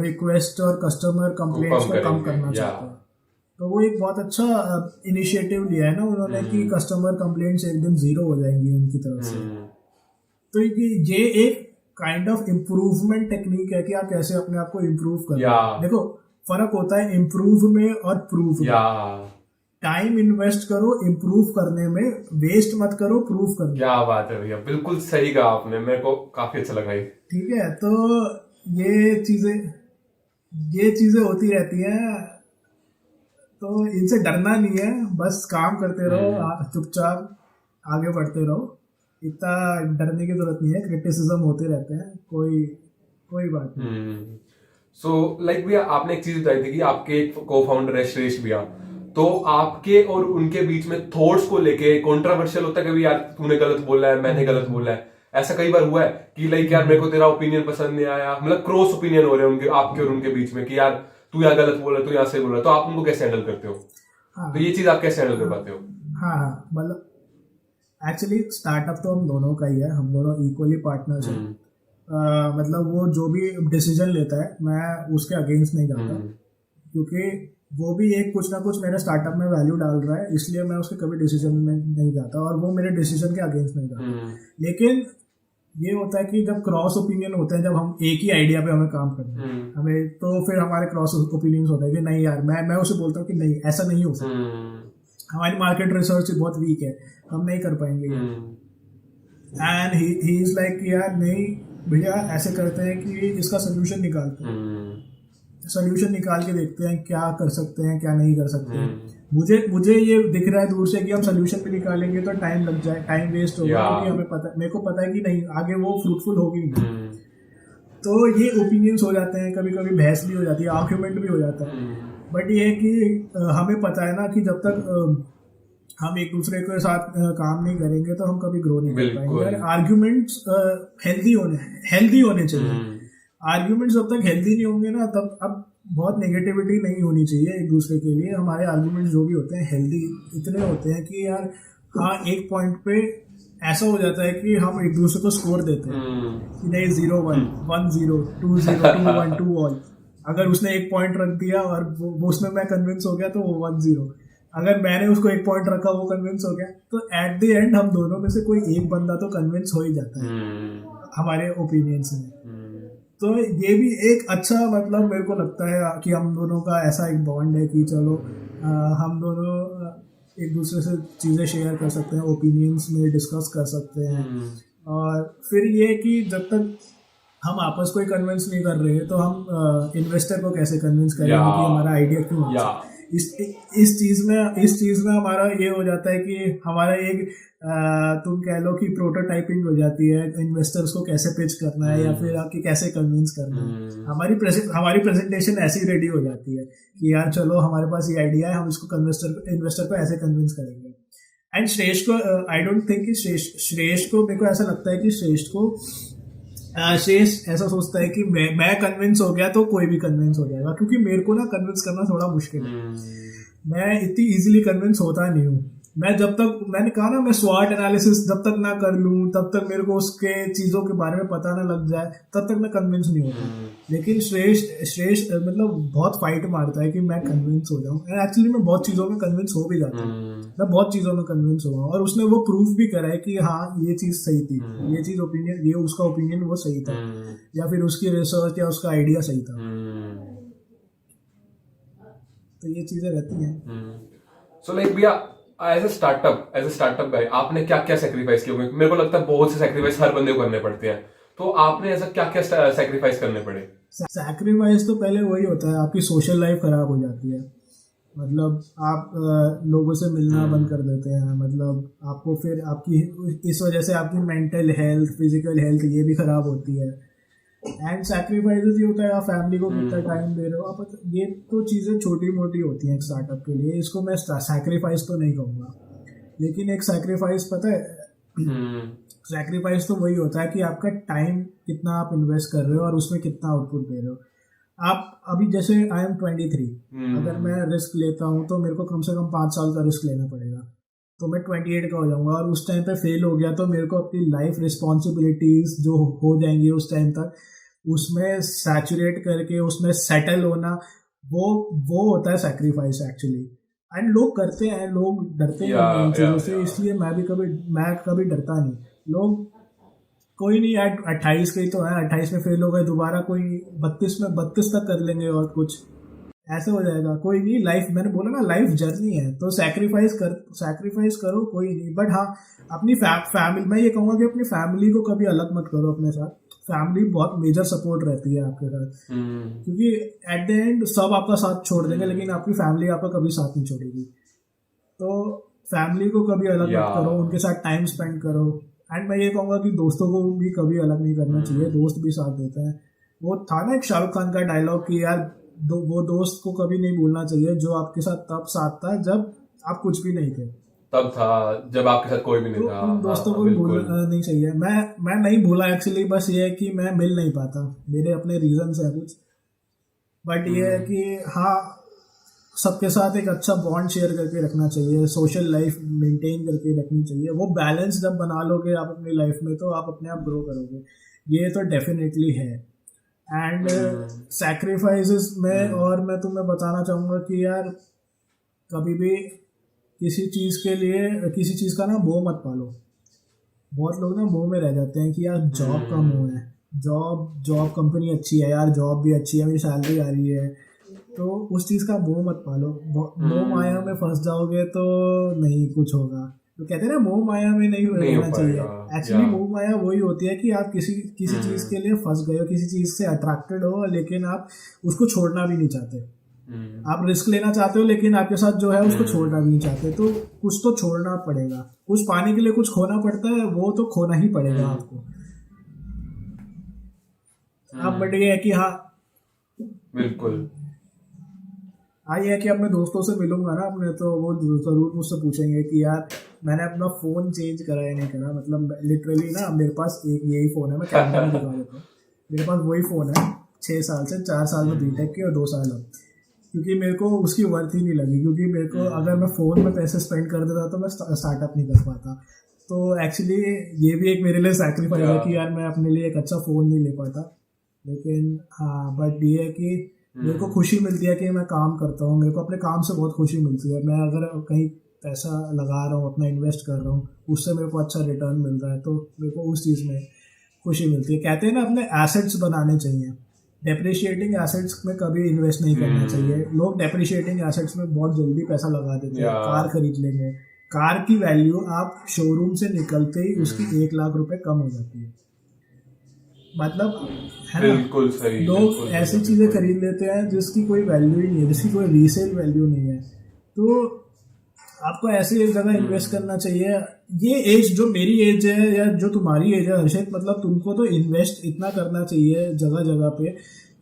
Speaker 2: रिक्वेस्ट और कस्टमर कंप्लेंट्स को कम करना चाहते हैं। तो वो एक बहुत अच्छा इनिशिएटिव लिया है ना उन्होंने कि कस्टमर कंप्लेंट्स एक दिन 0 हो जाएंगी उनकी तरफ से। तो ये एक काइंड ऑफ इम्प्रूवमेंट टेक्निक है कि आप कैसे अपने आप को इम्प्रूव करें। देखो फर्क होता है इम्प्रूव में और प्रूव में। टाइम इन्वेस्ट करो इम्प्रूव करने में, वेस्ट मत करो प्रूव करने।
Speaker 1: क्या बात है भैया, बिल्कुल सही कहा आपने, मेरे को काफी अच्छा लगा ये।
Speaker 2: ठीक है, तो ये चीजें होती रहती हैं, तो इनसे डरना नहीं है, बस काम करते रहो, चुपचाप आगे बढ़ते रहो, इतना डरने की जरूरत नहीं है। क्रिटिसिज्म होते रहते हैं, कोई बात नहीं।
Speaker 1: सो लाइक भैया आपने एक चीज बताई थी कि आपके एक को फाउंडर है श्रेष्ठ भैया, तो आपके और उनके बीच में थॉट्स को लेके कंट्रोवर्शियल होता है कभी, यार तूने गलत बोला है, मैंने गलत बोला है, ऐसा कई बार हुआ है कि लाइक यार मेरे को तेरा ओपिनियन पसंद नहीं आया, मतलब क्रॉस ओपिनियन हो रहे हैं उनके, आपके और उनके बीच में कि यार तू यहाँ गलत बोल रहा है, तू यहाँ सही बोल रहा है, तो आप उनको कैसे हैंडल करते हो? तो ये चीज आप कैसे हैंडल कर पाते हो?
Speaker 2: हाँ, मतलब एक्चुअली स्टार्टअप तो हम दोनों का ही है, हम दोनों इक्वली पार्टनर्स हैं। मतलब वो जो भी डिसीजन लेता है मैं उसके अगेंस्ट नहीं जाता, क्योंकि वो भी एक कुछ ना कुछ मेरे स्टार्टअप में वैल्यू डाल रहा है, इसलिए मैं उसके कभी डिसीजन में नहीं जाता और वो मेरे डिसीजन के अगेंस्ट नहीं जाता। लेकिन ये होता है कि जब क्रॉस ओपिनियन होते हैं, जब हम एक ही आइडिया पे हमें काम करना है हमें, तो फिर हमारे क्रॉस ओपिनियंस होता है कि नहीं यार, मैं उसे बोलता हूँ कि नहीं ऐसा नहीं हो सकता, हमारी मार्केट रिसर्च बहुत वीक है, हम नहीं कर पाएंगे। एंड ही इज लाइक यार नहीं भैया, ऐसे करते हैं कि इसका सोल्यूशन निकालते हैं, सोल्यूशन निकाल के देखते हैं क्या कर सकते हैं क्या नहीं कर सकते हैं। मुझे ये दिख रहा है दूर से कि हम सोल्यूशन भी निकालेंगे तो टाइम लग जाए, टाइम वेस्ट होगा, क्योंकि मेरे को पता है कि नहीं आगे वो फ्रूटफुल होगी नहीं। तो ये ओपिनियंस हो जाते हैं, कभी कभी बहस भी हो जाती है, आर्ग्यूमेंट भी हो जाता है। बट ये है कि हमें पता है ना कि जब तक हम एक दूसरे के साथ काम नहीं करेंगे तो हम कभी ग्रो नहीं कर पाएंगे। आर्ग्यूमेंट्स हेल्दी होने चाहिए। आर्ग्यूमेंट्स जब तक हेल्दी नहीं होंगे ना, तब अब बहुत नेगेटिविटी नहीं होनी चाहिए एक दूसरे के लिए। हमारे आर्ग्यूमेंट्स जो भी होते हैं हेल्दी इतने होते हैं कि यार हाँ, एक पॉइंट पे ऐसा हो जाता है कि हम एक दूसरे को स्कोर देते हैं कि नहीं 0-1, 1-0, 2-0, 2-1, 2-1। अगर उसने एक पॉइंट रख दिया और वो उसमें मैं कन्विंस हो गया तो वो 1-0, अगर मैंने उसको एक पॉइंट रखा वो कन्विंस हो गया, तो एट द एंड हम दोनों में से कोई एक बंदा तो कन्विंस हो ही जाता है हमारे ओपिनियंस में। तो ये भी एक अच्छा, मतलब मेरे को लगता है कि हम दोनों का ऐसा एक बॉन्ड है कि चलो हम दोनों एक दूसरे से चीज़ें शेयर कर सकते हैं, ओपिनियंस में डिस्कस कर सकते हैं। और फिर ये कि जब तक हम आपस को ही कन्विंस नहीं कर रहे तो हम इन्वेस्टर को कैसे कन्विंस करेंगे कि हमारा आइडिया क्यों अच्छा। इस चीज़ में हमारा ये हो जाता है कि हमारा एक तुम कह लो कि प्रोटोटाइपिंग हो जाती है, इन्वेस्टर्स को कैसे पिच करना है या फिर आपकी कैसे कन्विंस करना है। हमारी प्रेजेंटेशन ऐसी रेडी हो जाती है कि यार चलो हमारे पास ये आइडिया है, हम इसको इन्वेस्टर को ऐसे कन्विंस करेंगे। एंड श्रेष्ठ को आई डोंट थिंक कि श्रेष्ठ को, मेरे को ऐसा लगता है कि श्रेष्ठ ऐसा सोचता है कि मैं कन्विंस हो गया तो कोई भी कन्विंस हो जाएगा, क्योंकि मेरे को ना कन्विंस करना थोड़ा मुश्किल है। मैं इतनी इजीली कन्विंस होता नहीं हूँ। मैं जब तक, मैंने कहा ना, मैं स्वॉट एनालिसिस जब तक ना कर लूँ, तब तक मेरे को उसके चीज़ों के बारे में पता ना लग जाए, तब तक मैं कन्विंस नहीं होता। लेकिन श्रेष्ठ मतलब बहुत फाइट मारता है कि मैं कन्विंस हो जाऊँ। एक्चुअली मैं बहुत चीज़ों में कन्विंस हो भी जाता हूँ, मैं बहुत चीज़ों में कन्विंस हुआ और उसने वो प्रूफ भी करा है कि हाँ ये चीज़ सही थी, ये चीज़ ओपिनियन, ये उसका ओपिनियन वो सही था, या फिर उसकी रिसर्च या उसका आइडिया सही था। तो ये चीज़ें रहती हैं।
Speaker 1: सो लाइक भैया, एज अ स्टार्टअप गाय, आपने क्या क्या सेक्रीफाइस किया? क्योंकि मेरे को लगता है बहुत से सेक्रीफाइस हर बंदे को करने पड़ते हैं, तो आपने ऐसा क्या क्या सेक्रीफाइस करने पड़े?
Speaker 2: सैक्रिफाइस तो पहले वही होता है, आपकी सोशल लाइफ खराब हो जाती है। मतलब आप लोगों से मिलना बंद कर देते हैं, मतलब आपको फिर आपकी इस वजह से आपकी मेंटल हेल्थ, फिजिकल हेल्थ ये भी खराब होती है। एंड सैक्रिफाइसेस ये होता है, आप फैमिली को कितना टाइम दे रहे हो आप, ये तो चीज़ें छोटी मोटी होती हैं एक स्टार्टअप के लिए, इसको मैं सैक्रिफाइस तो नहीं कहूँगा। लेकिन एक सैक्रिफाइस पता है, सैक्रिफाइस तो वही होता है कि आपका टाइम कितना आप इन्वेस्ट कर रहे हो और उसमें कितना आउटपुट दे रहे हो। आप अभी जैसे आई एम 23, अगर मैं रिस्क लेता हूँ तो मेरे को कम से कम 5 साल का रिस्क लेना पड़ेगा, तो मैं 28 का हो जाऊंगा, और उस टाइम पे फेल हो गया तो मेरे को अपनी लाइफ रिस्पॉन्सिबिलिटीज जो हो जाएंगी उस टाइम तक, उसमें सैचुरेट करके उसमें सेटल होना, वो होता है सेक्रीफाइस एक्चुअली। एंड लोग करते हैं, लोग डरते हैं इन चीज़ों से, इसलिए मैं कभी डरता नहीं। लोग कोई नहीं, 28 के ही तो है, 28 में फेल हो गए, दोबारा कोई 32 तक कर लेंगे और कुछ ऐसे हो जाएगा, कोई नहीं। लाइफ, मैंने बोला ना, लाइफ जर्नी है, तो सैक्रिफाइस करो, कोई नहीं। बट हाँ, अपनी फैमिली, मैं ये कहूँगा कि अपनी फैमिली को कभी अलग मत करो अपने साथ। फैमिली बहुत मेजर सपोर्ट रहती है आपके साथ, क्योंकि एट द एंड सब आपका साथ छोड़ देंगे, लेकिन आपकी फैमिली आपका कभी साथ नहीं छोड़ेगी। तो फैमिली को कभी अलग मत करो, उनके साथ टाइम स्पेंड करो। एंड मैं ये कहूँगा कि दोस्तों को भी कभी अलग नहीं करना चाहिए, दोस्त भी साथ देते हैं। वो था ना एक शाहरुख खान का डायलॉग कि यार वो दोस्त को कभी नहीं भूलना चाहिए जो आपके साथ तब साथ था जब आप कुछ भी नहीं थे,
Speaker 1: तब था जब आपके साथ कोई भी नहीं था।
Speaker 2: उन दोस्तों को भी भूलना नहीं चाहिए। मैं नहीं भूला एक्चुअली, बस ये है कि मैं मिल नहीं पाता, मेरे अपने रीजंस हैं कुछ। बट ये है कि हाँ, सबके साथ एक अच्छा बॉन्ड शेयर करके रखना चाहिए, सोशल लाइफ मेंटेन करके रखनी चाहिए। वो बैलेंस जब बना लोगे आप अपनी लाइफ में, तो आप अपने आप ग्रो करोगे, ये तो डेफिनेटली है। एंड सैक्रिफाइसेस में और मैं तुम्हें बताना चाहूँगा कि यार कभी भी किसी चीज़ के लिए, किसी चीज़ का ना मोह मत पालो। बहुत लोग ना मोह में रह जाते हैं कि यार जॉब का मोह है, जॉब कंपनी अच्छी है यार, जॉब भी अच्छी है, मेरी सैलरी आ रही है, तो उस चीज़ का मोह मत पालो। मोह माया में फंस जाओगे तो नहीं कुछ होगा। तो कहते हैं ना, मोह माया में नहीं रहना चाहिए। एक्चुअली मोह माया वही होती है कि आप किसी चीज़ के लिए फंस गए हो, किसी चीज़ से अट्रैक्टेड हो, लेकिन आप उसको छोड़ना भी नहीं चाहते। आप रिस्क लेना चाहते हो, लेकिन आपके साथ जो है उसको छोड़ना भी नहीं चाहते। तो कुछ तो छोड़ना पड़ेगा, कुछ पाने के लिए कुछ खोना पड़ता है, वो तो खोना ही पड़ेगा आपको। अब बट ये है कि हाँ,
Speaker 1: बिल्कुल,
Speaker 2: ये है कि अब मैं दोस्तों से मिलूंगा ना अपने, तो वो जरूर मुझसे पूछेंगे कि यार मैंने अपना फ़ोन चेंज करा या नहीं करा। मतलब लिटरली ना, मेरे पास एक यही फ़ोन है, मैं कैमरा में दिखा देता हूँ, मेरे पास वही फ़ोन है 6 साल से, 4 साल में बीटेक के और 2 साल अब, क्योंकि मेरे को उसकी वर्थ ही नहीं लगी। क्योंकि मेरे को अगर मैं फ़ोन में पैसे स्पेंड कर देता तो मैं स्टार्टअप नहीं कर पाता। तो एक्चुअली ये भी एक मेरे लिए सैक्रिफाइस है कि यार मैं अपने लिए एक अच्छा फ़ोन नहीं ले पाता। लेकिन हाँ, बट ये है कि मेरे को खुशी मिलती है कि मैं काम करता हूँ, मेरे को अपने काम से बहुत खुशी मिलती है। मैं अगर कहीं पैसा लगा रहा हूँ, अपना इन्वेस्ट कर रहा हूँ, उससे मेरे को अच्छा रिटर्न मिल रहा है, तो मेरे को उस चीज़ में खुशी मिलती है। कहते हैं ना, अपने एसेट्स बनाने चाहिए, डेप्रिशिएटिंग एसेट्स में कभी इन्वेस्ट नहीं करना चाहिए। लोग डेप्रिशिएटिंग एसेट्स में बहुत जल्दी पैसा लगा देते हैं, कार खरीद लेंगे, कार की वैल्यू आप शोरूम से निकलते ही उसकी 1 लाख रुपए कम हो जाती है। मतलब है ना,
Speaker 1: बिल्कुल सही,
Speaker 2: लोग ऐसी चीज़ें खरीद लेते हैं जिसकी कोई वैल्यू ही नहीं है, जिसकी कोई रीसेल वैल्यू नहीं है। तो आपको ऐसी एक जगह इन्वेस्ट करना चाहिए। ये एज जो मेरी एज है या जो तुम्हारी एज है हर्षित, मतलब तुमको तो इन्वेस्ट इतना करना चाहिए जगह जगह पे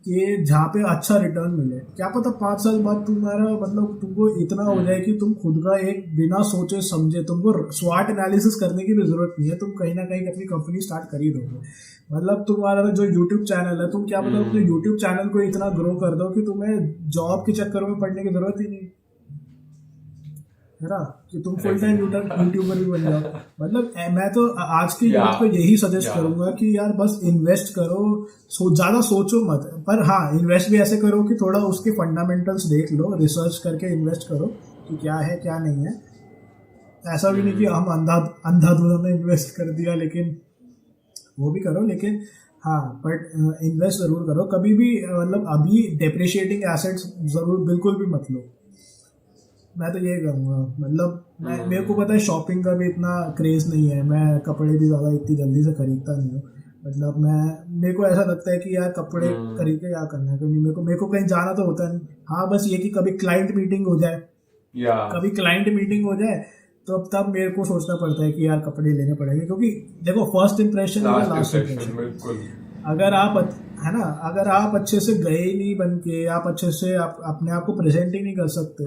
Speaker 2: कि जहाँ पे अच्छा रिटर्न मिले। क्या पता 5 साल बाद तुम्हारा, मतलब तुमको इतना हो जाए कि तुम खुद का एक बिना सोचे समझे, तुमको स्वॉट एनालिसिस करने की भी जरूरत नहीं है, तुम कहीं ना कहीं अपनी कंपनी स्टार्ट कर ही दोगे। मतलब तुम्हारा जो यूट्यूब चैनल है, तुम क्या पता अपने यूट्यूब चैनल को इतना ग्रो कर दो कि तुम्हें जॉब के चक्कर में पड़ने की जरूरत ही नहीं है ना, कि तुम फुल टाइम यूट्यूबर भी बन जाओ। मतलब मैं तो आज की यूथ को यही सजेस्ट करूंगा कि यार बस इन्वेस्ट करो, ज्यादा सोचो मत। पर हाँ, इन्वेस्ट भी ऐसे करो कि थोड़ा उसके फंडामेंटल्स देख लो, रिसर्च करके इन्वेस्ट करो कि क्या है क्या नहीं है। ऐसा भी नहीं कि हम अंधाधुंध में इन्वेस्ट कर दिया, लेकिन वो भी करो, लेकिन हाँ, बट इन्वेस्ट ज़रूर करो कभी भी। मतलब अभी डेप्रिशिएटिंग एसेट्स ज़रूर बिल्कुल भी मत लो। मैं तो ये कहूँगा, मतलब मेरे को पता है शॉपिंग का भी इतना क्रेज नहीं है, मैं कपड़े भी ज़्यादा इतनी जल्दी से खरीदता नहीं हूँ। मतलब मेरे को ऐसा लगता है कि यार कपड़े खरीद के क्या करना है, क्योंकि मेरे को कहीं जाना तो होता नहीं। हाँ बस ये कि कभी क्लाइंट मीटिंग हो जाए, तो तब मेरे को सोचना पड़ता है कि यार कपड़े लेने पड़ेंगे, क्योंकि देखो फर्स्ट इंप्रेशन है लास्ट इंप्रेशन।
Speaker 1: बिल्कुल।
Speaker 2: अगर आप है ना, अगर आप अच्छे से गए नहीं बन के, आप अच्छे से अपने आप को प्रेजेंट ही नहीं कर सकते,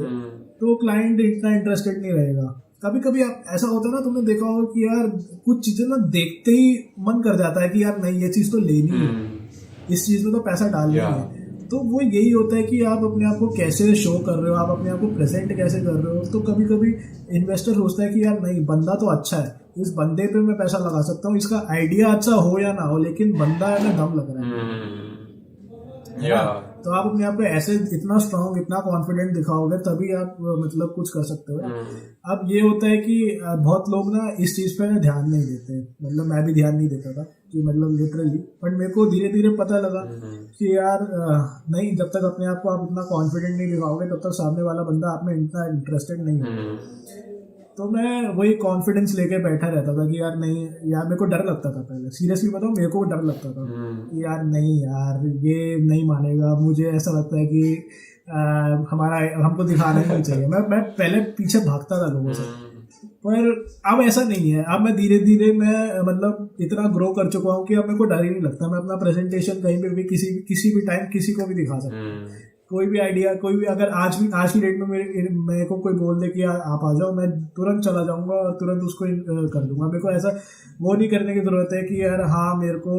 Speaker 2: तो क्लाइंट इतना इंटरेस्टेड नहीं रहेगा। कभी कभी आप ऐसा होता है ना, तुमने देखा होगा कि यार कुछ चीजें ना देखते ही मन कर जाता है कि यार नहीं ये चीज तो लेनी है, इस चीज में तो पैसा डालना है। तो वो यही होता है कि आप अपने आप को कैसे शो कर रहे हो, आप अपने आप को प्रेजेंट कैसे कर रहे हो। तो कभी कभी इन्वेस्टर सोचता है कि यार नहीं बंदा तो अच्छा है, इस बंदे पे मैं पैसा लगा सकता हूँ, इसका आइडिया अच्छा हो या ना हो, लेकिन बंदा है ना दम लग रहा है। तो आप अपने आप को ऐसे इतना स्ट्रांग, इतना कॉन्फिडेंट दिखाओगे तभी आप मतलब कुछ कर सकते हो। अब ये होता है कि बहुत लोग ना इस चीज़ पे ना ध्यान नहीं देते, मतलब मैं भी ध्यान नहीं देता था कि मतलब लिटरली, बट मेरे को धीरे धीरे पता लगा कि यार नहीं, जब तक अपने आप को आप इतना कॉन्फिडेंट नहीं दिखाओगे तब तक सामने वाला बंदा आप में इतना इंटरेस्टेड नहीं होगा। तो मैं वही कॉन्फिडेंस लेके बैठा रहता था कि यार नहीं यार, मेरे को डर लगता था पहले, सीरियसली बताऊँ मेरे को डर लगता था कि यार नहीं यार ये नहीं मानेगा, मुझे ऐसा लगता है कि हमको दिखाना ही नहीं चाहिए। मैं पहले पीछे भागता था लोगों से, पर अब ऐसा नहीं है। अब मैं धीरे धीरे मैं मतलब इतना ग्रो कर चुका हूँ कि अब मेरे को डर ही नहीं लगता। मैं अपना प्रेजेंटेशन कहीं पे भी किसी भी टाइम किसी को भी दिखा सकता हूँ। कोई भी आइडिया, कोई भी अगर आज की डेट में मेरे को कोई बोल दे कि यार आप आ जाओ, मैं तुरंत चला जाऊंगा और तुरंत उसको कर दूंगा। मेरे को ऐसा वो नहीं करने की जरूरत है कि यार हाँ मेरे को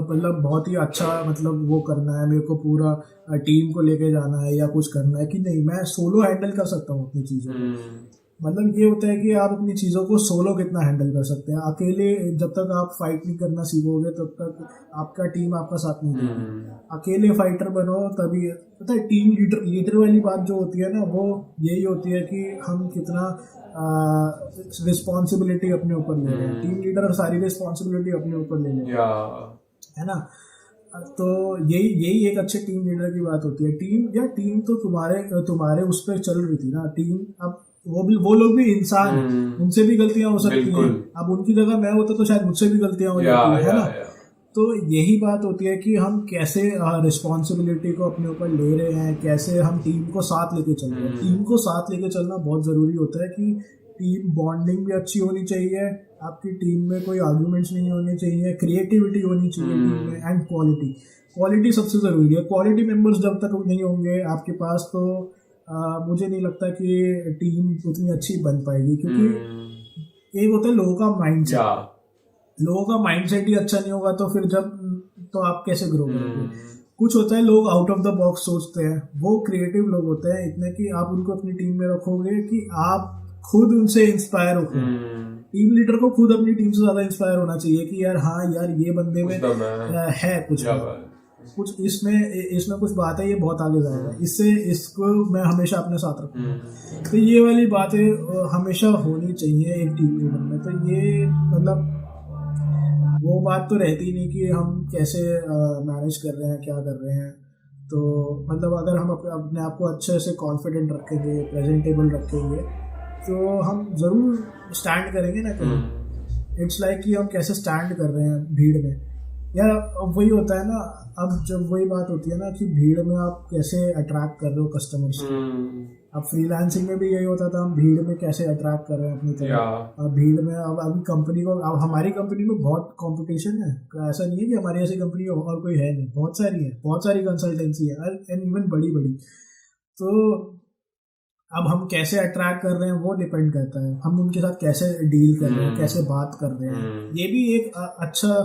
Speaker 2: मतलब बहुत ही अच्छा मतलब वो करना है, मेरे को पूरा टीम को लेके जाना है या कुछ करना है, कि नहीं मैं सोलो हैंडल कर सकता हूँ अपनी चीज़ों को। मतलब ये होता है कि आप अपनी चीज़ों को सोलो कितना हैंडल कर सकते हैं। अकेले जब तक आप फाइट नहीं करना सीखोगे तब तक आपका टीम आपका साथ नहीं देगा। अकेले फाइटर बनो तभी, पता है टीम लीडर वाली बात जो होती है ना, वो यही होती है कि हम कितना रिस्पॉन्सिबिलिटी अपने ऊपर ले रहे हैं। टीम लीडर सारी रिस्पॉन्सिबिलिटी अपने ऊपर ले रहे हैं, है ना। तो यही एक अच्छे टीम लीडर की बात होती है। टीम तो तुम्हारे उस पर चल रही थी ना टीम। अब वो लोग भी इंसान हैं, उनसे भी गलतियां हो सकती हैं। अब उनकी जगह मैं होता तो शायद मुझसे भी गलतियां हो जाती है ना। तो यही बात होती है कि हम कैसे रिस्पॉन्सिबिलिटी को अपने ऊपर ले रहे हैं, कैसे हम टीम को साथ लेके चल रहे हैं। टीम को साथ लेके चलना बहुत ज़रूरी होता है कि टीम बॉन्डिंग भी अच्छी होनी चाहिए, आपकी टीम में कोई आर्ग्यूमेंट्स नहीं होने चाहिए, क्रिएटिविटी होनी चाहिए टीम में, एंड क्वालिटी सबसे ज़रूरी है। क्वालिटी मेंबर्स जब तक नहीं होंगे आपके पास, तो मुझे नहीं लगता कि टीम उतनी अच्छी बन पाएगी। क्योंकि एक होता है लोगों का माइंडसेट ही अच्छा नहीं होगा, तो फिर तो आप कैसे ग्रो करोगे। कुछ होता है लोग आउट ऑफ द बॉक्स सोचते हैं, वो क्रिएटिव लोग होते हैं इतने कि आप उनको अपनी टीम में रखोगे कि आप खुद उनसे इंस्पायर हो। टीम लीडर को खुद अपनी टीम से ज़्यादा इंस्पायर होना चाहिए कि यार हाँ यार ये बंदे में है कुछ इसमें कुछ बात है, ये बहुत आगे जाएगा, इसको मैं हमेशा अपने साथ रखूँगा। तो ये वाली बातें हमेशा होनी चाहिए एक टीम लीडर में। तो ये मतलब वो बात तो रहती नहीं कि हम कैसे मैनेज कर रहे हैं, क्या कर रहे हैं। तो मतलब अगर हम अपने आप को अच्छे से कॉन्फिडेंट रखेंगे, प्रेजेंटेबल रखेंगे, तो हम ज़रूर स्टैंड करेंगे ना कहीं। इट्स लाइक कि हम कैसे स्टैंड कर रहे हैं भीड़ में। यार अब वही होता है ना, अब जब वही बात होती है ना कि भीड़ में आप कैसे अट्रैक्ट कर रहे हो कस्टमर्स। अब फ्रीलांसिंग में भी यही होता था, हम भीड़ में कैसे अट्रैक्ट कर रहे हैं अपनी तरफ। अब भीड़ में अब अभी कंपनी को, अब हमारी कंपनी में बहुत कंपटीशन है। ऐसा नहीं है कि हमारी ऐसी कंपनी और कोई है नहीं, बहुत सारी है, बहुत सारी कंसल्टेंसी है, एंड इवन बड़ी। तो अब हम कैसे अट्रैक्ट कर रहे हैं वो डिपेंड करता है, हम उनके साथ कैसे डील कर रहे हैं, कैसे बात कर रहे हैं। ये भी एक अच्छा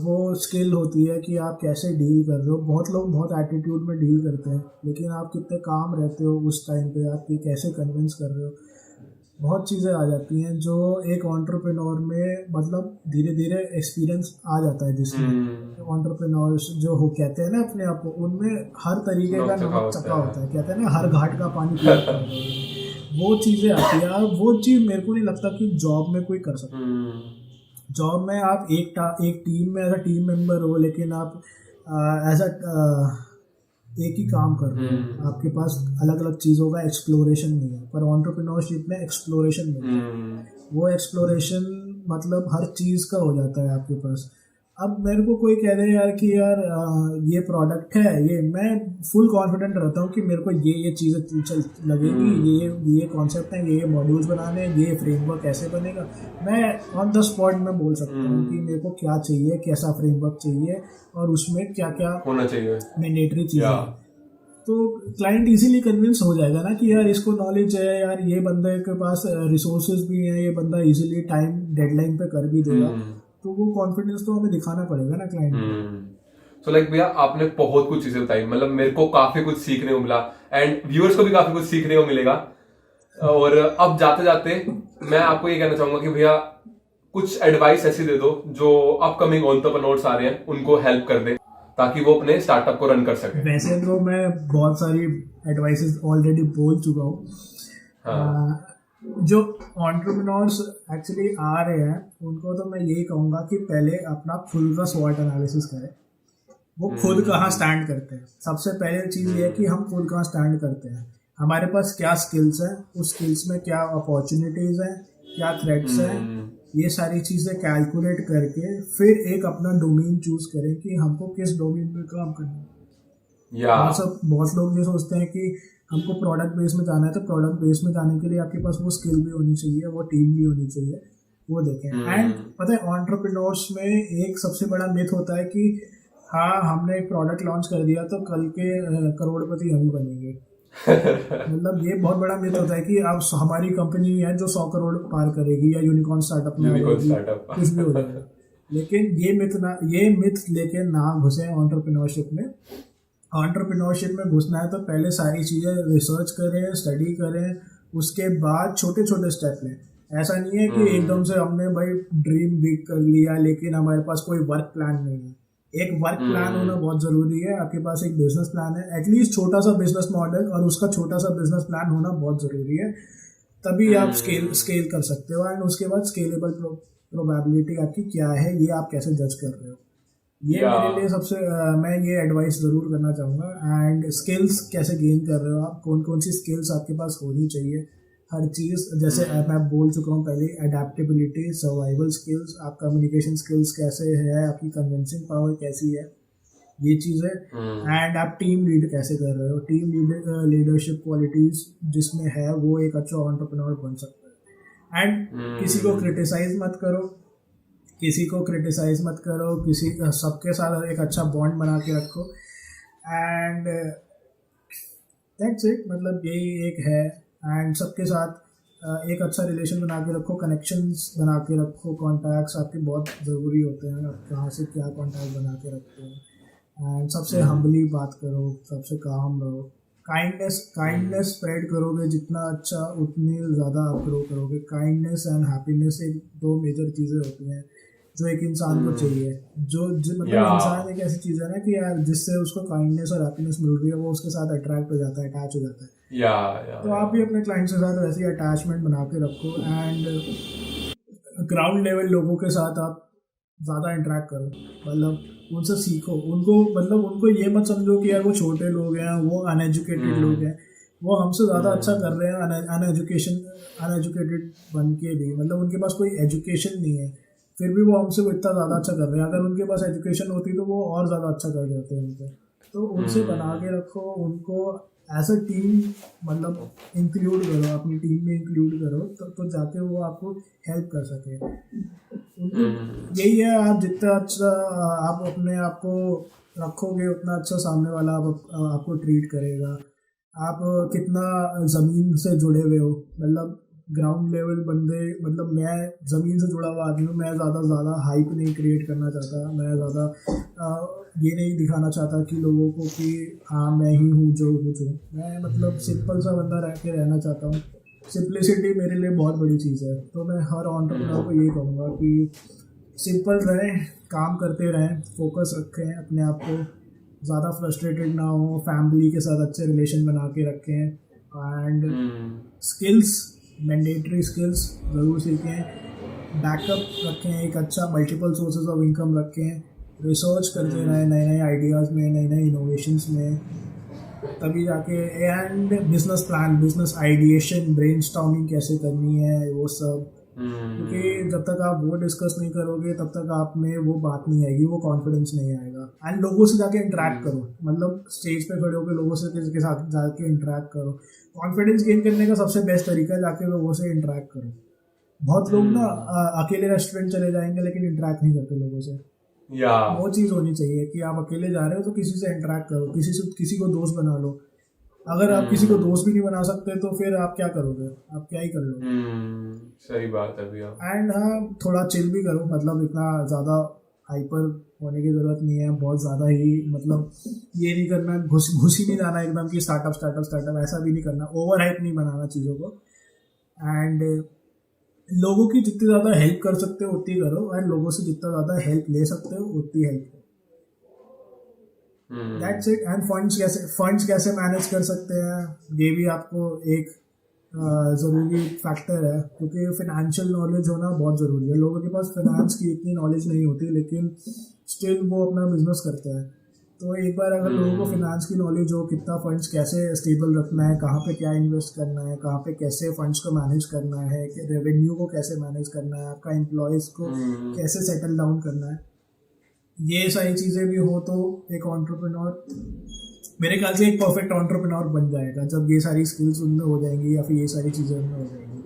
Speaker 2: वो स्किल होती है कि आप कैसे डील कर रहे हो। बहुत लोग बहुत एटीट्यूड में डील करते हैं, लेकिन आप कितने काम रहते हो उस टाइम पे, आप कैसे कन्विंस कर रहे हो। बहुत चीज़ें आ जाती हैं जो एक एंटरप्रेन्योर में मतलब धीरे धीरे एक्सपीरियंस आ जाता है, जिसमें एंटरप्रेन्योर्स जो हो कहते हैं ना अपने आप को, उनमें हर तरीके का नमक चखा होता है। कहते हैं ना हर घाट का पानी पीता वो चीज़ें आती है। वो चीज़ मेरे को नहीं लगता कि जॉब में कोई कर सकता है। जॉब में आप एक टीम में एज अ टीम मेंबर हो, लेकिन आप एज अ एक ही काम कर रहे हो, आपके पास अलग अलग चीज़ों का एक्सप्लोरेशन नहीं है। पर एंटरप्रेन्योरशिप में एक्सप्लोरेशन मिलता है। वो एक्सप्लोरेशन मतलब हर चीज़ का हो जाता है आपके पास। अब मेरे को कोई कह दे यार कि यार ये प्रोडक्ट है, ये मैं फुल कॉन्फिडेंट रहता हूँ कि मेरे को ये चीज़ें चल लगेगी, ये कॉन्सेप्ट है, ये मॉड्यूल्स बनाने हैं, ये फ्रेमवर्क कैसे बनेगा। मैं ऑन द स्पॉट में बोल सकता हूँ कि मेरे को क्या चाहिए, कैसा फ्रेमवर्क चाहिए और उसमें क्या क्या
Speaker 1: होना चाहिए,
Speaker 2: मैंडेटरी चीज़ें। तो क्लाइंट इजीली कन्विंस हो जाएगा ना कि यार इसको नॉलेज है, यार ये बंदे के पास रिसोर्सेज भी हैं, ये बंदा इजीली टाइम डेडलाइन पे कर भी देगा। तो वो कॉन्फिडेंस तो हमें दिखाना पड़ेगा ना क्लाइंट को।
Speaker 1: सो लाइक भैया आपने बहुत कुछ चीजें बताई, मतलब मेरे को काफी कुछ सीखने को मिला एंड व्यूअर्स को भी काफी कुछ सीखने को मिलेगा। और अब जाते जाते मैं आपको ये कहना चाहूंगा कि भैया कुछ एडवाइस ऐसी दे दो जो अपकमिंग एंटरप्रेन्योर्स आ रहे हैं उनको हेल्प कर दे, ताकि वो अपने स्टार्टअप को रन कर सके।
Speaker 2: वैसे तो मैं बहुत सारी एडवाइसेस ऑलरेडी बोल चुका हूँ। जो एंटरप्रेन्योर्स एक्चुअली आ रहे हैं उनको तो मैं यही कहूँगा कि पहले अपना खुद का स्वॉट एनालिसिस करें, वो खुद कहाँ स्टैंड करते हैं। सबसे पहले चीज़ ये है कि हम खुद कहाँ स्टैंड करते हैं, हमारे पास क्या स्किल्स हैं, उस स्किल्स में क्या अपॉर्चुनिटीज़ हैं, क्या थ्रेट्स हैं। ये सारी चीज़ें कैलकुलेट करके फिर एक अपना डोमेन चूज करें कि हमको किस डोमेन में काम करना है। बहुत लोग ये सोचते हैं कि हमको प्रोडक्ट बेस में जाना है, तो प्रोडक्ट बेस में जाने के लिए आपके पास वो स्किल भी होनी चाहिए, वो टीम भी होनी चाहिए, वो देखें। एंड पता है एंटरप्रेन्योर्स में एक सबसे बड़ा मिथ होता है कि हाँ हमने एक प्रोडक्ट लॉन्च कर दिया तो कल के करोड़पति हम बनेंगे। मतलब ये बहुत बड़ा मिथ होता है कि अब हमारी कंपनी है जो 100 करोड़ पार करेगी या यूनिकॉर्न स्टार्टअप में कुछ भी हो जाएगा। लेकिन ये मिथ लेके ना घुसे एंटरप्रेन्योरशिप में। एंटरप्रेन्योरशिप में घुसना है तो पहले सारी चीज़ें रिसर्च करें, स्टडी करें, उसके बाद छोटे छोटे स्टेप लें। ऐसा नहीं है कि एकदम से हमने भाई ड्रीम बिग कर लिया लेकिन हमारे पास कोई वर्क प्लान नहीं है। एक वर्क प्लान होना बहुत ज़रूरी है। आपके पास एक बिजनेस प्लान है, एटलीस्ट छोटा सा बिजनेस मॉडल और उसका छोटा सा बिजनेस प्लान होना बहुत ज़रूरी है। तभी आप स्केल कर सकते हो। एंड उसके बाद स्केलेबल प्रोबेबिलिटी आपकी क्या है ये आप कैसे जज कर रहे हो, ये मेरे लिए सबसे मैं ये एडवाइस ज़रूर करना चाहूँगा। एंड स्किल्स कैसे गेन कर रहे हो आप, कौन कौन सी स्किल्स आपके पास होनी चाहिए। हर चीज़ जैसे मैं बोल चुका हूँ पहले, अडेप्टेबिलिटी, सर्वाइवल स्किल्स, आप कम्युनिकेशन स्किल्स कैसे है, आपकी कन्विंसिंग पावर कैसी है, ये चीज़ें। एंड आप टीम लीड कैसे कर रहे हो, टीम लीडरशिप क्वालिटीज़ जिसमें है वो एक अच्छा एंटरप्रेन्योर बन सकता है। एंड किसी को क्रिटिसाइज मत करो, किसी सबके साथ एक अच्छा बॉन्ड बना के रखो। एंड दैट्स इट, मतलब यही एक है। एंड सबके साथ एक अच्छा रिलेशन बना के रखो, कनेक्शंस बना के रखो, कॉन्टैक्ट्स आपके बहुत ज़रूरी होते हैं, आप कहाँ से क्या कॉन्टैक्ट बना के रखते हो। एंड सबसे हम्बली बात करो, सबसे काम रहो, काइंडनेस स्प्रेड करोगे जितना अच्छा उतनी ज़्यादा आप ग्रो करोगे। काइंडनेस एंड हैप्पीनेस एक दो मेजर चीज़ें होती हैं जो एक इंसान को चाहिए। मतलब इंसान एक ऐसी चीज़ है ना कि यार जिससे उसको काइंडनेस और हैप्पीनेस मिल रही है वो उसके साथ अट्रैक्ट हो जाता है, अटैच हो जाता है। तो आप भी अपने क्लाइंट्स के साथ वैसी अटैचमेंट बना के रखो। एंड ग्राउंड लेवल लोगों के साथ आप ज़्यादा इंटरेक्ट करो, मतलब उनसे सीखो। उनको ये मत समझो कि यार वो छोटे लोग हैं, वो अनएजुकेटेड लोग हैं, वो हमसे ज़्यादा अच्छा कर रहे हैं अनएजुकेटेड बन के भी। मतलब उनके पास कोई एजुकेशन नहीं है फिर भी वो हमसे इतना ज़्यादा अच्छा कर रहे हैं। अगर उनके पास एजुकेशन होती तो वो और ज़्यादा अच्छा कर देते हैं उनसे। तो उनसे बना के रखो, उनको एज अ टीम मतलब इंक्लूड करो, अपनी टीम में इंक्लूड करो तो जाके वो आपको हेल्प कर सके। यही है, आप जितना अच्छा आप अपने आप को रखोगे उतना अच्छा सामने वाला आपको ट्रीट करेगा। आप कितना ज़मीन से जुड़े हुए हो, मतलब ग्राउंड लेवल बंदे, मतलब मैं ज़मीन से जुड़ा हुआ आदमी हूँ। मैं ज़्यादा हाइप नहीं क्रिएट करना चाहता, मैं ज़्यादा ये नहीं दिखाना चाहता कि लोगों को कि हाँ मैं ही हूँ जो कुछ हूँ। मैं मतलब सिंपल सा बंदा रह के रहना चाहता हूँ। सिंप्लिसिटी मेरे लिए बहुत बड़ी चीज़ है। तो मैं हर एंटरप्रेन्योर को ये कहूँगा कि सिंपल रहें, काम करते रहें, फोकस रखें अपने आप को, ज़्यादा फ्रस्ट्रेटेड ना हो, फैमिली के साथ अच्छे रिलेशन बना के रखें। एंड स्किल्स, मैंडेटरी स्किल्स ज़रूर सीखें, बैकअप रखें, एक अच्छा मल्टीपल सोर्सेज ऑफ इनकम रखें, रिसर्च करते रहें नए नए आइडियाज़ में, नए नए इनोवेशंस में। तभी जाके, and business plan, business ideation, brainstorming कैसे करनी है, वो सब। क्योंकि जब तक आप वो डिस्कस नहीं करोगे तब तक आप में वो बात नहीं आएगी, वो कॉन्फिडेंस नहीं आएगा। एंड लोगों से जाके इंटरेक्ट करो, मतलब स्टेज पे खड़े होकर लोगों से किसी के साथ जाके इंटरेक्ट करो। कॉन्फिडेंस गेन करने का सबसे बेस्ट तरीका है जाके लोगों से इंटरेक्ट करो। बहुत लोग ना अकेले रेस्टोरेंट चले जाएंगे लेकिन इंटरेक्ट नहीं करते लोगों से।
Speaker 1: या
Speaker 2: वो चीज़ होनी चाहिए कि आप अकेले जा रहे हो तो किसी से इंटरेक्ट करो, किसी को दोस्त बना लो। अगर आप किसी को दोस्त भी नहीं बना सकते तो फिर आप क्या करोगे, आप क्या ही कर लोगे।
Speaker 1: सही बात है भैया।
Speaker 2: एंड हाँ, थोड़ा चिल भी करो, मतलब इतना ज़्यादा हाइपर होने की ज़रूरत नहीं है, बहुत ज़्यादा ही, मतलब ये नहीं करना, घुस ही नहीं जाना एकदम कि स्टार्टअप, ऐसा भी नहीं करना, ओवर हाइप नहीं बनाना चीज़ों को। एंड लोगों की जितनी ज़्यादा हेल्प कर सकते हो उतनी करो, एंड लोगों से जितना ज़्यादा हेल्प ले सकते हो उतनी हेल्प करो। That's it. एंड फंड्स कैसे मैनेज कर सकते हैं, ये भी आपको एक ज़रूरी फैक्टर है, क्योंकि फिनेंशियल नॉलेज होना बहुत ज़रूरी है। लोगों के पास फाइनेंस की इतनी नॉलेज नहीं होती लेकिन स्टिल वो अपना बिजनेस करते हैं। तो एक बार अगर लोगों को फिनेंस की नॉलेज हो, कितना फंड्स कैसे स्टेबल रखना है, कहाँ पे क्या इन्वेस्ट करना है, कहाँ पे कैसे फंड्स को मैनेज करना है, रेवेन्यू को कैसे मैनेज करना है, आपका एम्प्लॉयज़ को कैसे सेटल डाउन करना है, ये सारी चीज़ें भी हो तो एक एंटरप्रेन्योर मेरे ख्याल से एक परफेक्ट एंटरप्रेन्योर बन जाएगा जब ये सारी स्किल्स उनमें हो जाएंगी या फिर ये सारी चीज़ें उनमें हो जाएंगी।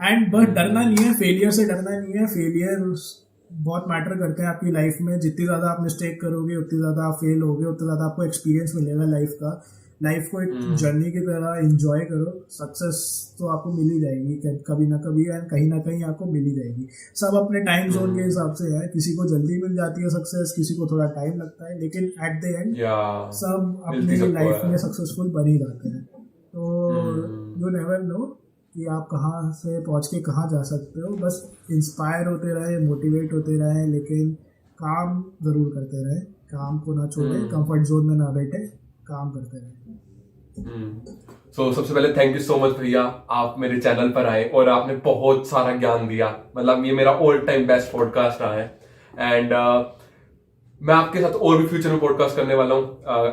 Speaker 2: एंड बस डरना नहीं है, फेलियर से डरना नहीं है। फेलियर बहुत मैटर करते हैं आपकी लाइफ में। जितनी ज़्यादा आप मिस्टेक करोगे उतनी ज़्यादा आप फेल होगे, उतना ज़्यादा आपको एक्सपीरियंस मिलेगा लाइफ का। लाइफ को एक जर्नी की तरह एंजॉय करो। सक्सेस तो आपको मिल ही जाएगी कभी ना कभी, एंड कहीं ना कहीं आपको मिल ही जाएगी। सब अपने टाइम जोन के हिसाब से है, किसी को जल्दी मिल जाती है सक्सेस, किसी को थोड़ा टाइम लगता है, लेकिन एट द एंड सब अपनी लाइफ में सक्सेसफुल बन ही जाते हैं। तो यू नेवर नो कि आप कहाँ से पहुँच के कहाँ जा सकते हो। बस इंस्पायर होते रहे, मोटिवेट होते रहे, लेकिन काम ज़रूर करते रहे, काम को ना छोड़े, कंफर्ट जोन में ना बैठे, काम करते रहे।
Speaker 1: सो सबसे पहले थैंक यू सो मच भैया, आप मेरे चैनल पर आए और आपने बहुत सारा ज्ञान दिया। मतलब ये मेरा ऑल टाइम बेस्ट पॉडकास्ट रहा है। एंड मैं आपके साथ और भी फ्यूचर में पॉडकास्ट करने वाला हूँ,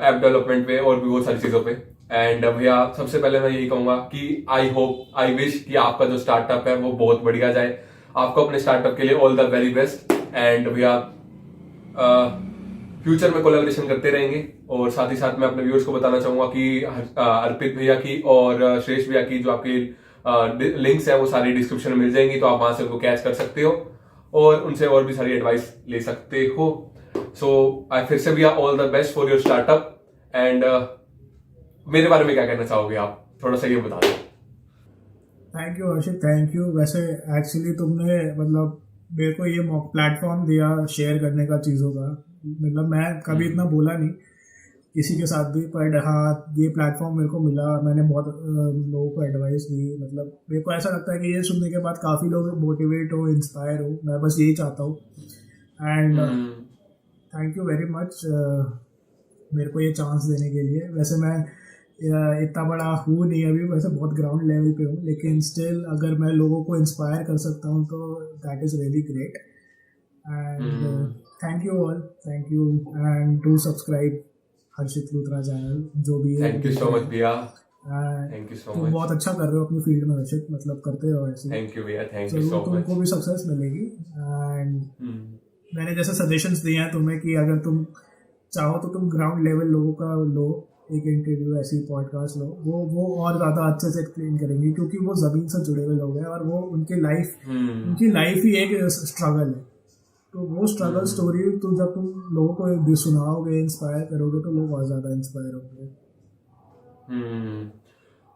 Speaker 1: ऐप डेवलपमेंट पे और भी बहुत सारी चीजों पे। एंड भैया सबसे पहले मैं यही कहूंगा कि आई विश कि आपका जो स्टार्टअप है वो बहुत बढ़िया जाए। आपको अपने स्टार्टअप के लिए all the very best. And भैया फ्यूचर में कोलैबोरेशन करते रहेंगे। और साथ ही साथ मैं अपने व्यूअर्स को बताना चाहूंगा कि अर्पित भैया की और श्रेष्ठ भैया की जो आपकी लिंक्स है वो सारी डिस्क्रिप्शन में मिल जाएंगी, तो आप वहां से उनको कैच कर सकते हो और उनसे और भी सारी एडवाइस ले सकते हो। सो आई फिर से भैया all the best for your startup. And मेरे बारे में क्या कहना चाहोगे आप, थोड़ा सा ये बता दो।
Speaker 2: Thank you Harshit, thank you. वैसे एक्चुअली तुमने मतलब मेरे को ये प्लेटफॉर्म दिया शेयर करने का चीज़ों का। मतलब मैं कभी इतना बोला नहीं किसी के साथ भी, पर हाँ ये प्लेटफॉर्म मेरे को मिला, मैंने बहुत लोगों को एडवाइस दी। मतलब मेरे को ऐसा लगता है कि ये सुनने के बाद काफ़ी लोग मोटिवेट हो, इंस्पायर हो। मैं बस यही चाहता हूँ। And thank you very much मेरे को ये चांस देने के लिए। वैसे मैं इतना बड़ा हूँ नहीं अभी, वैसे बहुत ग्राउंड लेवल पे हूँ, लेकिन स्टिल अगर मैं लोगों को इंस्पायर कर सकता हूँ तो that is really great. And thank you all, thank you. And do subscribe Harshit Luthra channel, जो भी है।
Speaker 1: थैंक यू सो मच भैया, थैंक यू सो मच।
Speaker 2: बहुत अच्छा कर रहे हो अपनी फील्ड में हर्षित, मतलब करते रहो ऐसे।
Speaker 1: थैंक यू भैया, थैंक यू सो मच।
Speaker 2: तुमको भी सक्सेस मिलेगी। एंड मैंने जैसे सजेशंस दिए हैं तुम्हें कि अगर तुम चाहो तो तुम ग्राउंड लेवल लोगों का लो, एक इंटरव्यू ऐसी पॉडकास्ट लो, वो और ज़्यादा अच्छे से एक्सप्लेन करेंगे, क्योंकि वो ज़मीन से जुड़े हुए लोग हैं और वो उनकी लाइफ ही एक स्ट्रगल है। तो वो स्ट्रगल स्टोरी तो जब तुम लोगों को सुनाओगे, इंस्पायर करोगे, तो लोग और ज़्यादा इंस्पायर होंगे।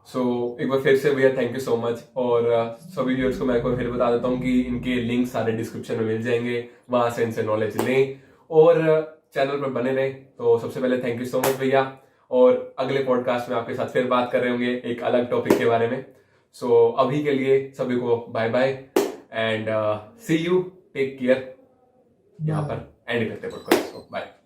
Speaker 1: सो एक बार फिर से भैया थैंक यू सो मच। और सभी व्यूअर्स को मैं एक बार फिर बता देता हूँ कि इनके लिंक सारे डिस्क्रिप्शन में मिल जाएंगे, वहां से इनसे नॉलेज लें और चैनल पर बने रहें। तो सबसे पहले थैंक यू सो मच भैया, और अगले पॉडकास्ट में आपके साथ फिर बात कर रहे होंगे एक अलग टॉपिक के बारे में। सो अभी के लिए सभी को bye bye and see you, take care. यहाँ पर एंड करते हैं पॉडकास्ट को, बाय।